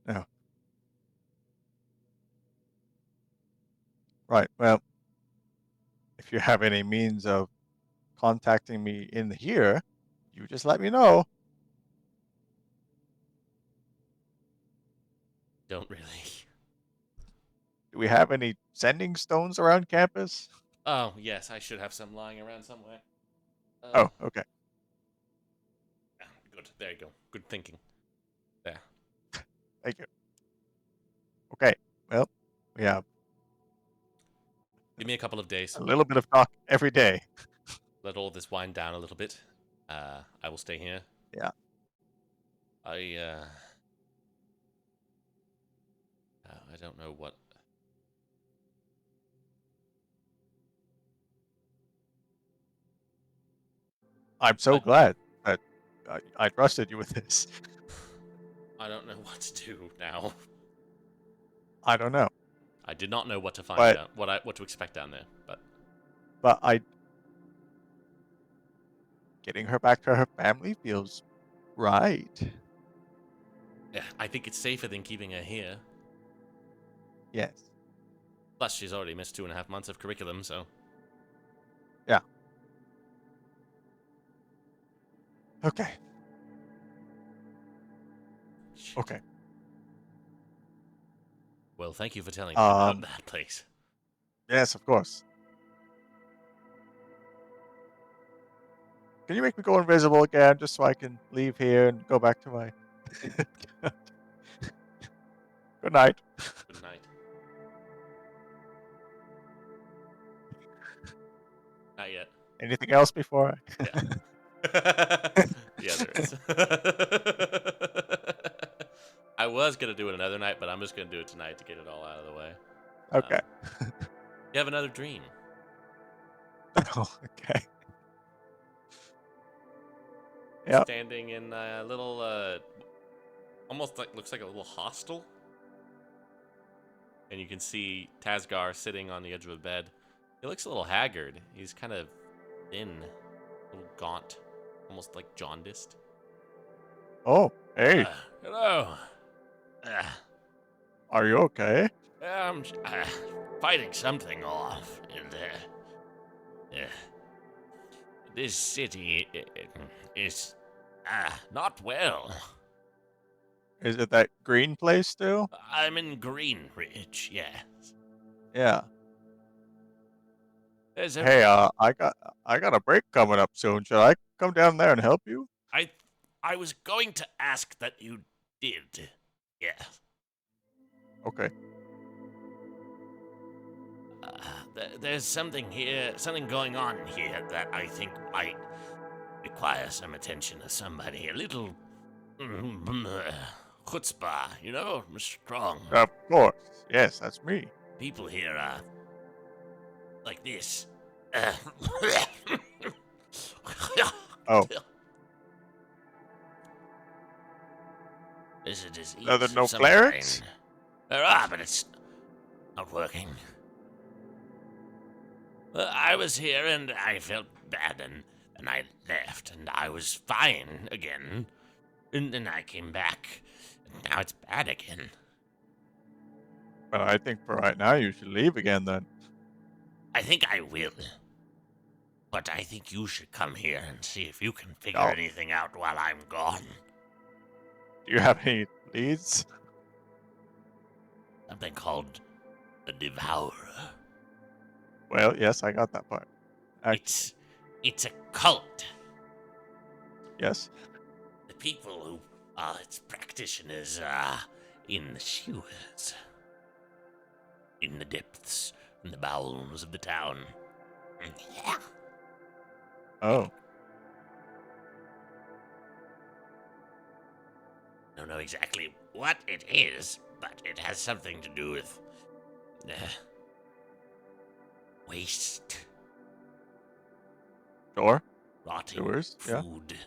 No. Right. Well, if you have any means of contacting me in here, you just let me know. Don't really. Do we have any sending stones around campus? Oh, yes, I should have some lying around somewhere. Oh, okay. Good. There you go. Good thinking. There. Thank you. Okay. Well, we have Give me a couple of days. a little bit of talk every day. Let all this wind down a little bit. I will stay here. Yeah. I don't know what. I'm so What? glad that I trusted you with this. I don't know what to do now. I don't know, I did not know what to find but out, what to expect down there, but I getting her back to her family feels right. yeah, I think it's safer than keeping her here. Yes. Plus, she's already missed 2.5 months of curriculum, so Yeah. Okay. shit. Okay. Well, thank you for telling me about Um. that place. Yes, of course. Can you make me go invisible again, just so I can leave here and go back to my? Good night. Good night. Not yet. Anything else before I? Yeah. Yeah, there is. I was gonna do it another night, but I'm just gonna do it tonight to get it all out of the way. Okay. You have another dream. Oh, okay. Yep. Standing in a little, almost like looks like a little hostel, and you can see Tasgar sitting on the edge of a bed. He looks a little haggard. He's kind of thin, a little gaunt, almost like jaundiced. Oh, hey. Hello. Uh, Are you okay? I'm fighting something off in there. This city is not well. Is it that green place still? I'm in Greenridge, yes. Yeah. There's a Hey, I got a break coming up soon. Should I come down there and help you? I was going to ask that you did. Yeah. Okay. There's something here, something going on here that I think might require some attention of somebody. A little chutzpah, you know, strong. Of course. Yes, that's me. People here are like this. Oh. There's a disease Are there of no some clerics? kind. There are, but it's not working. I was here and I felt bad and I left and I was fine again. And then I came back. And now it's bad again. But I think for right now you should leave again then. I think I will. But I think you should come here and see if you can figure Oh. anything out while I'm gone. Do you have any leads? Something called the Devourer. Well, yes, I got that part. Actually. It's a cult. Yes. The people who are its practitioners in the sewers. In the depths, in the bowels of the town. Yeah. Oh. I don't know exactly what it is, but it has something to do with waste, Sure. rotting Sewers. Yeah. food.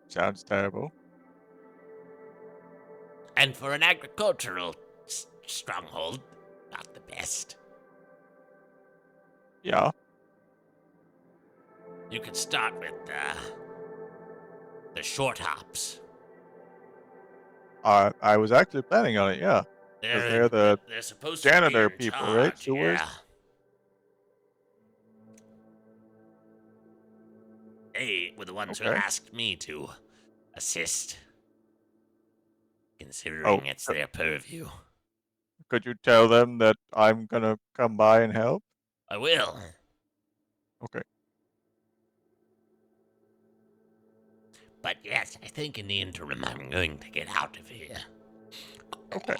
Sounds terrible. And for an agricultural stronghold, not the best. Yeah. You could start with the short hops. I was actually planning on it. Yeah. Because they're the They're supposed to be janitor in people, right? charge, Sewers. yeah. They were the ones who Okay. asked me to assist, Oh, considering it's their purview. could you tell them that I'm gonna come by and help? I will. Okay. But yes, I think in the interim I'm going to get out of here. Okay.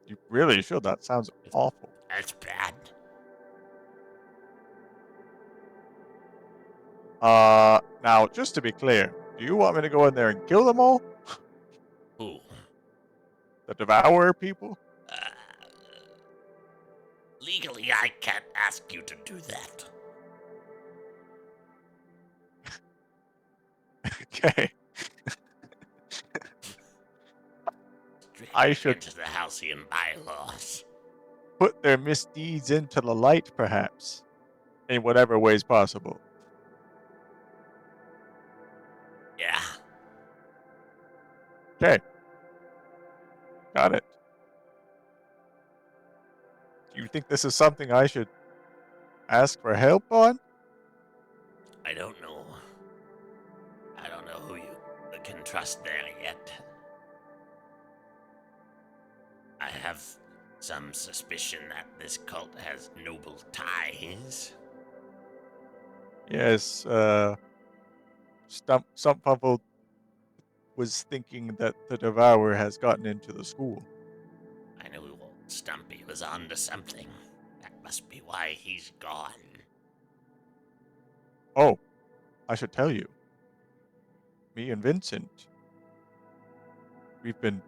You really should. That sounds awful. That's bad. Now, just to be clear, do you want me to go in there and kill them all? Who? The Devourer people? Legally, I can't ask you to do that. Okay. I should Into the halcyon bylaws. put their misdeeds into the light, perhaps, in whatever ways possible. Yeah. Okay. Got it. Do you think this is something I should ask for help on? I don't know. I don't know who you can trust there yet. I have some suspicion that this cult has noble ties. Yes, Stumpfumble was thinking that the Devourer has gotten into the school. I knew old Stumpy was onto something. That must be why he's gone. Oh, I should tell you. Me and Vincent, we've been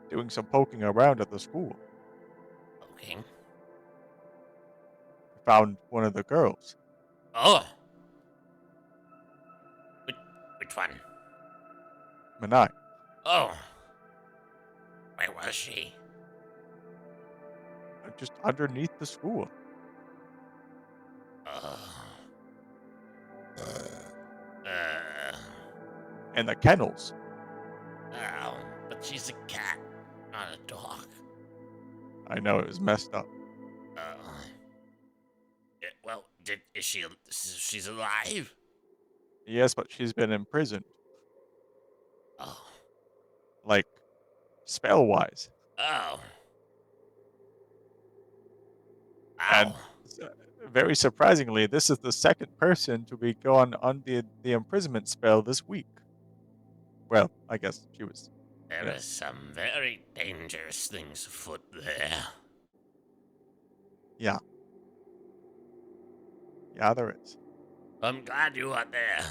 doing some poking around at the school. Okay. Found one of the girls. Oh! Which one? Manai. Oh! Where was she? Just underneath the school. Uh, And the kennels. oh, but she's a cat, not a dog. I know, it was messed up. Well, is she's alive? Yes, but she's been imprisoned. Oh. Like, spell-wise. Oh. And Ow. very surprisingly, this is the second person to be gone on the imprisonment spell this week. Well, I guess she was. There Yeah. is some very dangerous things afoot there. Yeah. Yeah, there is. I'm glad you are there.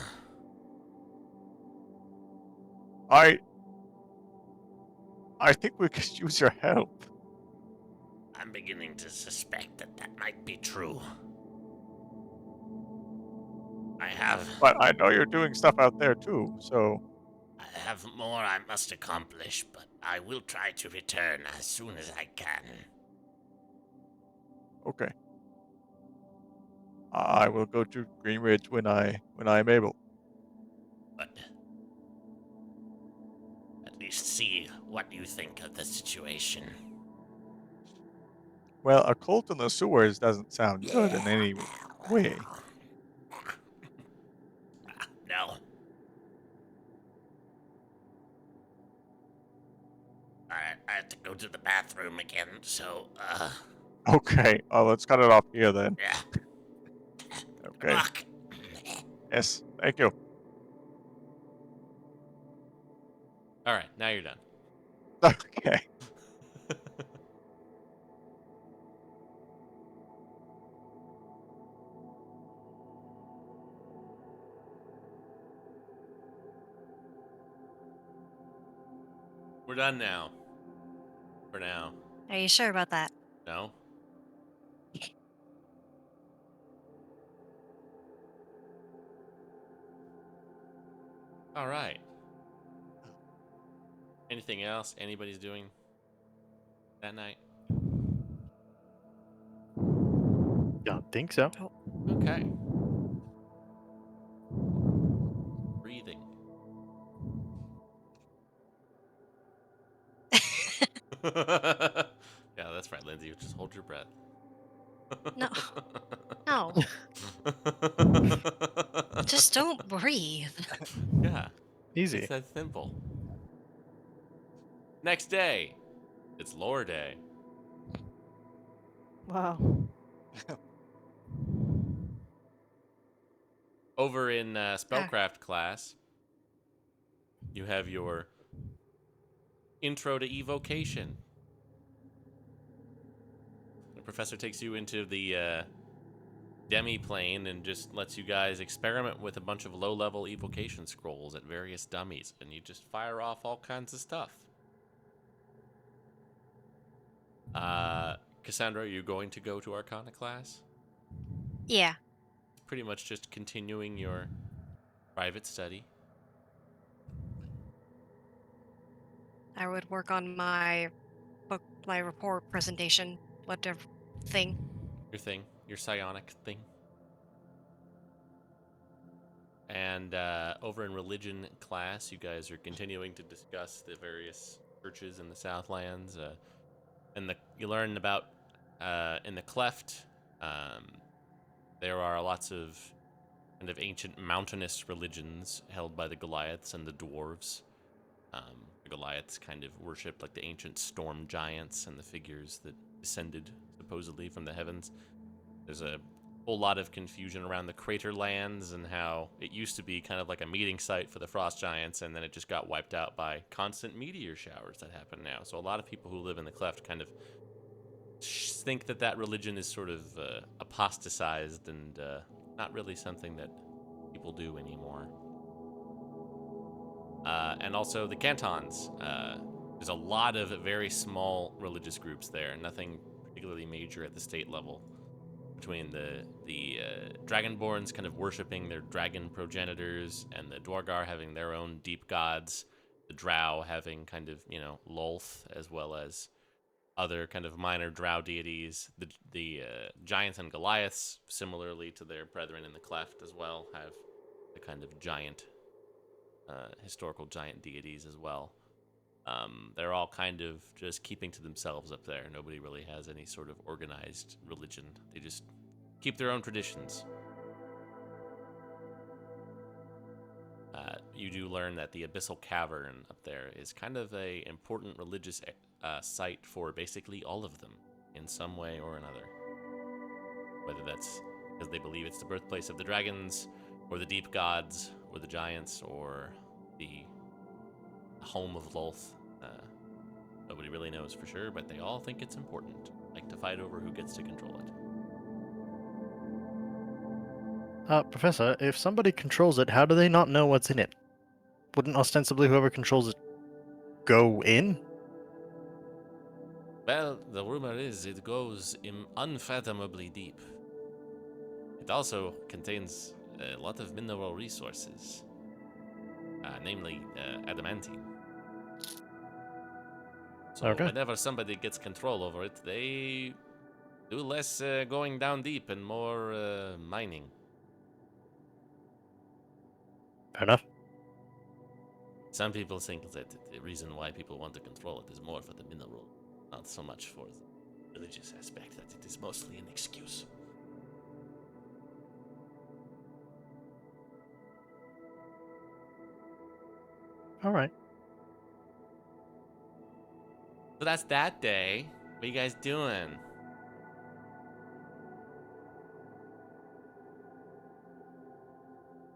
I think we could use your help. I'm beginning to suspect that might be true. But I know you're doing stuff out there too, so. I have more I must accomplish, but I will try to return as soon as I can. Okay. I will go to Greenridge when I'm able. But at least see what you think of the situation. Well, a cult in the sewers doesn't sound good in any way. No. I have to go to the bathroom again, so, Okay, let's cut it off here then. yeah. Okay. Good luck. Yes, Thank you. All right, now you're done. Okay. We're done now. For now. Are you sure about that? No? All right. Anything else anybody's doing that night? Don't think so. Okay. Breathing. Yeah, that's right, Lindsay. Just hold your breath. No. No. Just don't breathe. Yeah, Easy. it's that simple. Next day, it's lore day. Wow. Over in spellcraft class, you have your intro to evocation. The professor takes you into the demi-plane and just lets you guys experiment with a bunch of low-level evocation scrolls at various dummies, and you just fire off all kinds of stuff. Cassandra, are you going to go to Arcana class? Yeah. Pretty much just continuing your private study. I would work on my book, my report presentation, whatever thing. Your psionic thing. And over in religion class, you guys are continuing to discuss the various churches in the Southlands. And you learn about in the Cleft, there are lots of kind of ancient mountainous religions held by the Goliaths and the dwarves. The Goliaths kind of worship like the ancient storm giants and the figures that descended supposedly from the heavens. There's a whole lot of confusion around the crater lands and how it used to be kind of like a meeting site for the frost giants, and then it just got wiped out by constant meteor showers that happen now. So a lot of people who live in the cleft kind of think that that religion is sort of apostatized and not really something that people do anymore. And also the cantons. There's a lot of very small religious groups there, nothing particularly major at the state level. Between the Dragonborns kind of worshipping their dragon progenitors, and the Dwargar having their own deep gods, the Drow having kind of, Lolth, as well as other kind of minor Drow deities. The Giants and Goliaths, similarly to their brethren in the Cleft as well, have the kind of giant, historical giant deities as well. They're all kind of just keeping to themselves up there. Nobody really has any sort of organized religion. They just keep their own traditions. You do learn that the Abyssal Cavern up there is kind of a important religious site for basically all of them in some way or another. Whether that's because they believe it's the birthplace of the dragons, or the deep gods, or the giants, or the home of Lolth. Nobody really knows for sure, but they all think it's important. Like to fight over who gets to control it. Professor, if somebody controls it, how do they not know what's in it? Wouldn't ostensibly whoever controls it go in? Well, the rumor is it goes unfathomably deep. It also contains a lot of mineral resources, namely adamantine. So Okay. whenever somebody gets control over it, they do less going down deep and more mining. Fair enough. Some people think that the reason why people want to control it is more for the mineral, not so much for the religious aspect, that it is mostly an excuse. All right. So that's that day. What are you guys doing?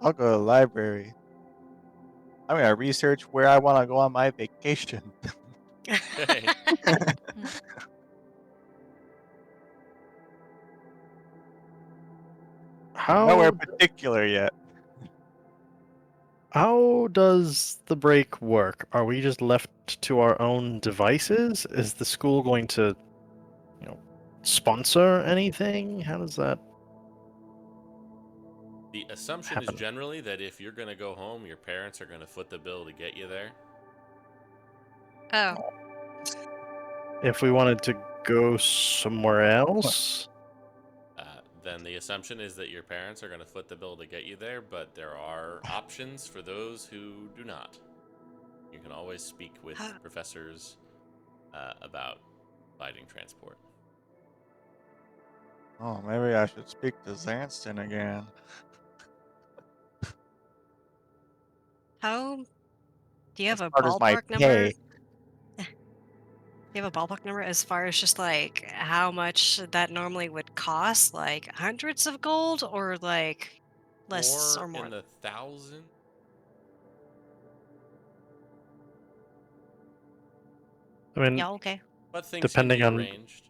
I'll go to the library. I'm gonna research where I want to go on my vacation. Hey, Nowhere How particular yet. how does the break work? Are we just left to our own devices? Is the school going to, you know, sponsor anything? How does that the assumption is happen? generally that if you're gonna go home, your parents are gonna foot the bill to get you there. Oh, If we wanted to go somewhere else, Then the assumption is that your parents are gonna foot the bill to get you there, but there are options for those who do not. You can always speak with huh. professors about providing transport. Oh, maybe I should speak to Zanston again. How do you have As a part as my ballpark number? pay. Do you have a ballpark number as far as just like how much that normally would cost? Like hundreds of gold or like less More or more? in the thousand. I mean, Yeah, okay. But things can depending be on arranged.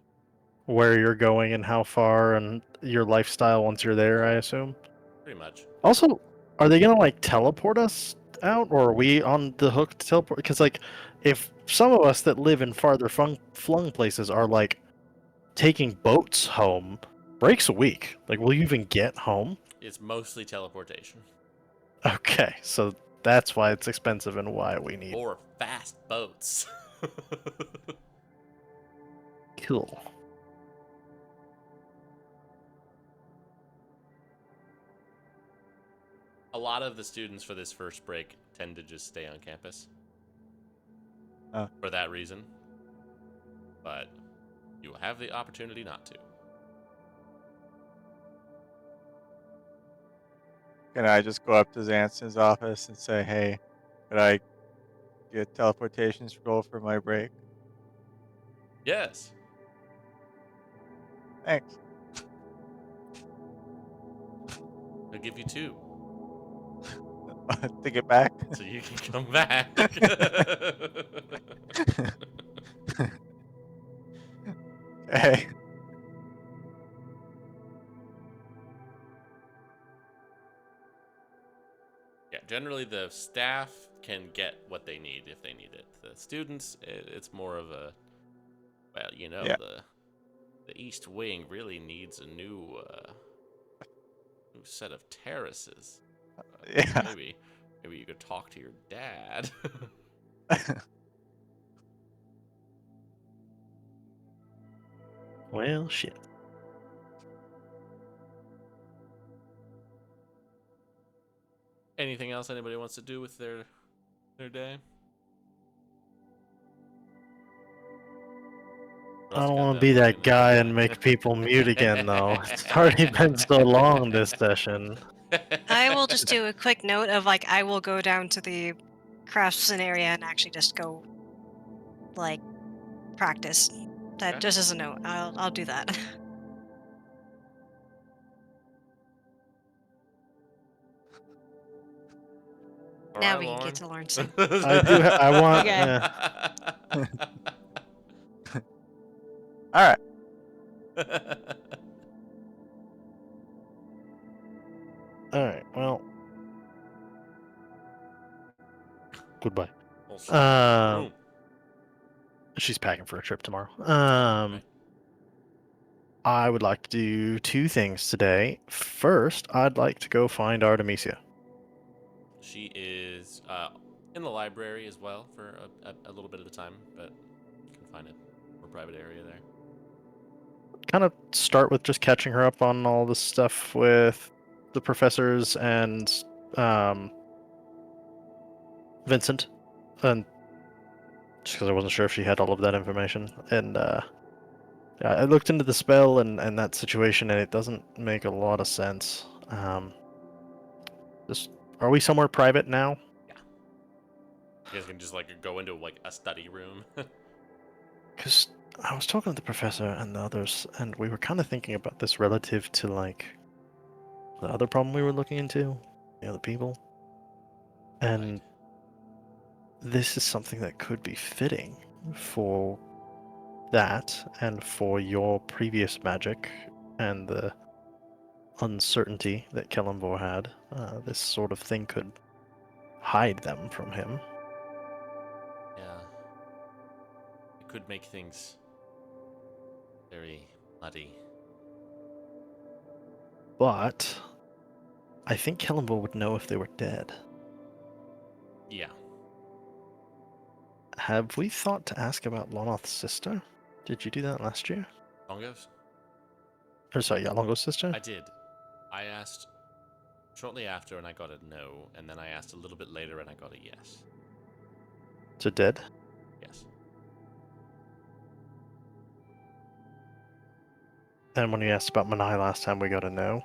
where you're going and how far and your lifestyle once you're there, I assume. Pretty much. Also, are they gonna like teleport us out, or are we on the hook to teleport? Because like, if some of us that live in farther flung places are like taking boats home, breaks a week. Like, will you even get home? It's mostly teleportation. Okay, so that's why it's expensive and why we need Or fast boats. cool. A lot of the students for this first break tend to just stay on campus. For that reason. But you will have the opportunity not to. Can I just go up to Zanston's office and say, hey, could I get teleportation scroll for my break? Yes. Thanks. I'll give you 2. Take it back. So you can come back. Hey. Yeah, generally the staff can get what they need if they need it. The students, it's more of a, well, Yeah. the East Wing really needs a new set of terraces. Yeah. Maybe you could talk to your dad. Well, shit. Anything else anybody wants to do with their day? Or I else don't you got want to that be book that in guy and make people mute again, though. It's already been so long this session. I will just do a quick note of like I will go down to the craftsman area and actually just go like practice. That Okay. just as a note. I'll do that. All Now right, we can get Lauren. to learn some. I want. Okay. All right. All right. Well. Goodbye. Well, she's in the room. She's packing for a trip tomorrow. Okay. I would like to do 2 things today. First, I'd like to go find Artemisia. She is in the library as well for a little bit of the time, but you can find a more private area there. Kind of start with just catching her up on all the stuff with the professors and Vincent, and just because I wasn't sure if she had all of that information. And I looked into the spell and that situation, and it doesn't make a lot of sense. Just are we somewhere private now? Yeah. You guys can just like go into like a study room. Because I was talking to the professor and the others, and we were kind of thinking about this relative to like the other problem we were looking into. the other people. And Right. this is something that could be fitting for that and for your previous magic and the uncertainty that Kellenvor had. This sort of thing could hide them from him. Yeah. It could make things very muddy. But I think Kellenvor would know if they were dead. Yeah. Have we thought to ask about Lonoth's sister? Did you do that last year? Longos? Or sorry, yeah, Longo's sister? I did. I asked shortly after and I got a no, and then I asked a little bit later and I got a yes. So dead? Yes. And when you asked about Manai last time, we got a no.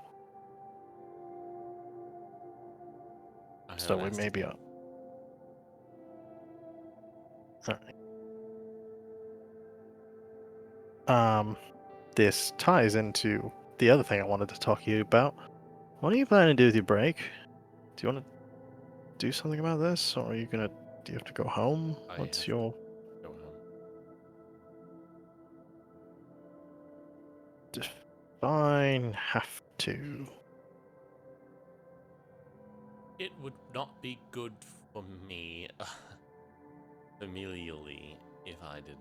I So haven't we asked may be again. up. Alright. This ties into the other thing I wanted to talk to you about. What are you planning to do with your break? Do you want to do something about this, or are you gonna? Do you have to go home? I What's have your? to go home. Fine, have to. It would not be good for me, familially, if I didn't.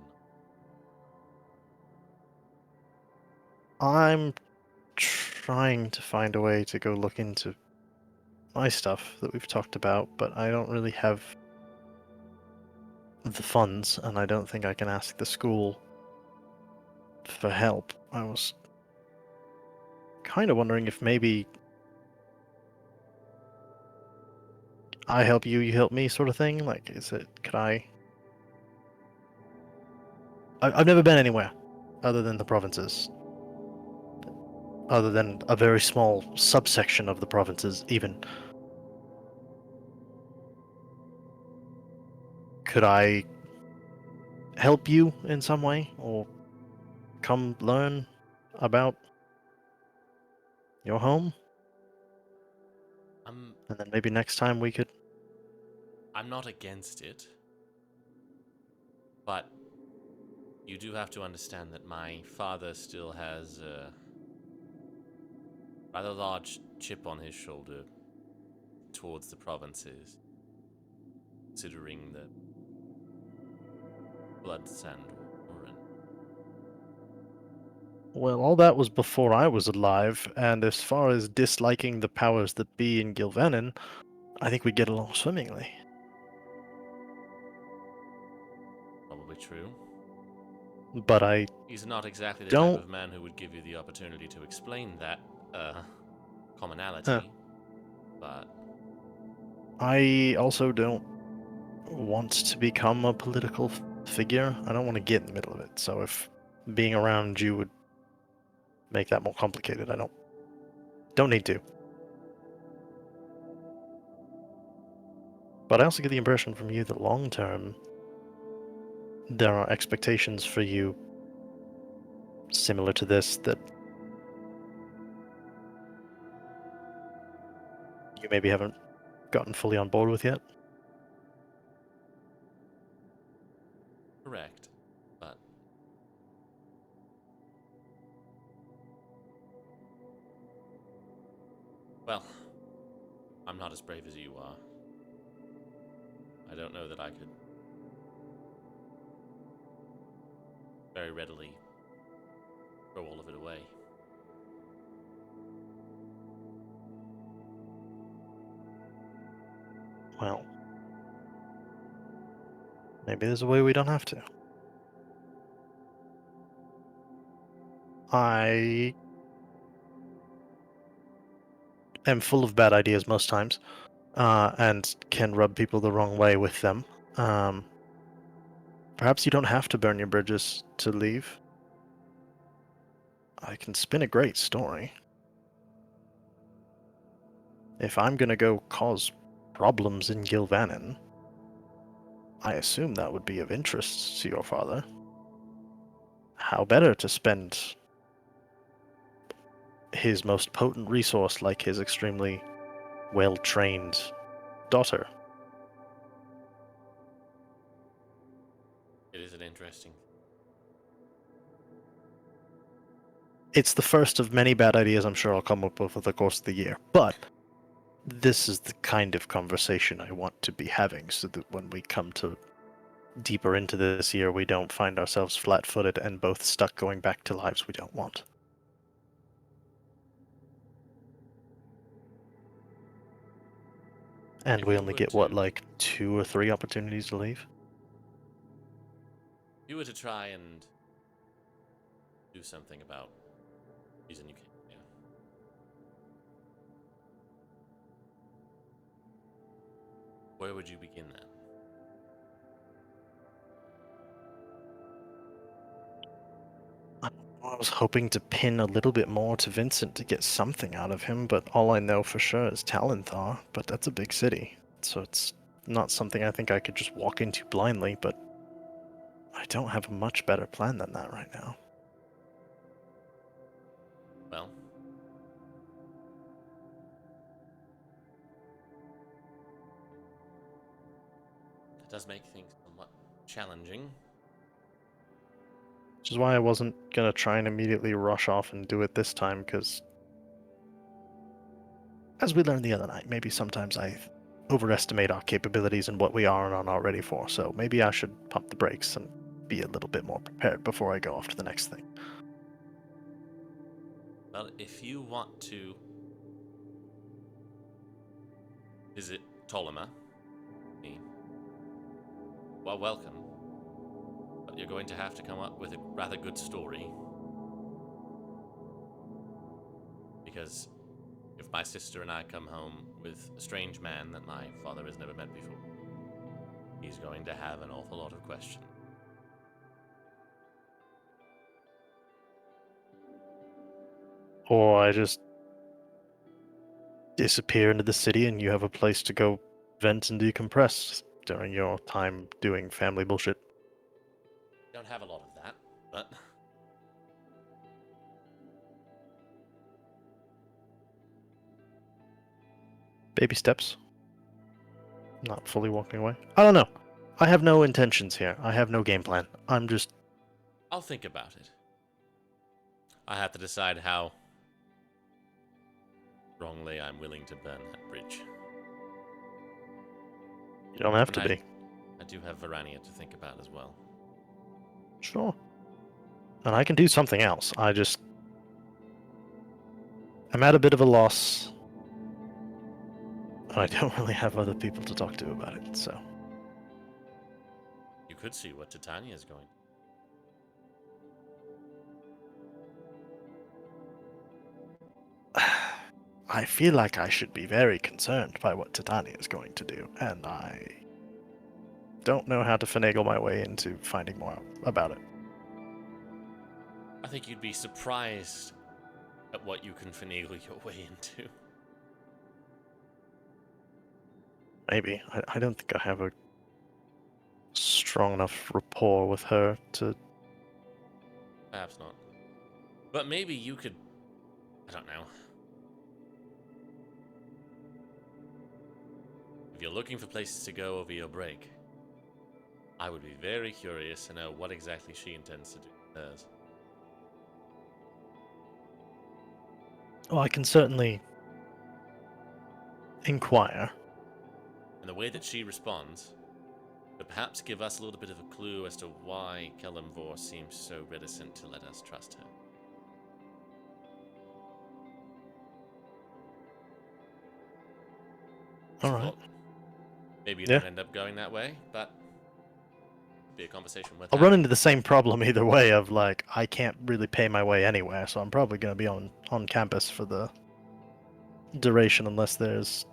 I'm trying to find a way to go look into my stuff that we've talked about, but I don't really have the funds, and I don't think I can ask the school for help. I was kind of wondering if maybe I help you, you help me, sort of thing. Like, could I've never been anywhere other than the provinces, other than a very small subsection of the provinces, even. Could I help you in some way, or come learn about your home? I'm And then maybe next time we could. I'm not against it, but you do have to understand that my father still has a rather large chip on his shoulder towards the provinces, considering the blood sand war and Well, all that was before I was alive, and as far as disliking the powers that be in Gilvanin, I think we'd get along swimmingly. probably true. But I He's not exactly the type don't. of man who would give you the opportunity to explain that Uh, commonality, but I also don't want to become a political figure. I don't want to get in the middle of it. So if being around you would make that more complicated, I don't need to. But I also get the impression from you that long term, there are expectations for you similar to this that you maybe haven't gotten fully on board with yet. correct. But well, I'm not as brave as you are. I don't know that I could very readily throw all of it away. Well, maybe there's a way we don't have to. I am full of bad ideas most times, and can rub people the wrong way with them. Um, Perhaps you don't have to burn your bridges to leave. I can spin a great story. If I'm gonna go cause problems in Gilvanin, I assume that would be of interest to your father. How better to spend his most potent resource like his extremely well-trained daughter. It is an interesting. It's the first of many bad ideas I'm sure I'll come up with over the course of the year, but this is the kind of conversation I want to be having so that when we come to deeper into this year, we don't find ourselves flat-footed and both stuck going back to lives we don't want. And If we you only were get, what, to- like 2 or 3 opportunities to leave? If you were to try and do something about the reason you came here, where would you begin then? I was hoping to pin a little bit more to Vincent to get something out of him, but all I know for sure is Talenthar, but that's a big city, so it's not something I think I could just walk into blindly, but I don't have a much better plan than that right now. Well, it does make things somewhat challenging. Which is why I wasn't gonna try and immediately rush off and do it this time, because as we learned the other night, maybe sometimes I overestimate our capabilities and what we are and are not ready for, so maybe I should pump the brakes and be a little bit more prepared before I go off to the next thing. Well, if you want to visit Ptolemy, well, welcome. But you're going to have to come up with a rather good story. Because if my sister and I come home with a strange man that my father has never met before, he's going to have an awful lot of questions. Or I just disappear into the city and you have a place to go vent and decompress during your time doing family bullshit. Don't have a lot of that, but Baby steps. Not fully walking away. I don't know. I have no intentions here. I have no game plan. I'm just... I'll think about it. I have to decide how strongly I'm willing to burn that bridge. You don't have And to be. I do have Varania to think about as well. Sure. And I can do something else. I'm at a bit of a loss. And I don't really have other people to talk to about it, so... You could see what Titania is going. I feel like I should be very concerned by what Titania is going to do, and I don't know how to finagle my way into finding more out about it. I think you'd be surprised at what you can finagle your way into. Maybe. I don't think I have a strong enough rapport with her to... Perhaps not. But maybe you could. I don't know. If you're looking for places to go over your break, I would be very curious to know what exactly she intends to do with hers. Well, I can certainly inquire. And the way that she responds could perhaps give us a little bit of a clue as to why Kellamvor seems so reticent to let us trust her. All So right. maybe you Yeah. don't end up going that way, but it'd be a conversation worth I'll having. run into the same problem either way of, like, I can't really pay my way anywhere, so I'm probably going to be on campus for the duration unless there's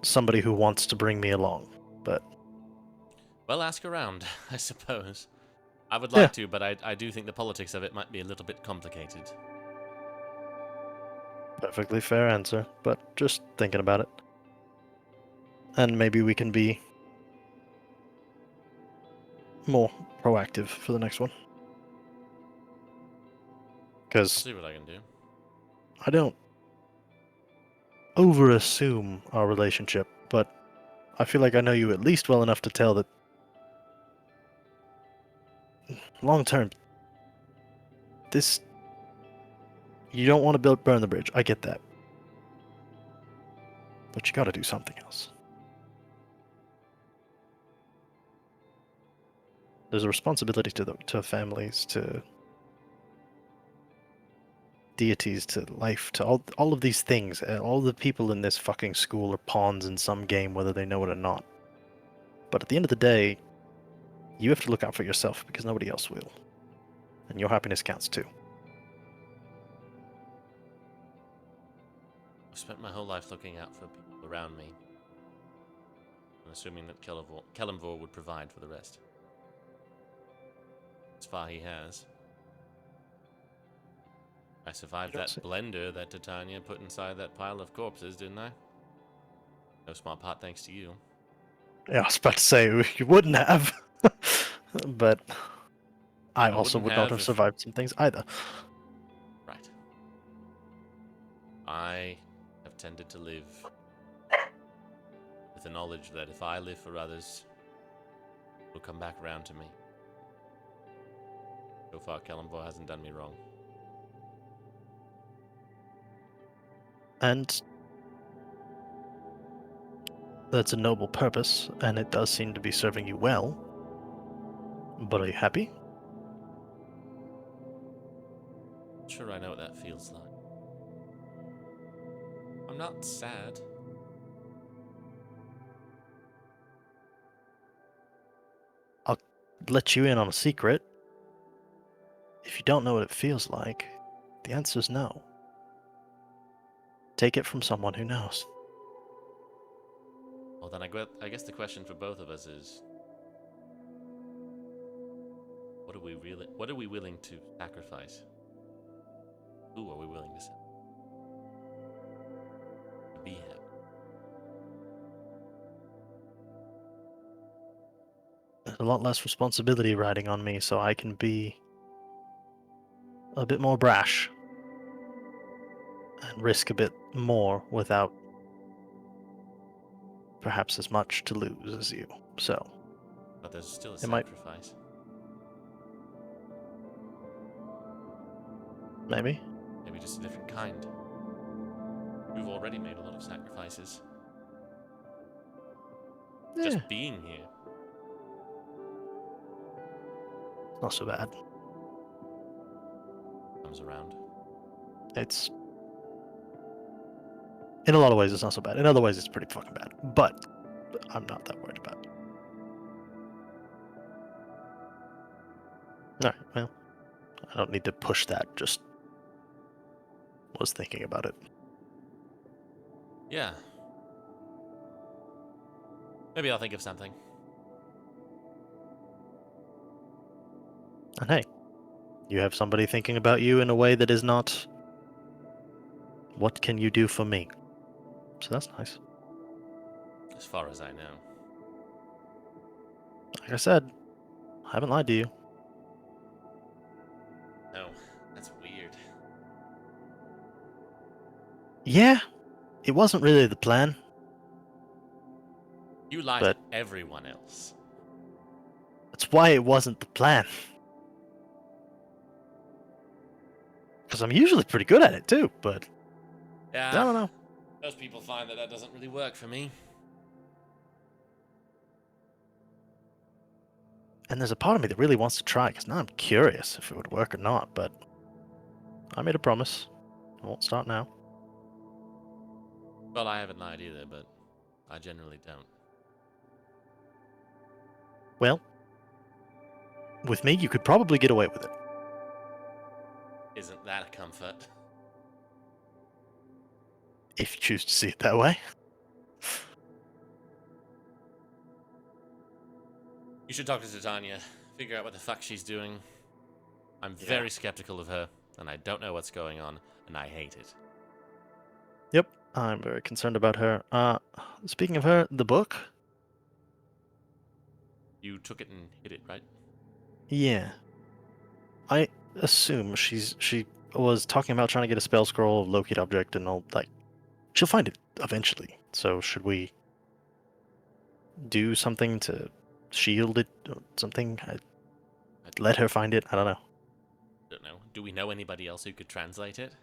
somebody who wants to bring me along. But Well, ask around, I suppose. I would Yeah. like to, but I do think the politics of it might be a little bit complicated. perfectly fair answer, but just thinking about it. And maybe we can be more proactive for the next one. I'll Because see what I can do. I don't over-assume our relationship, but I feel like I know you at least well enough to tell that long term, this you don't want to burn the bridge. I get that, but you got to do something else. There's a responsibility to families, to deities, to life, to all of these things. All the people in this fucking school are pawns in some game, whether they know it or not. But at the end of the day, you have to look out for yourself because nobody else will, and your happiness counts too. I've spent my whole life looking out for people around me, and assuming that Kellenvor would provide for the rest. As far he has. I survived that blender that Titania put inside that pile of corpses, didn't I? No small part thanks to you. Yeah, I was about to say you wouldn't have, but I also wouldn't would not have have if- survived some things either. Right. I have tended to live with the knowledge that if I live for others, it will come back around to me. So far, Kellenvor hasn't done me wrong. And that's a noble purpose, and it does seem to be serving you well. But are you happy? Sure, I know what that feels like. I'm not sad. I'll let you in on a secret. If you don't know what it feels like, the answer is no. Take it from someone who knows. Well, then I guess the question for both of us is, what are we willing to sacrifice? Who are we willing to be happy? There's a lot less responsibility riding on me, so I can be a bit more brash and risk a bit more without perhaps as much to lose as you. So, But there's still a It might- sacrifice. maybe. Maybe just a different kind. We've already made a lot of sacrifices. Yeah, Just being here. not so bad. Comes around. It's in a lot of ways it's not so bad. In other ways it's pretty fucking bad. But I'm not that worried about it. Alright, well, I don't need to push that, just was thinking about it. Yeah. Maybe I'll think of something. And hey, you have somebody thinking about you in a way that is not, what can you do for me? So that's nice. As far as I know. Like I said, I haven't lied to you. No, that's weird. Yeah, it wasn't really the plan. You lie But- to everyone else. That's why it wasn't the plan. Because I'm usually pretty good at it too, but Yeah. I don't know. Most people find that doesn't really work for me. And there's a part of me that really wants to try, because now I'm curious if it would work or not, but I made a promise. I won't start now. Well, I haven't lied either, but I generally don't. Well, with me, you could probably get away with it. Isn't that a comfort? If you choose to see it that way. You should talk to Titania. Figure out what the fuck she's doing. I'm Yeah. very skeptical of her, and I don't know what's going on, and I hate it. Yep, I'm very concerned about her. Speaking of her, the book? You took it and hid it, right? Yeah. I assume she was talking about trying to get a spell scroll of locate object and all, like, She'll find it eventually. So should we do something to shield it or something? Let her find it? I don't know. Don't know. Do we know anybody else who could translate it?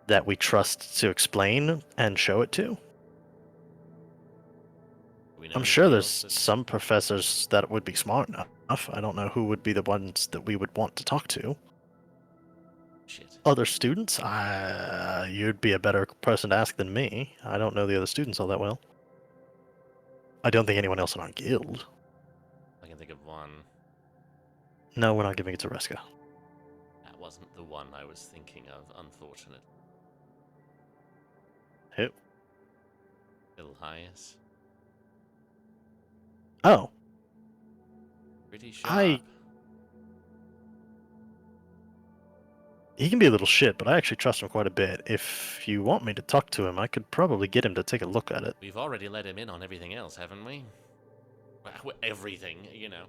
That we trust to explain and show it to? Do we know I'm sure anybody there's else that... some professors that would be smart enough. I don't know who would be the ones that we would want to talk to. Shit. Other students? You'd be a better person to ask than me. I don't know the other students all that well. I don't think anyone else in our guild. I can think of one. No, we're not giving it to Reska. That wasn't the one I was thinking of, unfortunately. Who? Elias. Oh, Pretty sharp. he can be a little shit, but I actually trust him quite a bit. If you want me to talk to him, I could probably get him to take a look at it. We've already let him in on everything else, haven't we? Well, everything, you know.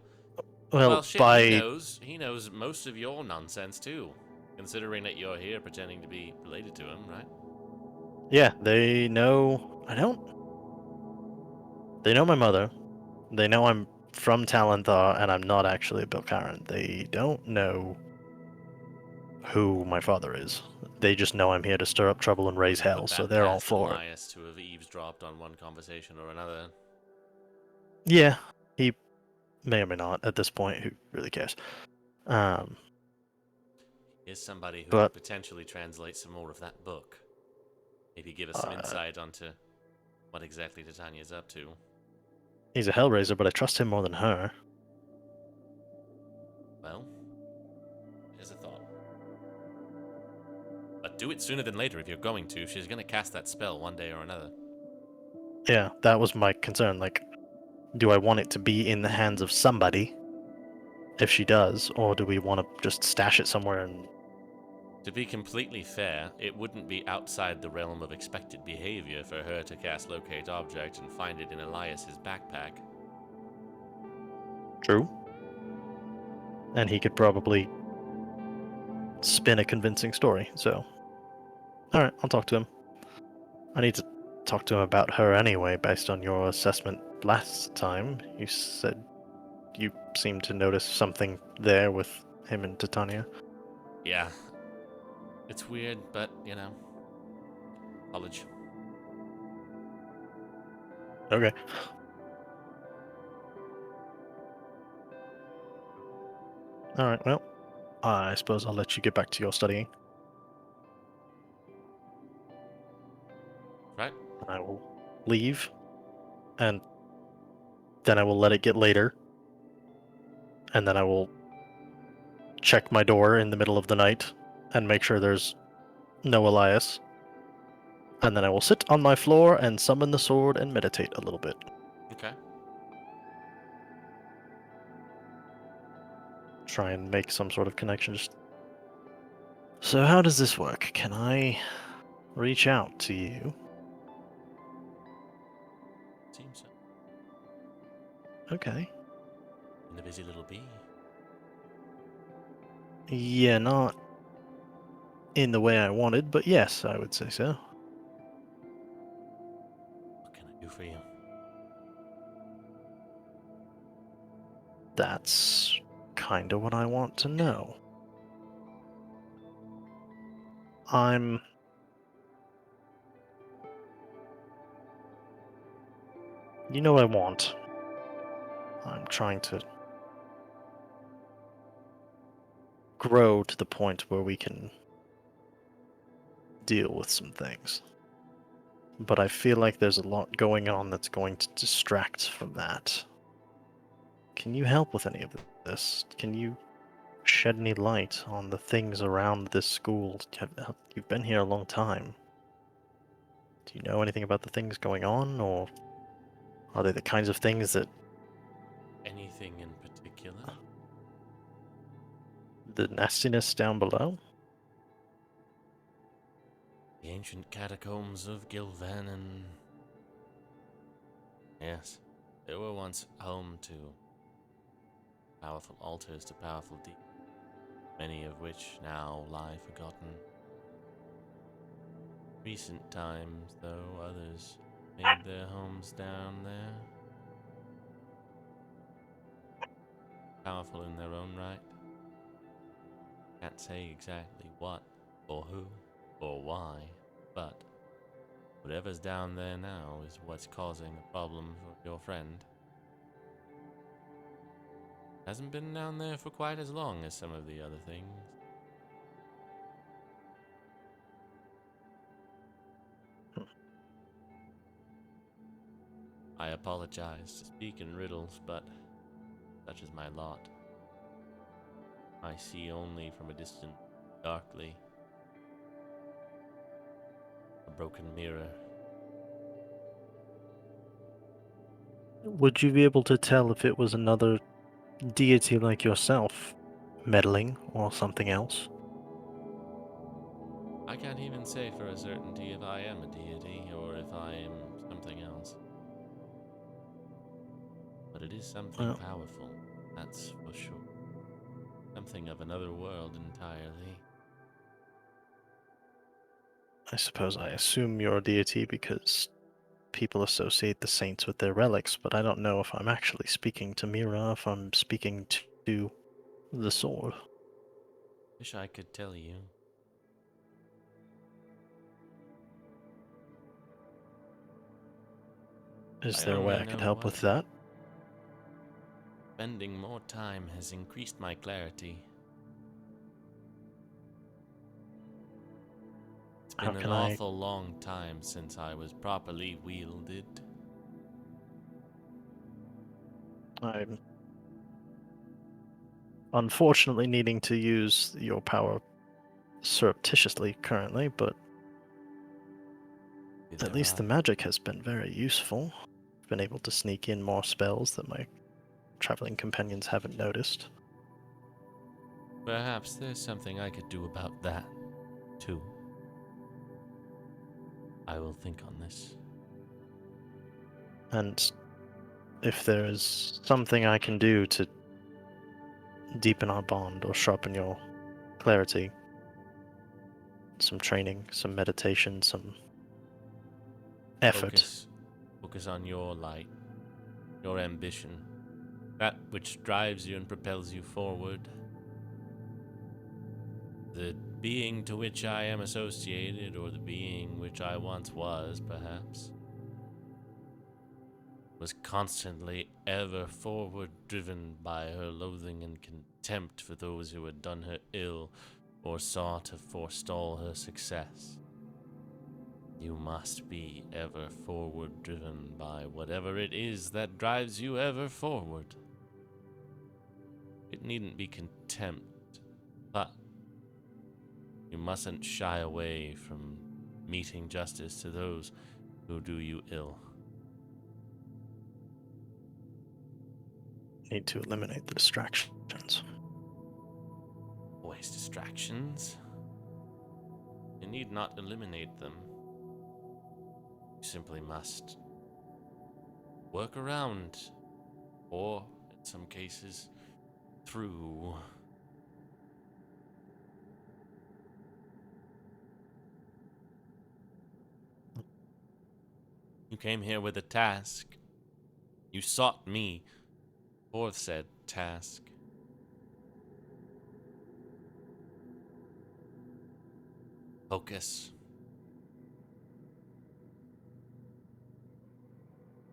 Well, Shit, by... he knows most of your nonsense, too. Considering that you're here pretending to be related to him, right? Yeah, they know... They know my mother. They know I'm from Talenthar, and I'm not actually a Bilkaran. They don't know who my father is. They just know I'm here to stir up trouble and raise hell, Put so that they're all past for it. Elias to have eavesdropped on one conversation or another. Yeah, he may or may not at this point. Who really cares? Is somebody who But could potentially translate some more of that book. Maybe give us some insight onto what exactly Titania's up to. he's a Hellraiser, but I trust him more than her. Well, here's a thought. But do it sooner than later if you're going to. She's going to cast that spell one day or another. Yeah, that was my concern. Like, do I want it to be in the hands of somebody if she does, or do we want to just stash it somewhere and... To be completely fair, it wouldn't be outside the realm of expected behavior for her to cast Locate Object and find it in Elias's backpack. True. And he could probably spin a convincing story, so... Alright, I'll talk to him. I need to talk to him about her anyway, based on your assessment last time. You said you seemed to notice something there with him and Titania. Yeah. It's weird, but, you know. College. Okay. Alright, well, I suppose I'll let you get back to your studying. Right? I will leave, and then I will let it get later, and then I will check my door in the middle of the night and make sure there's no Elias. And then I will sit on my floor and summon the sword and meditate a little bit. Okay. Try and make some sort of connection. So how does this work? Can I reach out to you? Seems so. Okay. In the busy little bee. Yeah, not in the way I wanted, but yes, I would say so. What can I do for you? That's kinda what I want to know. You know what I want. I'm trying to grow to the point where we can deal with some things. But I feel like there's a lot going on that's going to distract from that. Can you help with any of this? Can you shed any light on the things around this school? You've been here a long time. Do you know anything about the things going on, or are they the kinds of things that Anything in particular? the nastiness down below? The ancient catacombs of Gilvan. Yes, they were once home to powerful altars to powerful deeds, many of which now lie forgotten. Recent times, though, others made their homes down there. Powerful in their own right. Can't say exactly what, or who, or why, but whatever's down there now is what's causing the problem for your friend. Hasn't been down there for quite as long as some of the other things. I apologize to speak in riddles, but such is my lot. I see only from a distance, darkly, a broken mirror. Would you be able to tell if it was another deity like yourself meddling or something else? I can't even say for a certainty if I am a deity or if I am something else. But it is something Well, powerful, that's for sure. Something of another world entirely. I suppose I assume you're a deity because people associate the saints with their relics, but I don't know if I'm actually speaking to Mira, if I'm speaking to the sword. Wish I could tell you. Is I there a way only I could know help what. with that? Spending more time has increased my clarity. It's How been an can I? awful long time since I was properly wielded. I'm unfortunately needing to use your power surreptitiously currently, but at Neither least the I. magic has been very useful. I've been able to sneak in more spells that my traveling companions haven't noticed. Perhaps there's something I could do about that, too. I will think on this. And if there is something I can do to deepen our bond or sharpen your clarity, some training, some meditation, some effort. Focus on your light, your ambition, that which drives you and propels you forward. The being to which I am associated, or the being which I once was, perhaps, was constantly ever forward driven by her loathing and contempt for those who had done her ill or sought to forestall her success. You must be ever forward driven by whatever it is that drives you ever forward. It needn't be contempt, but you mustn't shy away from meeting justice to those who do you ill. Need to eliminate the distractions. Always distractions. You need not eliminate them. You simply must work around, or in some cases, through. You came here with a task. You sought me for said task. Focus.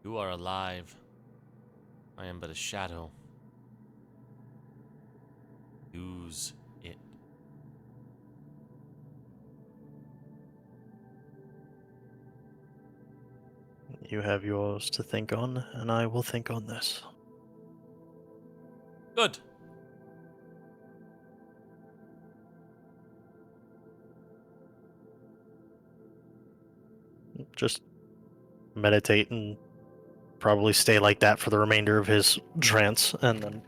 You are alive. I am but a shadow. Use it. You have yours to think on, and I will think on this. Good. Just meditate and probably stay like that for the remainder of his trance, and then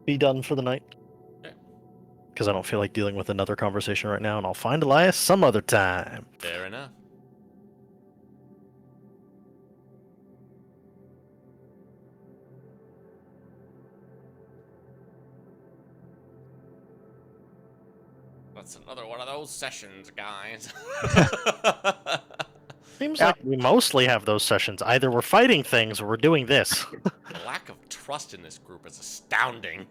be done for the night. Okay. Because I don't feel like dealing with another conversation right now, and I'll find Elias some other time. Fair enough. That's another one of those sessions, guys. Seems Yeah. like we mostly have those sessions. Either we're fighting things or we're doing this. The lack of trust in this group is astounding.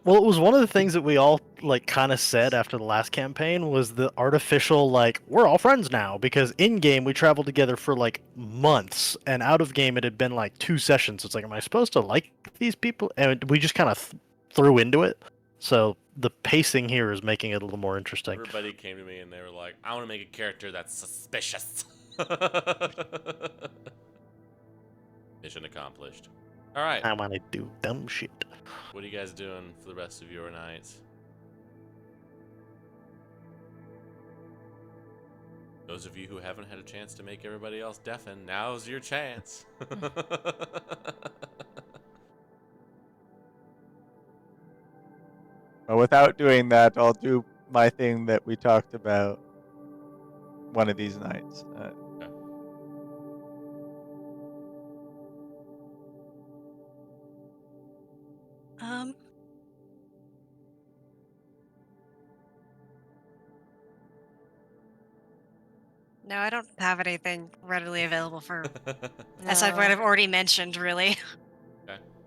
Well, it was one of the things that we all like kind of said after the last campaign was the artificial like we're all friends now because in game we traveled together for like months and out of game it had been like 2 sessions. It's like, am I supposed to like these people? And we just kind of threw into it. So the pacing here is making it a little more interesting. Everybody came to me and they were like, I want to make a character that's suspicious. Mission accomplished. All right. I want to do dumb shit. What are you guys doing for the rest of your nights? Those of you who haven't had a chance to make everybody else deafen, now's your chance. But without doing that, I'll do my thing that we talked about one of these nights. Um. No, I don't have anything readily available for, as I might No. have already mentioned, really.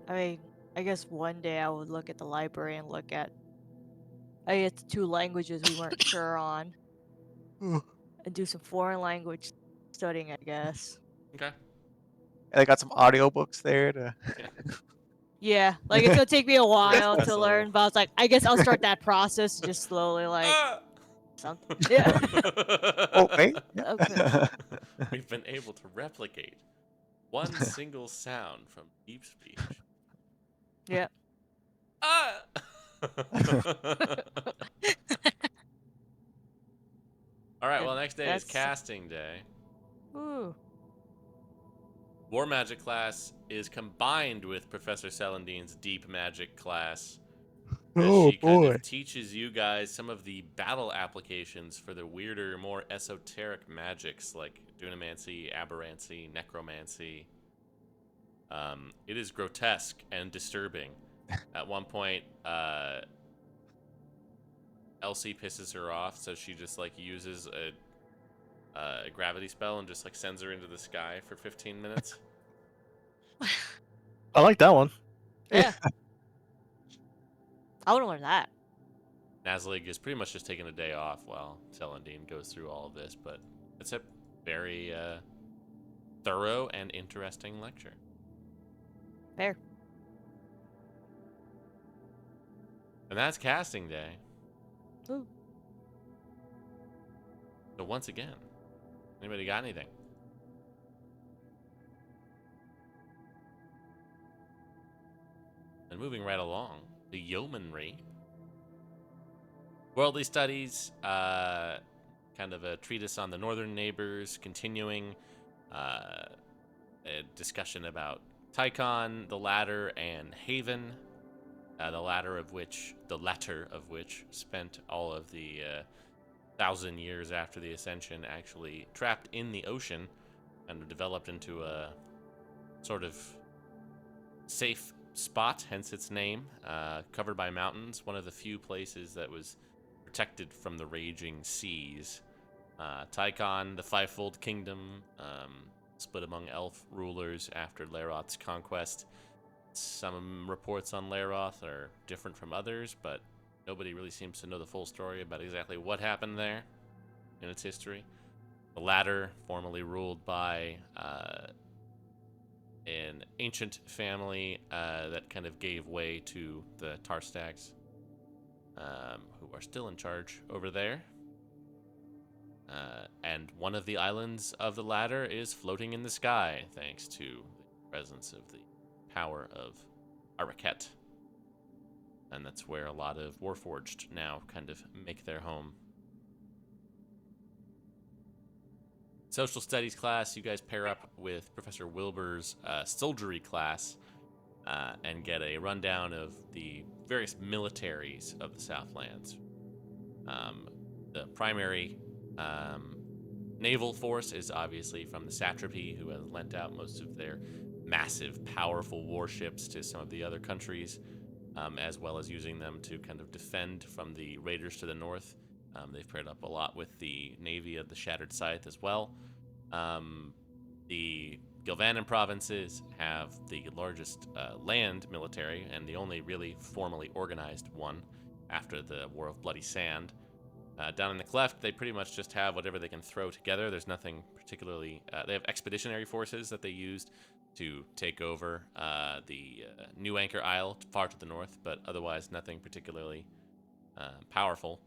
I mean, I guess one day I would look at the library and look at, I guess, 2 languages we weren't sure on, and do some foreign language studying, I guess. Okay. And I got some audiobooks there to. Yeah, like it's gonna take me a while to Whistle. learn, but I was like, I guess I'll start that process just slowly, like Ah! something. Yeah. Oh, wait. Yeah. Okay. We've been able to replicate one single sound from deep speech. Yeah. Ah! All right, well, next day is That's- casting day. Ooh. War Magic class is combined with Professor Celandine's Deep Magic class. As Oh, she kind boy. of teaches you guys some of the battle applications for the weirder, more esoteric magics like Dunamancy, Aberrancy, Necromancy. It is grotesque and disturbing. At one point, Elsie pisses her off, so she just like uses a gravity spell and just like sends her into the sky for 15 minutes. I like that one. Yeah. I want to learn that. Nazlig is pretty much just taking a day off while Celandine goes through all of this, but it's a very thorough and interesting lecture. Fair. And that's casting day. Ooh. So once again, anybody got anything? And moving right along, the yeomanry. Worldly studies, kind of a treatise on the northern neighbors, continuing a discussion about Tychon, the latter, and Haven. The latter of which spent all of the 1,000 years after the Ascension actually trapped in the ocean and developed into a sort of safe spot, hence its name, covered by mountains, one of the few places that was protected from the raging seas. Tychon, the Fivefold Kingdom, split among elf rulers after Laroth's conquest. Some reports on Laroth are different from others, but nobody really seems to know the full story about exactly what happened there in its history. The latter, formerly ruled by an ancient family that kind of gave way to the Tarstags, who are still in charge over there. And one of the islands of the latter is floating in the sky, thanks to the presence of the power of Araket. And that's where a lot of Warforged now kind of make their home. Social studies class, you guys pair up with Professor Wilbur's soldiery class and get a rundown of the various militaries of the Southlands. The primary naval force is obviously from the Satrapy, who has lent out most of their massive, powerful warships to some of the other countries. as well as using them to kind of defend from the raiders to the north. They've paired up a lot with the Navy of the Shattered Scythe as well. The Gilvanan provinces have the largest land military and the only really formally organized one after the War of Bloody Sand. Down in the cleft, they pretty much just have whatever they can throw together. There's nothing particularly. They have expeditionary forces that they used to take over the New Anchor Isle far to the north, but otherwise nothing particularly powerful.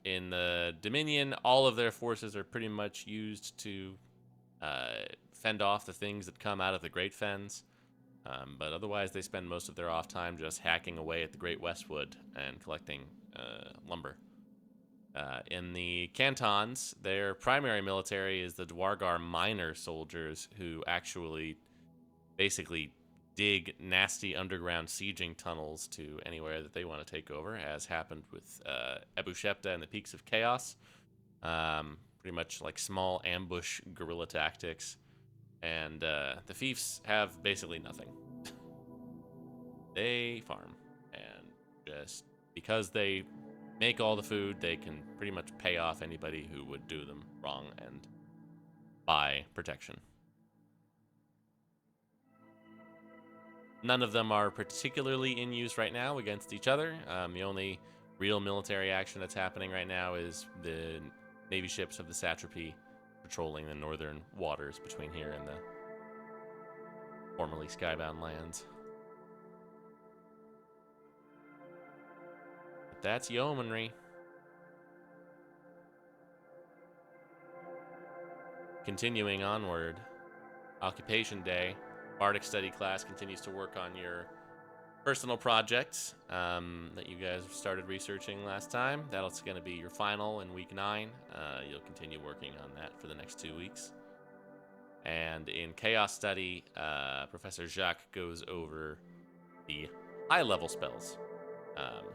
In the Dominion, all of their forces are pretty much used to fend off the things that come out of the Great Fens. But otherwise, they spend most of their off time just hacking away at the Great Westwood and collecting lumber. In the cantons, their primary military is the Dwargar miner soldiers who actually basically dig nasty underground sieging tunnels to anywhere that they want to take over, as happened with Ebu Shepta and the Peaks of Chaos. Pretty much like small ambush guerrilla tactics. And the fiefs have basically nothing. They farm, and just because they make all the food, they can pretty much pay off anybody who would do them wrong and buy protection. None of them are particularly in use right now against each other. The only real military action that's happening right now is the Navy ships of the Satrapy patrolling the northern waters between here and the formerly skybound lands. But that's yeomanry. Continuing onward, Occupation Day, Bardic Study class continues to work on your personal projects that you guys started researching last time. That's going to be your final in week 9. You'll continue working on that for the next 2 weeks. And in Chaos Study, Professor Jacques goes over the high-level spells.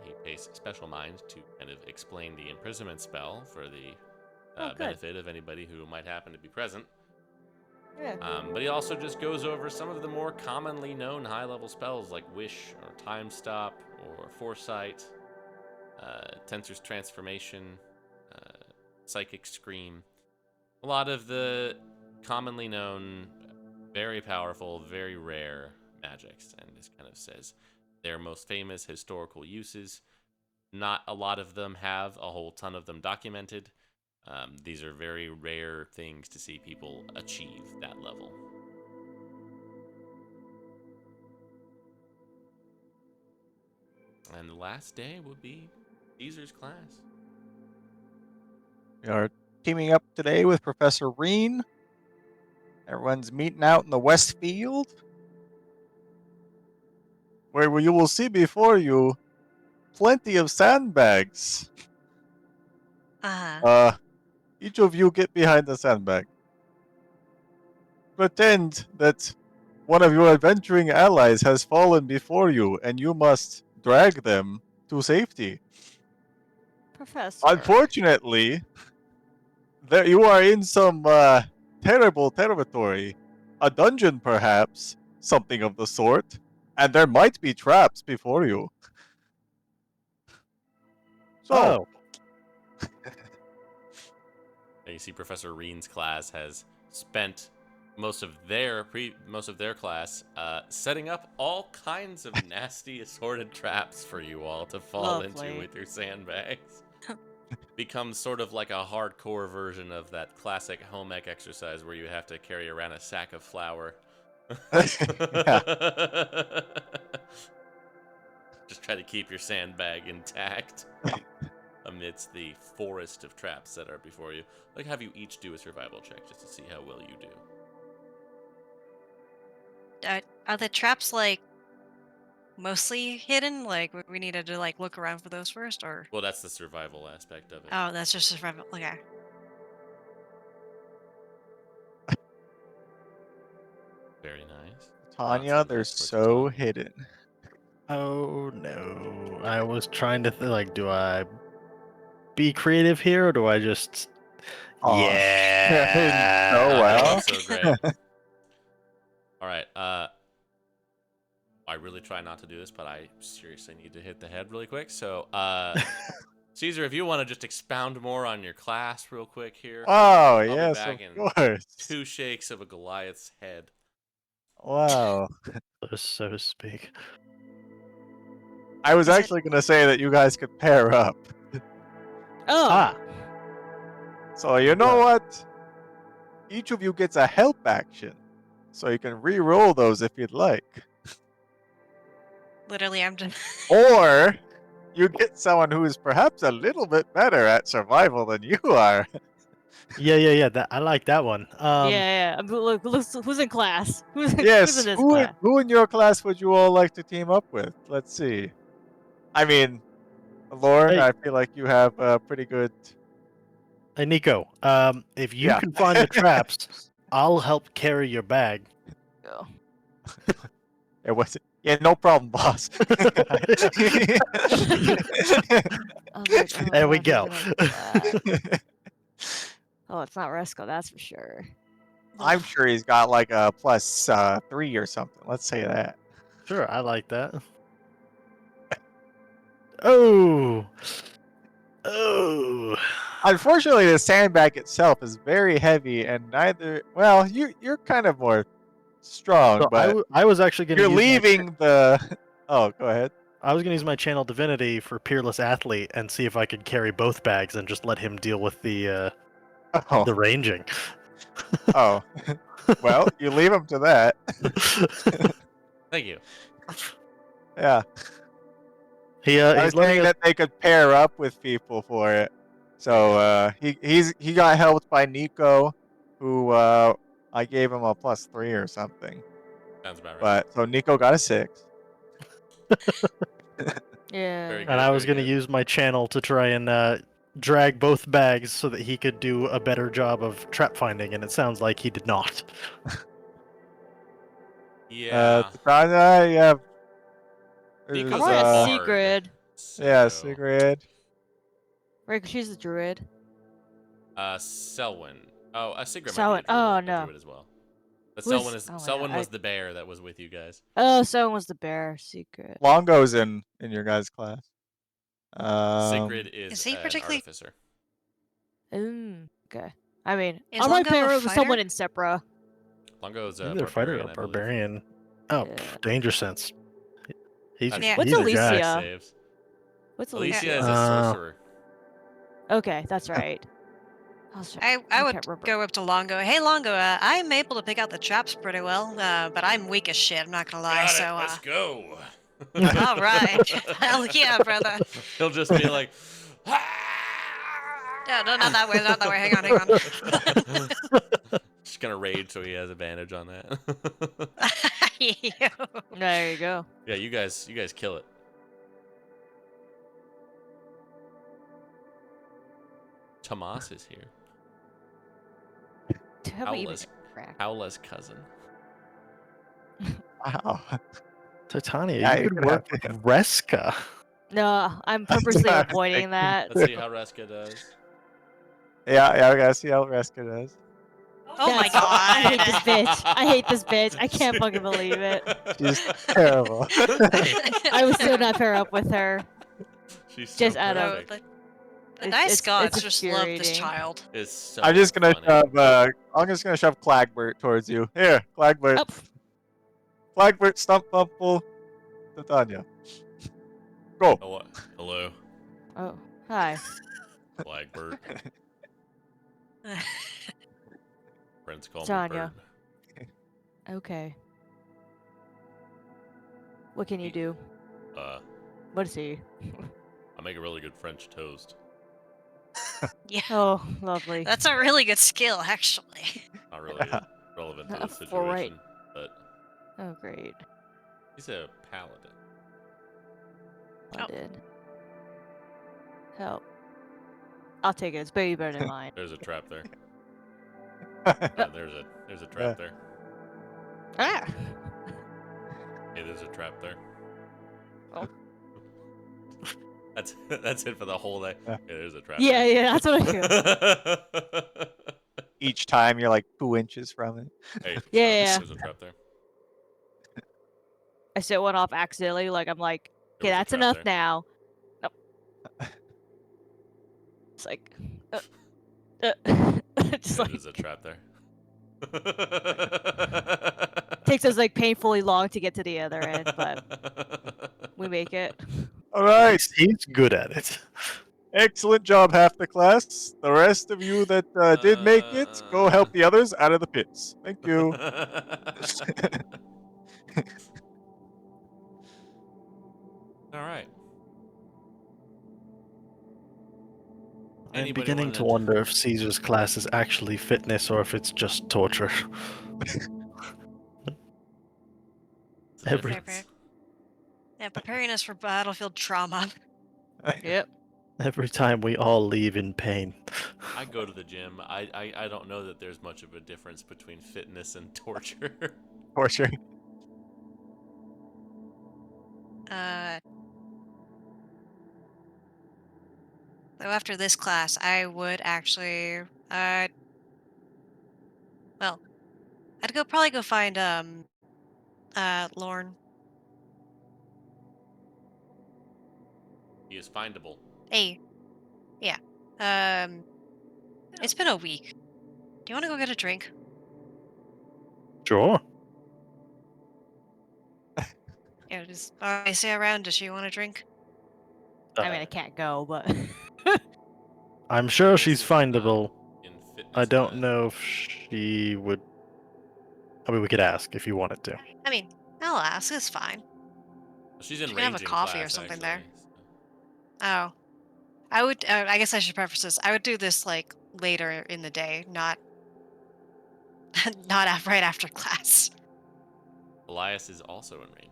He pays special mind to kind of explain the imprisonment spell for the benefit of anybody who might happen to be present. Yeah. But he also just goes over some of the more commonly known high-level spells like Wish or Time Stop or Foresight, Tensor's Transformation, Psychic Scream. A lot of the commonly known, very powerful, very rare magics, and just kind of says their most famous historical uses. Not a lot of them have a whole ton of them documented. These are very rare things to see people achieve that level. And the last day would be Caesar's class. We are teaming up today with Professor Reen. Everyone's meeting out in the West Field, where you will see before you plenty of sandbags. Each of you get behind the sandbag. Pretend that one of your adventuring allies has fallen before you, and you must drag them to safety. Professor. Unfortunately, there you are in some terrible territory. A dungeon, perhaps, something of the sort. And there might be traps before you. So, And you see Professor Reen's class has spent most of their class setting up all kinds of nasty assorted traps for you all to fall into Lovely. with your sandbags. Becomes sort of like a hardcore version of that classic home ec exercise where you have to carry around a sack of flour. Just try to keep your sandbag intact amidst the forest of traps that are before you. Like, have you each do a survival check just to see how well you do. Are the traps like mostly hidden? Like we needed to like look around for those first, or? Well, that's the survival aspect of it. Oh, that's just survival. Okay. Very nice. Tanya, they're so hidden. Oh no! I was trying to do I be creative here, or do I just? Yeah. Oh well. So great. All right. I really try not to do this, but I seriously need to hit the head really quick. So, Caesar, if you want to just expound more on your class real quick here, Oh, I'll be yes, back of in course. 2 shakes of a Goliath's head. Wow. So to speak. I was Is it- actually going to say that you guys could pair up. Oh. Ah, So you know Well. what? Each of you gets a help action. So you can re-roll those if you'd like. Literally, I'm just. Or you get someone who is perhaps a little bit better at survival than you are. yeah. That I like that one. Yeah. Look, who's in class? Who's in Yes, this class? who in your class would you all like to team up with? Let's see. I mean, Lauren, Hey. I feel like you have a pretty good. Hey, Nico. If you Yeah. can find the traps, I'll help carry your bag. Oh. It was. Yeah, no problem, boss. I was like, oh, There we God, who's go. gonna do that? Oh, it's not Resco, that's for sure. I'm sure he's got like a plus 3 or something. Let's say that. Sure, I like that. Oh. Unfortunately, the sandbag itself is very heavy, and neither. Well, you're kind of more strong, So but I was actually going to you're use leaving the. Oh, go ahead. I was going to use my channel divinity for Peerless Athlete and see if I could carry both bags and just let him deal with the Oh, ranging. oh. Well, you leave him to that. Thank you. Yeah. I He's was letting saying us. that they could pair up with people for it. So he got helped by Nico, who I gave him a plus 3 or something. Sounds about right. But so Nico got a 6. Yeah. Very And I was very going to good. use my channel to try and drag both bags so that he could do a better job of trap finding, and it sounds like he did not. Yeah. Tanya, yeah. Nico's I'm There's, on a bard, Sigrid. yeah, so, Sigrid. Right, 'cause she's a druid. Selwyn. Oh, Sigrid might Selwyn. be Oh, a no. druid as well. But Who's- Selwyn oh my Selwyn God, was the bear that was with you guys. Oh, Selwyn was the bear. Secret. Longo's in your guys' class. Sigrid is Is he an particularly- artificer. Okay. I mean, Is I'll probably Longo a pair up with someone fighter? in Sepra. Longo's a Either fighter barbarian, or I believe. barbarian. Oh, Yeah. danger sense. He's, That's Yeah. What's he's a Alicia? jack. saves. What's Alicia Alicia? is a sorcerer. Okay, that's right. I can't would remember. go up to Longo. Hey, Longo, I'm able to pick out the traps pretty well, but I'm weak as shit. I'm not gonna lie. Got So, it. Let's go. all right, hell yeah, brother. He'll just be like, No, not that way. Not that way. Hang on. Just gonna rage so he has advantage on that. Ew. There you go. Yeah, you guys kill it. Tomas is here. Have we even Howla's, cracked? Howla's cousin. Wow. Titania, Yeah, you you could could work have with Reska. No, I'm purposely what I was avoiding thinking. that. Let's see how Reska does. Yeah, we gotta see how Reska does. Oh my That's- I hate this god. bitch. I hate this bitch. I can't fucking believe it. She's terrible. I would still not pair up with her. She's so Just out of- perfect. The It's- nice it's gods just love this infuriating. child. It's so I'm just gonna funny. shove. I'm just gonna shove Clagbert towards you. Here, Clagbert. Oh, Clagbert, Stump Bumple, Titania. Go. Oh, what? Hello, oh, hi. Blackbird. Friends call Tanya. me Bird. Okay. What can you do? What is he? I make a really good French toast. Yeah, Oh, lovely. that's a really good skill, actually. Not really relevant to this For right. situation, but Oh, great. he's a paladin. I Oh. did. Help. I'll take it. It's way better than mine. There's a trap there. Yeah, there's a trap there. Ah! Hey, there's a trap there. Oh. That's it for the whole day. Yeah. Hey, there's a trap. Yeah, that's what I feel. there. Each time you're like 2 inches from it. Hey, Yeah. there's a trap there. I set one off accidentally. Like I'm like, There okay, was a that's trap enough there. now. Nope. It's like, just There like is a trap there. takes us like painfully long to get to the other end, but we make it. All At right. least he's good at it. Excellent job, half the class. The rest of you that did make it, go help the others out of the pits. Thank you. All right. I'm Anybody beginning to wanna- wonder if Caesar's class is actually fitness or if it's just torture. What's the Every- difference? Yeah, preparing us for battlefield trauma. Yep. Every time we all leave in pain. I go to the gym. I don't know that there's much of a difference between fitness and torture. Torture. So after this class, I would actually, well, I'd probably go find Lorne. He is findable. Hey, yeah. Um, it's been a week. Do you want to go get a drink? Sure. Yeah, just I say around. Does she want a drink? I mean, I can't go, but I'm sure This she's is not findable. in fitness I don't class. know if she would. I mean, we could ask if you wanted to. I mean, I'll ask. It's fine. She's in She can have a ranging coffee or class something actually. there. Oh, I would. I guess I should preface this. I would do this like later in the day, not right after class. Elias is also in ranging.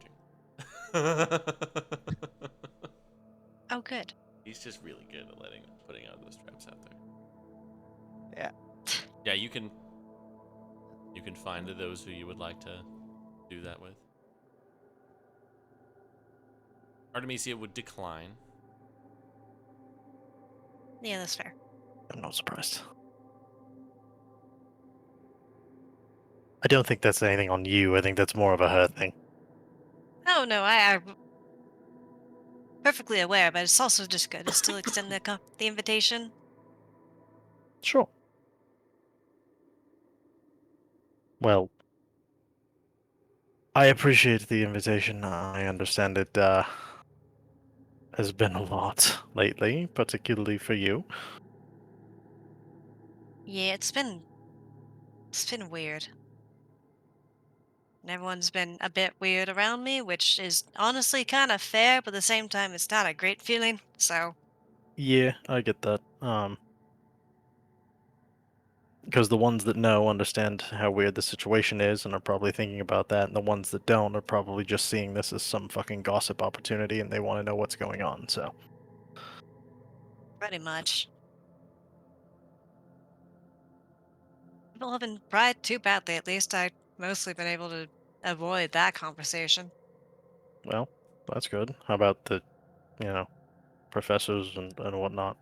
Oh, good. He's just really good at putting out those traps out there. Yeah. Yeah, you can find those who you would like to do that with. Artemisia would decline. Yeah, that's fair. I'm not surprised. I don't think that's anything on you. I think that's more of a her thing. Oh no, I'm perfectly aware, but it's also just good to still extend the invitation. Sure. Well, I appreciate the invitation. I understand it has been a lot lately, particularly for you. Yeah, it's been weird. And everyone's been a bit weird around me, which is honestly kind of fair, but at the same time, it's not a great feeling. So, Yeah, I get that. Because the ones that know understand how weird the situation is and are probably thinking about that, and the ones that don't are probably just seeing this as some fucking gossip opportunity and they want to know what's going on, so. pretty much. People haven't cried too badly, at least I've mostly been able to avoid that conversation. Well, that's good. How about the, professors and whatnot?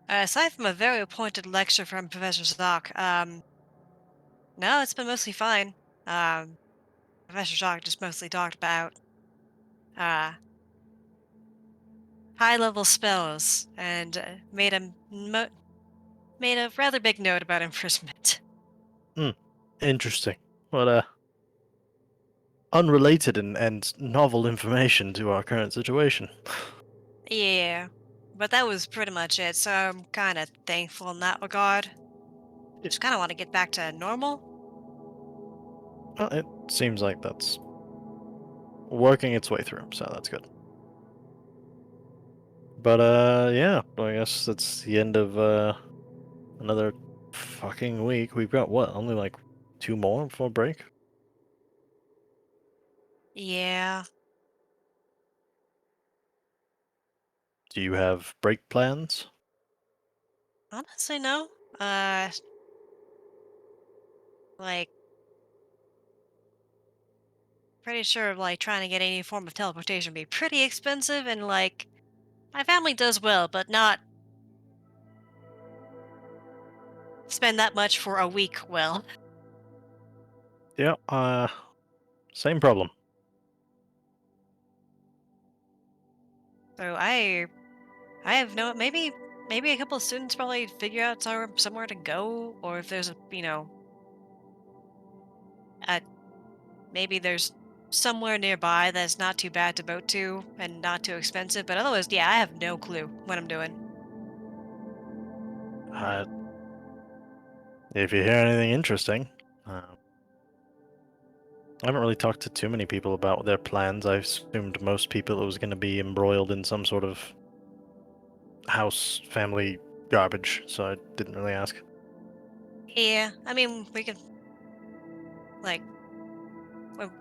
Aside from a very pointed lecture from Professor Zoc, no, it's been mostly fine. Um, Professor Zoc just mostly talked about uh, high-level spells and made a rather big note about imprisonment. Interesting. What unrelated and novel information to our current situation. Yeah, but that was pretty much it, so I'm kind of thankful in that regard. Just kind of want to get back to normal. Well, it seems like that's working its way through, so that's good. But yeah, I guess that's the end of another fucking week. We've got what? Only like 2 more before break? Yeah, Do you have break plans? honestly, no. Uh, like, pretty sure like trying to get any form of teleportation would be pretty expensive, and like, my family does well, but not spend that much for a week well. Yeah, same problem. So I have no maybe a couple of students probably figure out somewhere to go, or if there's a maybe there's somewhere nearby that's not too bad to boat to and not too expensive. But otherwise, yeah, I have no clue what I'm doing. Uh, if you hear anything interesting, I haven't really talked to too many people about their plans. I assumed most people it was going to be embroiled in some sort of house family garbage, so I didn't really ask. Yeah, I mean, we could like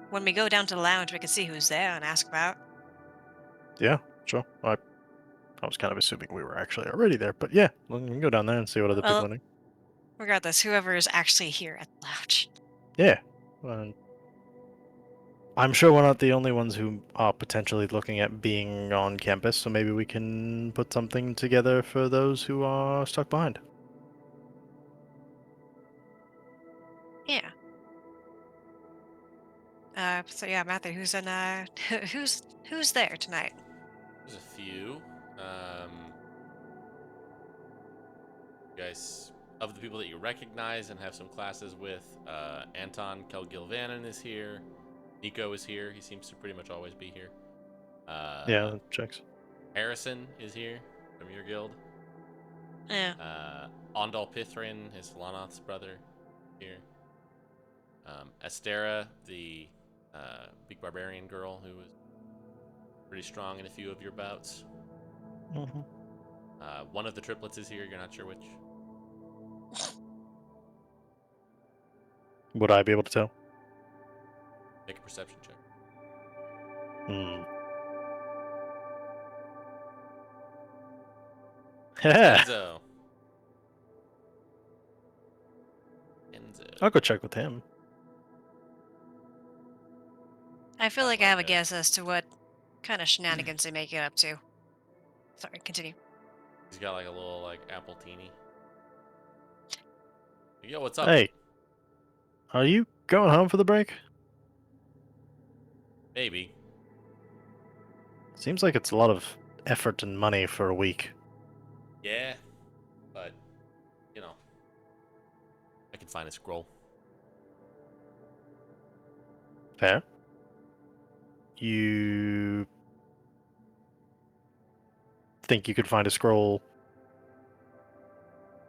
when we go down to the lounge, we can see who's there and ask about. Yeah, sure. I was kind of assuming we were actually already there, but yeah, we can go down there and see what other people Well, are doing. regardless, whoever is actually here at the lounge. Yeah, I'm sure we're not the only ones who are potentially looking at being on campus, so maybe we can put something together for those who are stuck behind. Yeah. So yeah, Matthew, who's in who's there tonight? There's a few. You guys, of the people that you recognize and have some classes with, Anton Kelgilvanen is here. Nico is here. He seems to pretty much always be here. Yeah, that checks. Harrison is here from your guild. Yeah. Ondal Pithrin, his Lanoth's brother, here. Astera, the big barbarian girl who was pretty strong in a few of your bouts. Mm-hmm. One of the triplets is here. You're not sure which. Would I be able to tell? Make a perception check. Hmm. Yeah. Enzo. I'll go check with him. I feel Got like I have a a- guess as to what kind of shenanigans they may get up to. Sorry, continue. He's got like a little like apple teeny. Yo, what's up? Hey, are you going home for the break? Maybe. Seems like it's a lot of effort and money for a week. Yeah, but you know, I can find a scroll. Fair. You think you could find a scroll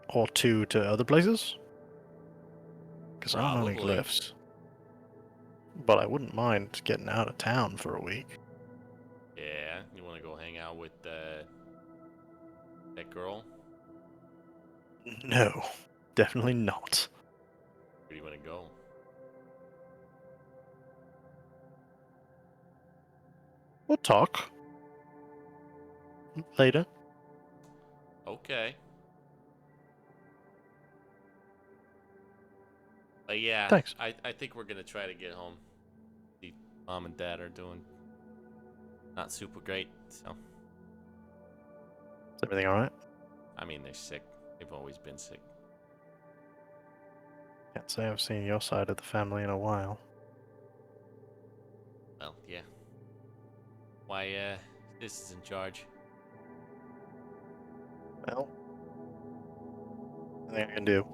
or two to other places? Because I don't know any Probably. glyphs. But I wouldn't mind getting out of town for a week. Yeah, you want to go hang out with that girl? No, definitely not. Where do you want to go? We'll talk later. Okay. But yeah, Thanks. I think we're gonna try to get home. The mom and dad are doing not super great, so Is everything alright? I mean they're sick. They've always been sick. Can't say I've seen your side of the family in a while. Well, yeah. Why this is in charge? Well, nothing I can do.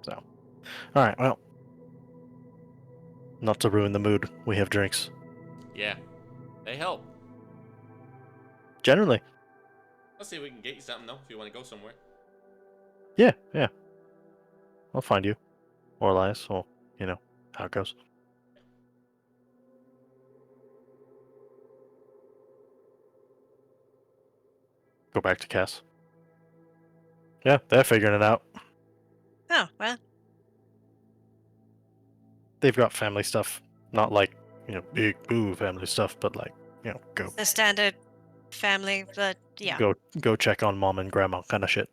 So, alright, well. Not to ruin the mood, we have drinks. Yeah. They help. Generally. Let's see if we can get you something though, if you want to go somewhere. Yeah. I'll find you. Or Elias, or, how it goes. Go back to Cass. Yeah, they're figuring it out. Oh well. They've got family stuff. Not like, big boo family stuff, but like, go The standard family, but yeah. go check on mom and grandma kind of shit.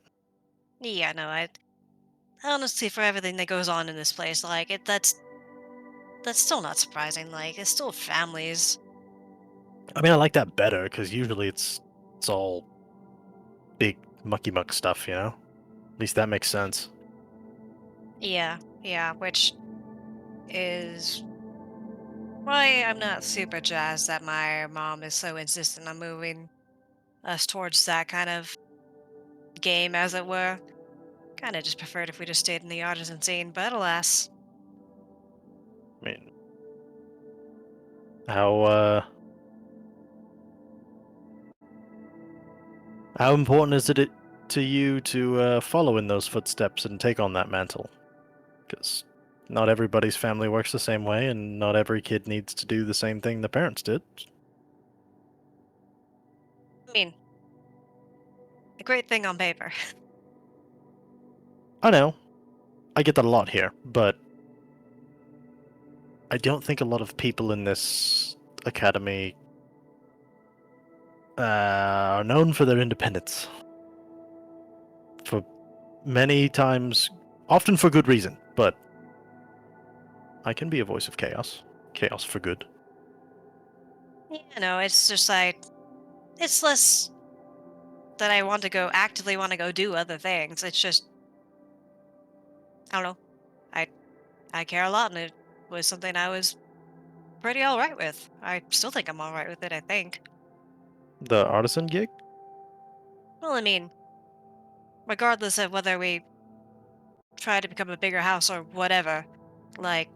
Yeah, no, I honestly for everything that goes on in this place, like that's still not surprising. Like it's still families. I mean, I like that better because usually it's all big mucky muck stuff, At least that makes sense. Yeah, which is why I'm not super jazzed that my mom is so insistent on moving us towards that kind of game, as it were. Kind of just preferred if we just stayed in the artisan scene, but alas. I mean, how important is it to you to follow in those footsteps and take on that mantle? Because not everybody's family works the same way, and not every kid needs to do the same thing the parents did. I mean, a great thing on paper. I know, I get that a lot here, but I don't think a lot of people in this academy are known for their independence. For many times, often for good reason, but I can be a voice of chaos. Chaos for good. You know, it's just like, it's less that I want to go actively want to go do other things. It's just, I don't know. I I care a lot, and it was something I was pretty all right with. I still think I'm all right with it, I think. The artisan gig? Well, I mean, regardless of whether we try to become a bigger house or whatever, like,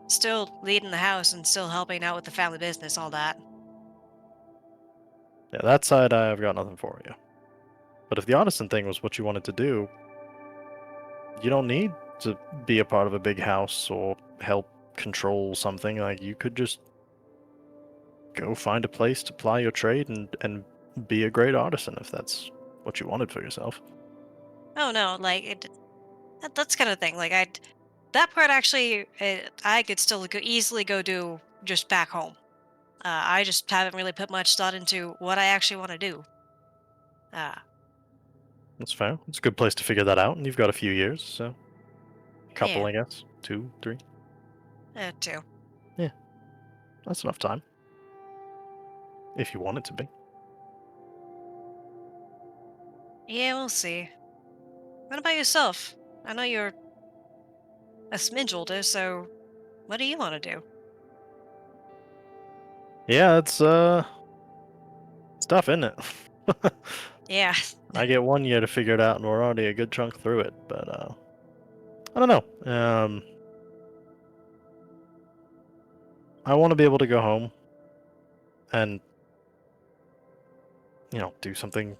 still leading the house and still helping out with the family business, all that. Yeah, that side I've got nothing for you. But if the artisan thing was what you wanted to do, you don't need to be a part of a big house or help control something. Like, you could just go find a place to ply your trade and be a great artisan if that's what you wanted for yourself. Oh no, like, that's kind of thing. Like, that part actually, I could still easily go do just back home. I just haven't really put much thought into what I actually want to do. Uh, That's fair. It's a good place to figure that out, and you've got a few years, so a couple, yeah, I guess. 2, 3. too. Yeah, that's enough time. If you want it to be. Yeah, we'll see. What about yourself? I know you're a smidge older, so what do you want to do? Yeah, it's tough, isn't it? Yeah, I get 1 year to figure it out, and we're already a good chunk through it. But I don't know. I want to be able to go home and do something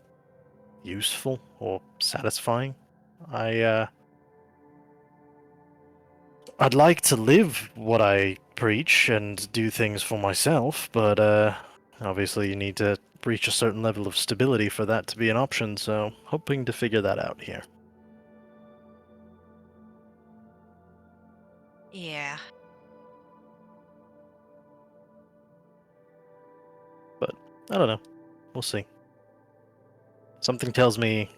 useful or satisfying. I'd like to live what I preach and do things for myself, but obviously you need to reach a certain level of stability for that to be an option. So hoping to figure that out here. yeah, But I don't know. We'll see. Something tells me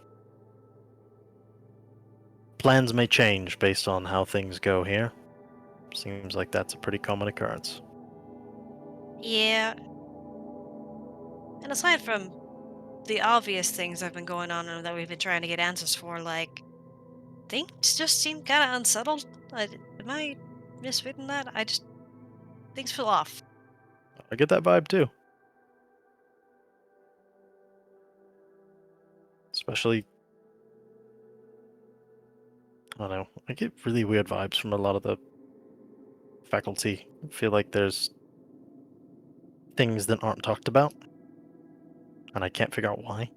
plans may change based on how things go here. Seems like that's a pretty common occurrence. yeah. And aside from the obvious things that have been going on and that we've been trying to get answers for, like, things just seem kind of unsettled. Am I misreading that? Things feel off. I get that vibe too. Especially, I don't know, I get really weird vibes from a lot of the faculty. I feel like there's things that aren't talked about, and I can't figure out why.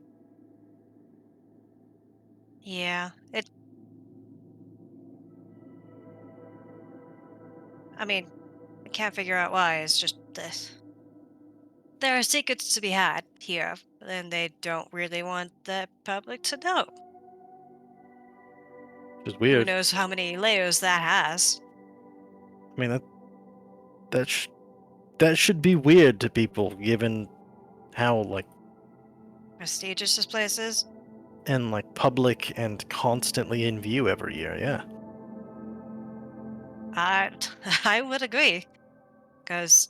Yeah, I mean, I can't figure out why. It's just this. There are secrets to be had here, and they don't really want the public to know. Which is Who weird. knows how many layers that has? I mean, that sh- that should be weird to people, given how Prestigious this place is? public and constantly in view every year. Yeah, I, I would agree. Because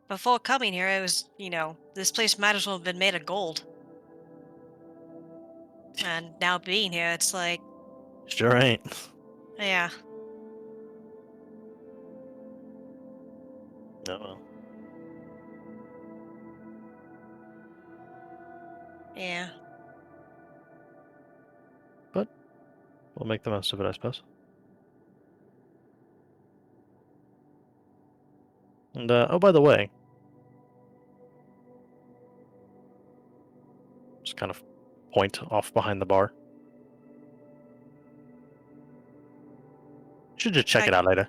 before coming here, it was, this place might as well have been made of gold. And now being here, it's like, sure ain't. yeah, No, we'll make the most of it, I suppose. And oh, by the way, just kind of point off behind the bar. Should just check I- it out later.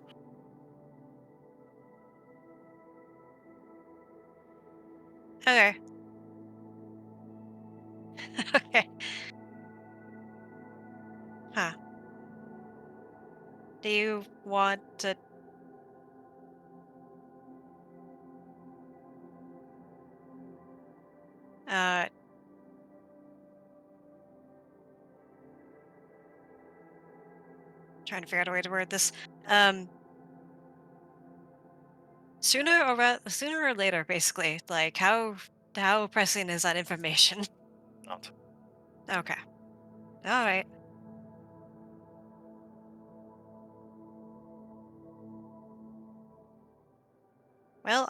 Okay. Okay. Huh. Do you want to? Uh, trying to figure out a way to word this. Um, sooner or later, basically. Like how pressing is that information? Not. Okay. All right. Well,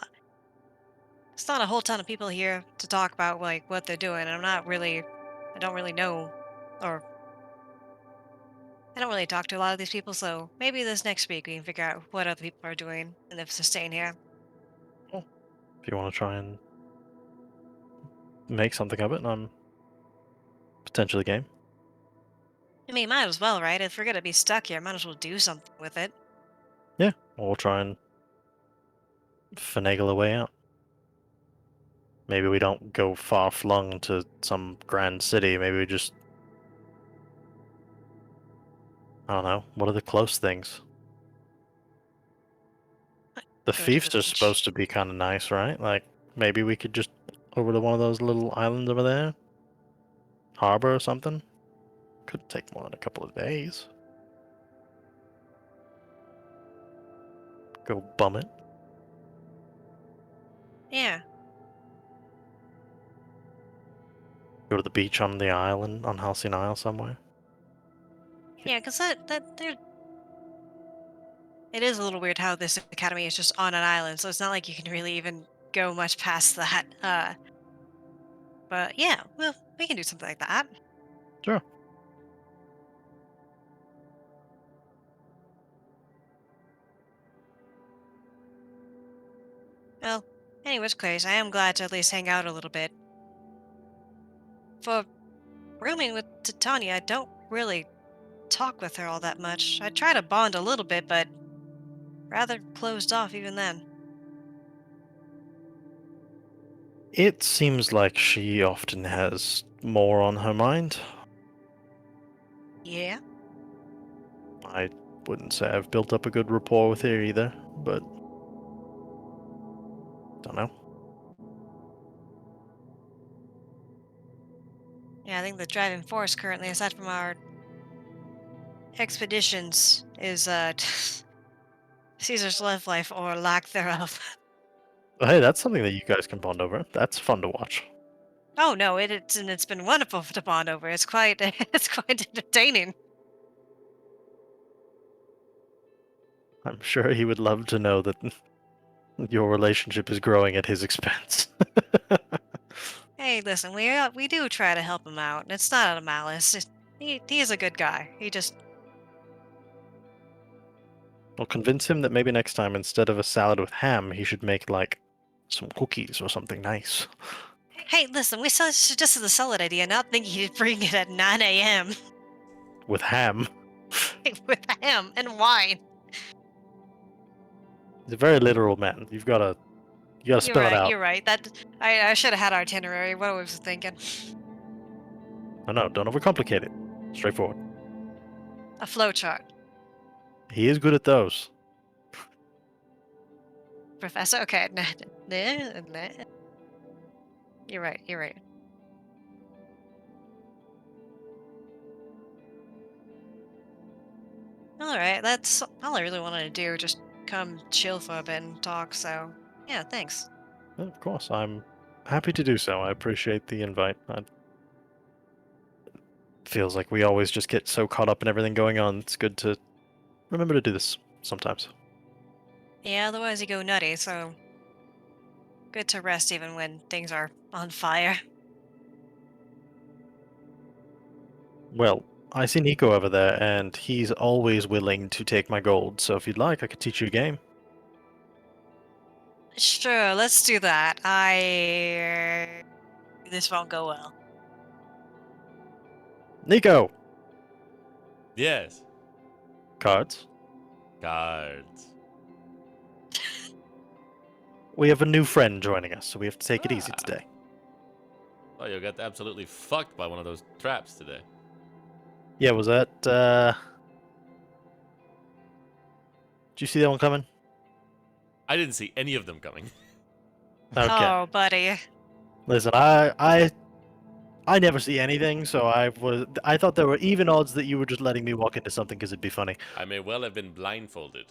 it's not a whole ton of people here to talk about like what they're doing. I don't really know, or I don't really talk to a lot of these people. So maybe this next week we can figure out what other people are doing and if they're staying here. If you want to try and make something of it, I'm potentially game. I mean, might as well, right? If we're gonna be stuck here, might as well do something with it. Yeah, we'll try and finagle a way out. Maybe we don't go far flung to some grand city. Maybe we just, I don't know, what are the close things? The Go to fiefs the are beach. supposed to be kind of nice, right? Like, maybe we could just over to one of those little islands over there? Harbor or something? Could take more than a couple of days. Go bum it. Yeah, Go to the beach on the island, on Halcyon Isle somewhere. yeah, because that there. It is a little weird how this academy is just on an island, so it's not like you can really even go much past that. But yeah, well, we can do something like that. Sure. Well, anyways, Clays, I am glad to at least hang out a little bit. For rooming with Titania, I don't really talk with her all that much. I try to bond a little bit, but rather closed off even then. It seems like she often has more on her mind. Yeah? I wouldn't say I've built up a good rapport with her either, but don't know. Yeah, I think the driving force currently, aside from our expeditions, is Caesar's love life or lack thereof. But hey, that's something that you guys can bond over. That's fun to watch. Oh no, it's been wonderful to bond over. It's quite it's quite entertaining. I'm sure he would love to know that your relationship is growing at his expense. Hey, listen, we do try to help him out. It's not out of malice. He is a good guy. He just I'll convince him that maybe next time, instead of a salad with ham, he should make, like, some cookies or something nice. hey, listen, we suggested the salad idea, not thinking he'd bring it at 9 a.m. With ham. with ham and wine. He's a very literal man. You gotta spell it out. You're right. That I should have had our itinerary. What was I thinking? No, don't overcomplicate it. Straightforward. A flowchart, He is good at those. Professor. Okay, you're right. You're right. All right, that's all I really wanted to do. Just come chill for a bit and talk. So yeah, thanks. Of course, I'm happy to do so. I appreciate the invite. It feels like we always just get so caught up in everything going on. It's good to remember to do this sometimes. Yeah, otherwise you go nutty. So good to rest even when things are on fire. Well, I see Nico over there, and he's always willing to take my gold. So if you'd like, I could teach you a game. Sure, let's do that. This won't go well. Nico, Yes. cards. Cards. We have a new friend joining us, so we have to take it easy Ah. today. Oh, you got absolutely fucked by one of those traps today. Yeah, was that? Did you see that one coming? I didn't see any of them coming. Okay. Oh, buddy. Listen, I never see anything, so I thought there were even odds that you were just letting me walk into something because it'd be funny. I may well have been blindfolded.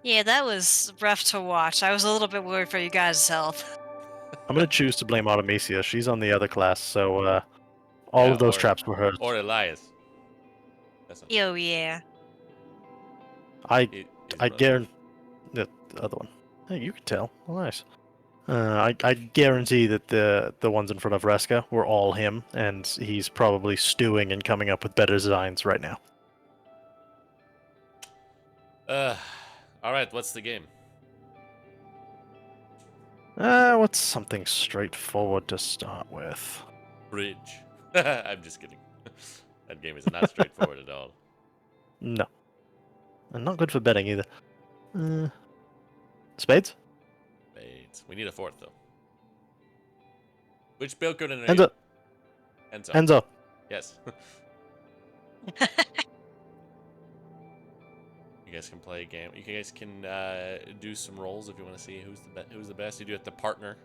Yeah, that was rough to watch. I was a little bit worried for you guys' health. I'm gonna choose to blame Artemisia. She's on the other class, so all Yeah, of those traps were hers. Or Elias. That's not Oh, yeah. I his brother. guarantee the other one. Hey, you can tell. Oh, nice. I guarantee that the ones in front of Reska were all him, and he's probably stewing and coming up with better designs right now. All right, what's the game? What's something straightforward to start with? Bridge. I'm just kidding. That game is not straightforward at all. No. And not good for betting either. Spades? Spades. We need a fourth though. Which bill code are Hands you? up. Hands up. Hands up. Yes. You guys can play a game. You guys can do some rolls if you want to see who's the best. You do it to partner.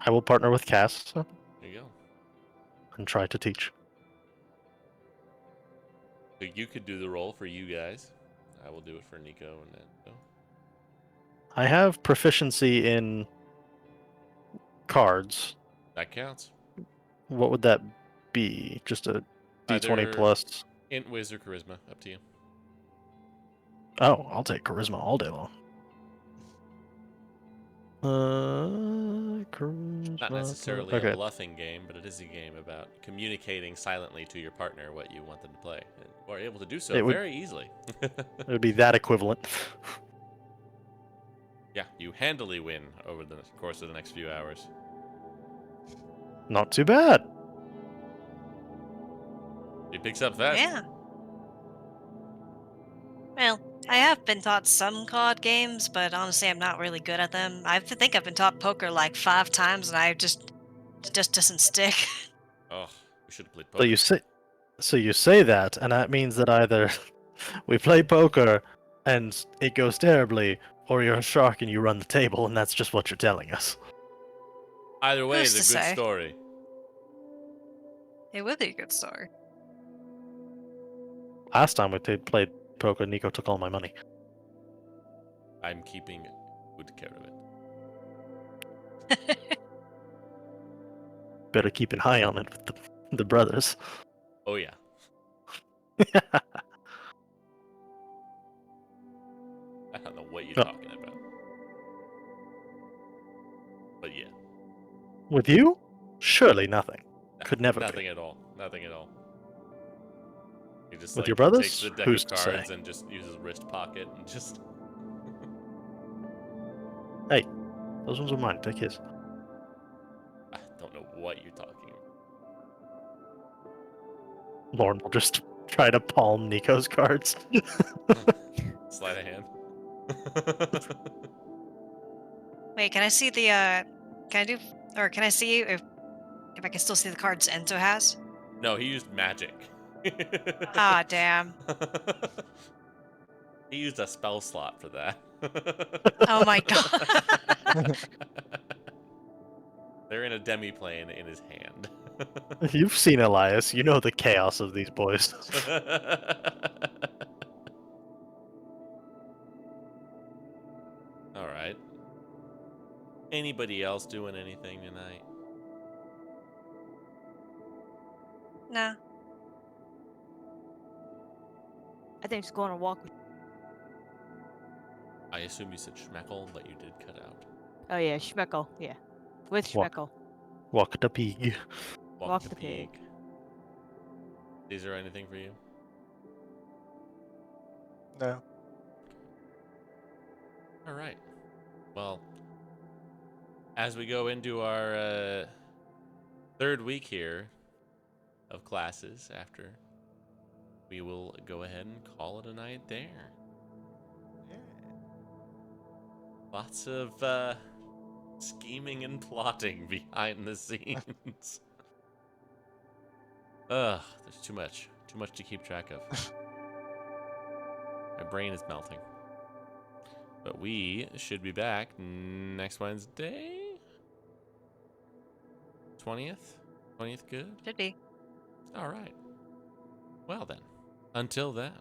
I will partner with Cass There you go. and try to teach. So you could do the roll for you guys. I will do it for Nico and then. I have proficiency in cards. That counts. What would that be? Just a d20 Either plus. Int, Wiz, or Charisma. Up to you. Oh, I'll take charisma all day long. Charisma. Not necessarily okay. a bluffing game, but it is a game about communicating silently to your partner what you want them to play. And you are able to do so It would- very easily. It would be that equivalent. Yeah, you handily win over the course of the next few hours. Not too bad. He picks up fast. Yeah. Well, I have been taught some card games, but honestly, I'm not really good at them. I think I've been taught poker like 5 times, and it just doesn't stick. Oh, we should have played So poker. you say that, and that means that either we play poker and it goes terribly, or you're a shark and you run the table, and that's just what you're telling us. Either way, Who's it's a to good say? story. It would be a good story. Last time we played poker, Nico took all my money. I'm keeping good care of it. Better keep an eye on it with the brothers. Oh yeah. I don't know what you're Oh. talking about. But yeah. With you? Surely nothing. Could never Nothing be. at all. Nothing at all. He just With like your brothers? takes the deck Who's of to say? cards and just uses wrist pocket and just Those ones are mine. Take his. I don't know what you're talking about. Lauren will just try to palm Nico's cards. Sleight of hand. Wait, can I see the can I do or can I see if I can still see the cards Enzo has? No, he used magic. Ah, damn. He used a spell slot for that. Oh my god. They're in a demi-plane in his hand. You've seen Elias. You know the chaos of these boys. All right. Anybody else doing anything tonight? No. I think just going on a walk. I assume you said schmeckle, but you did cut out. Oh yeah, Schmeckle. Yeah, with What? Schmeckle. Walk the pig. Walk the pig. Is there anything for you? No. All right. Well, as we go into our third week here of classes after, we will go ahead and call it a night there. Yeah. Lots of scheming and plotting behind the scenes. Ugh, there's too much to keep track of. My brain is melting. But we should be back next Wednesday. 20th? 20th good? Should be. All right. Well then, until then.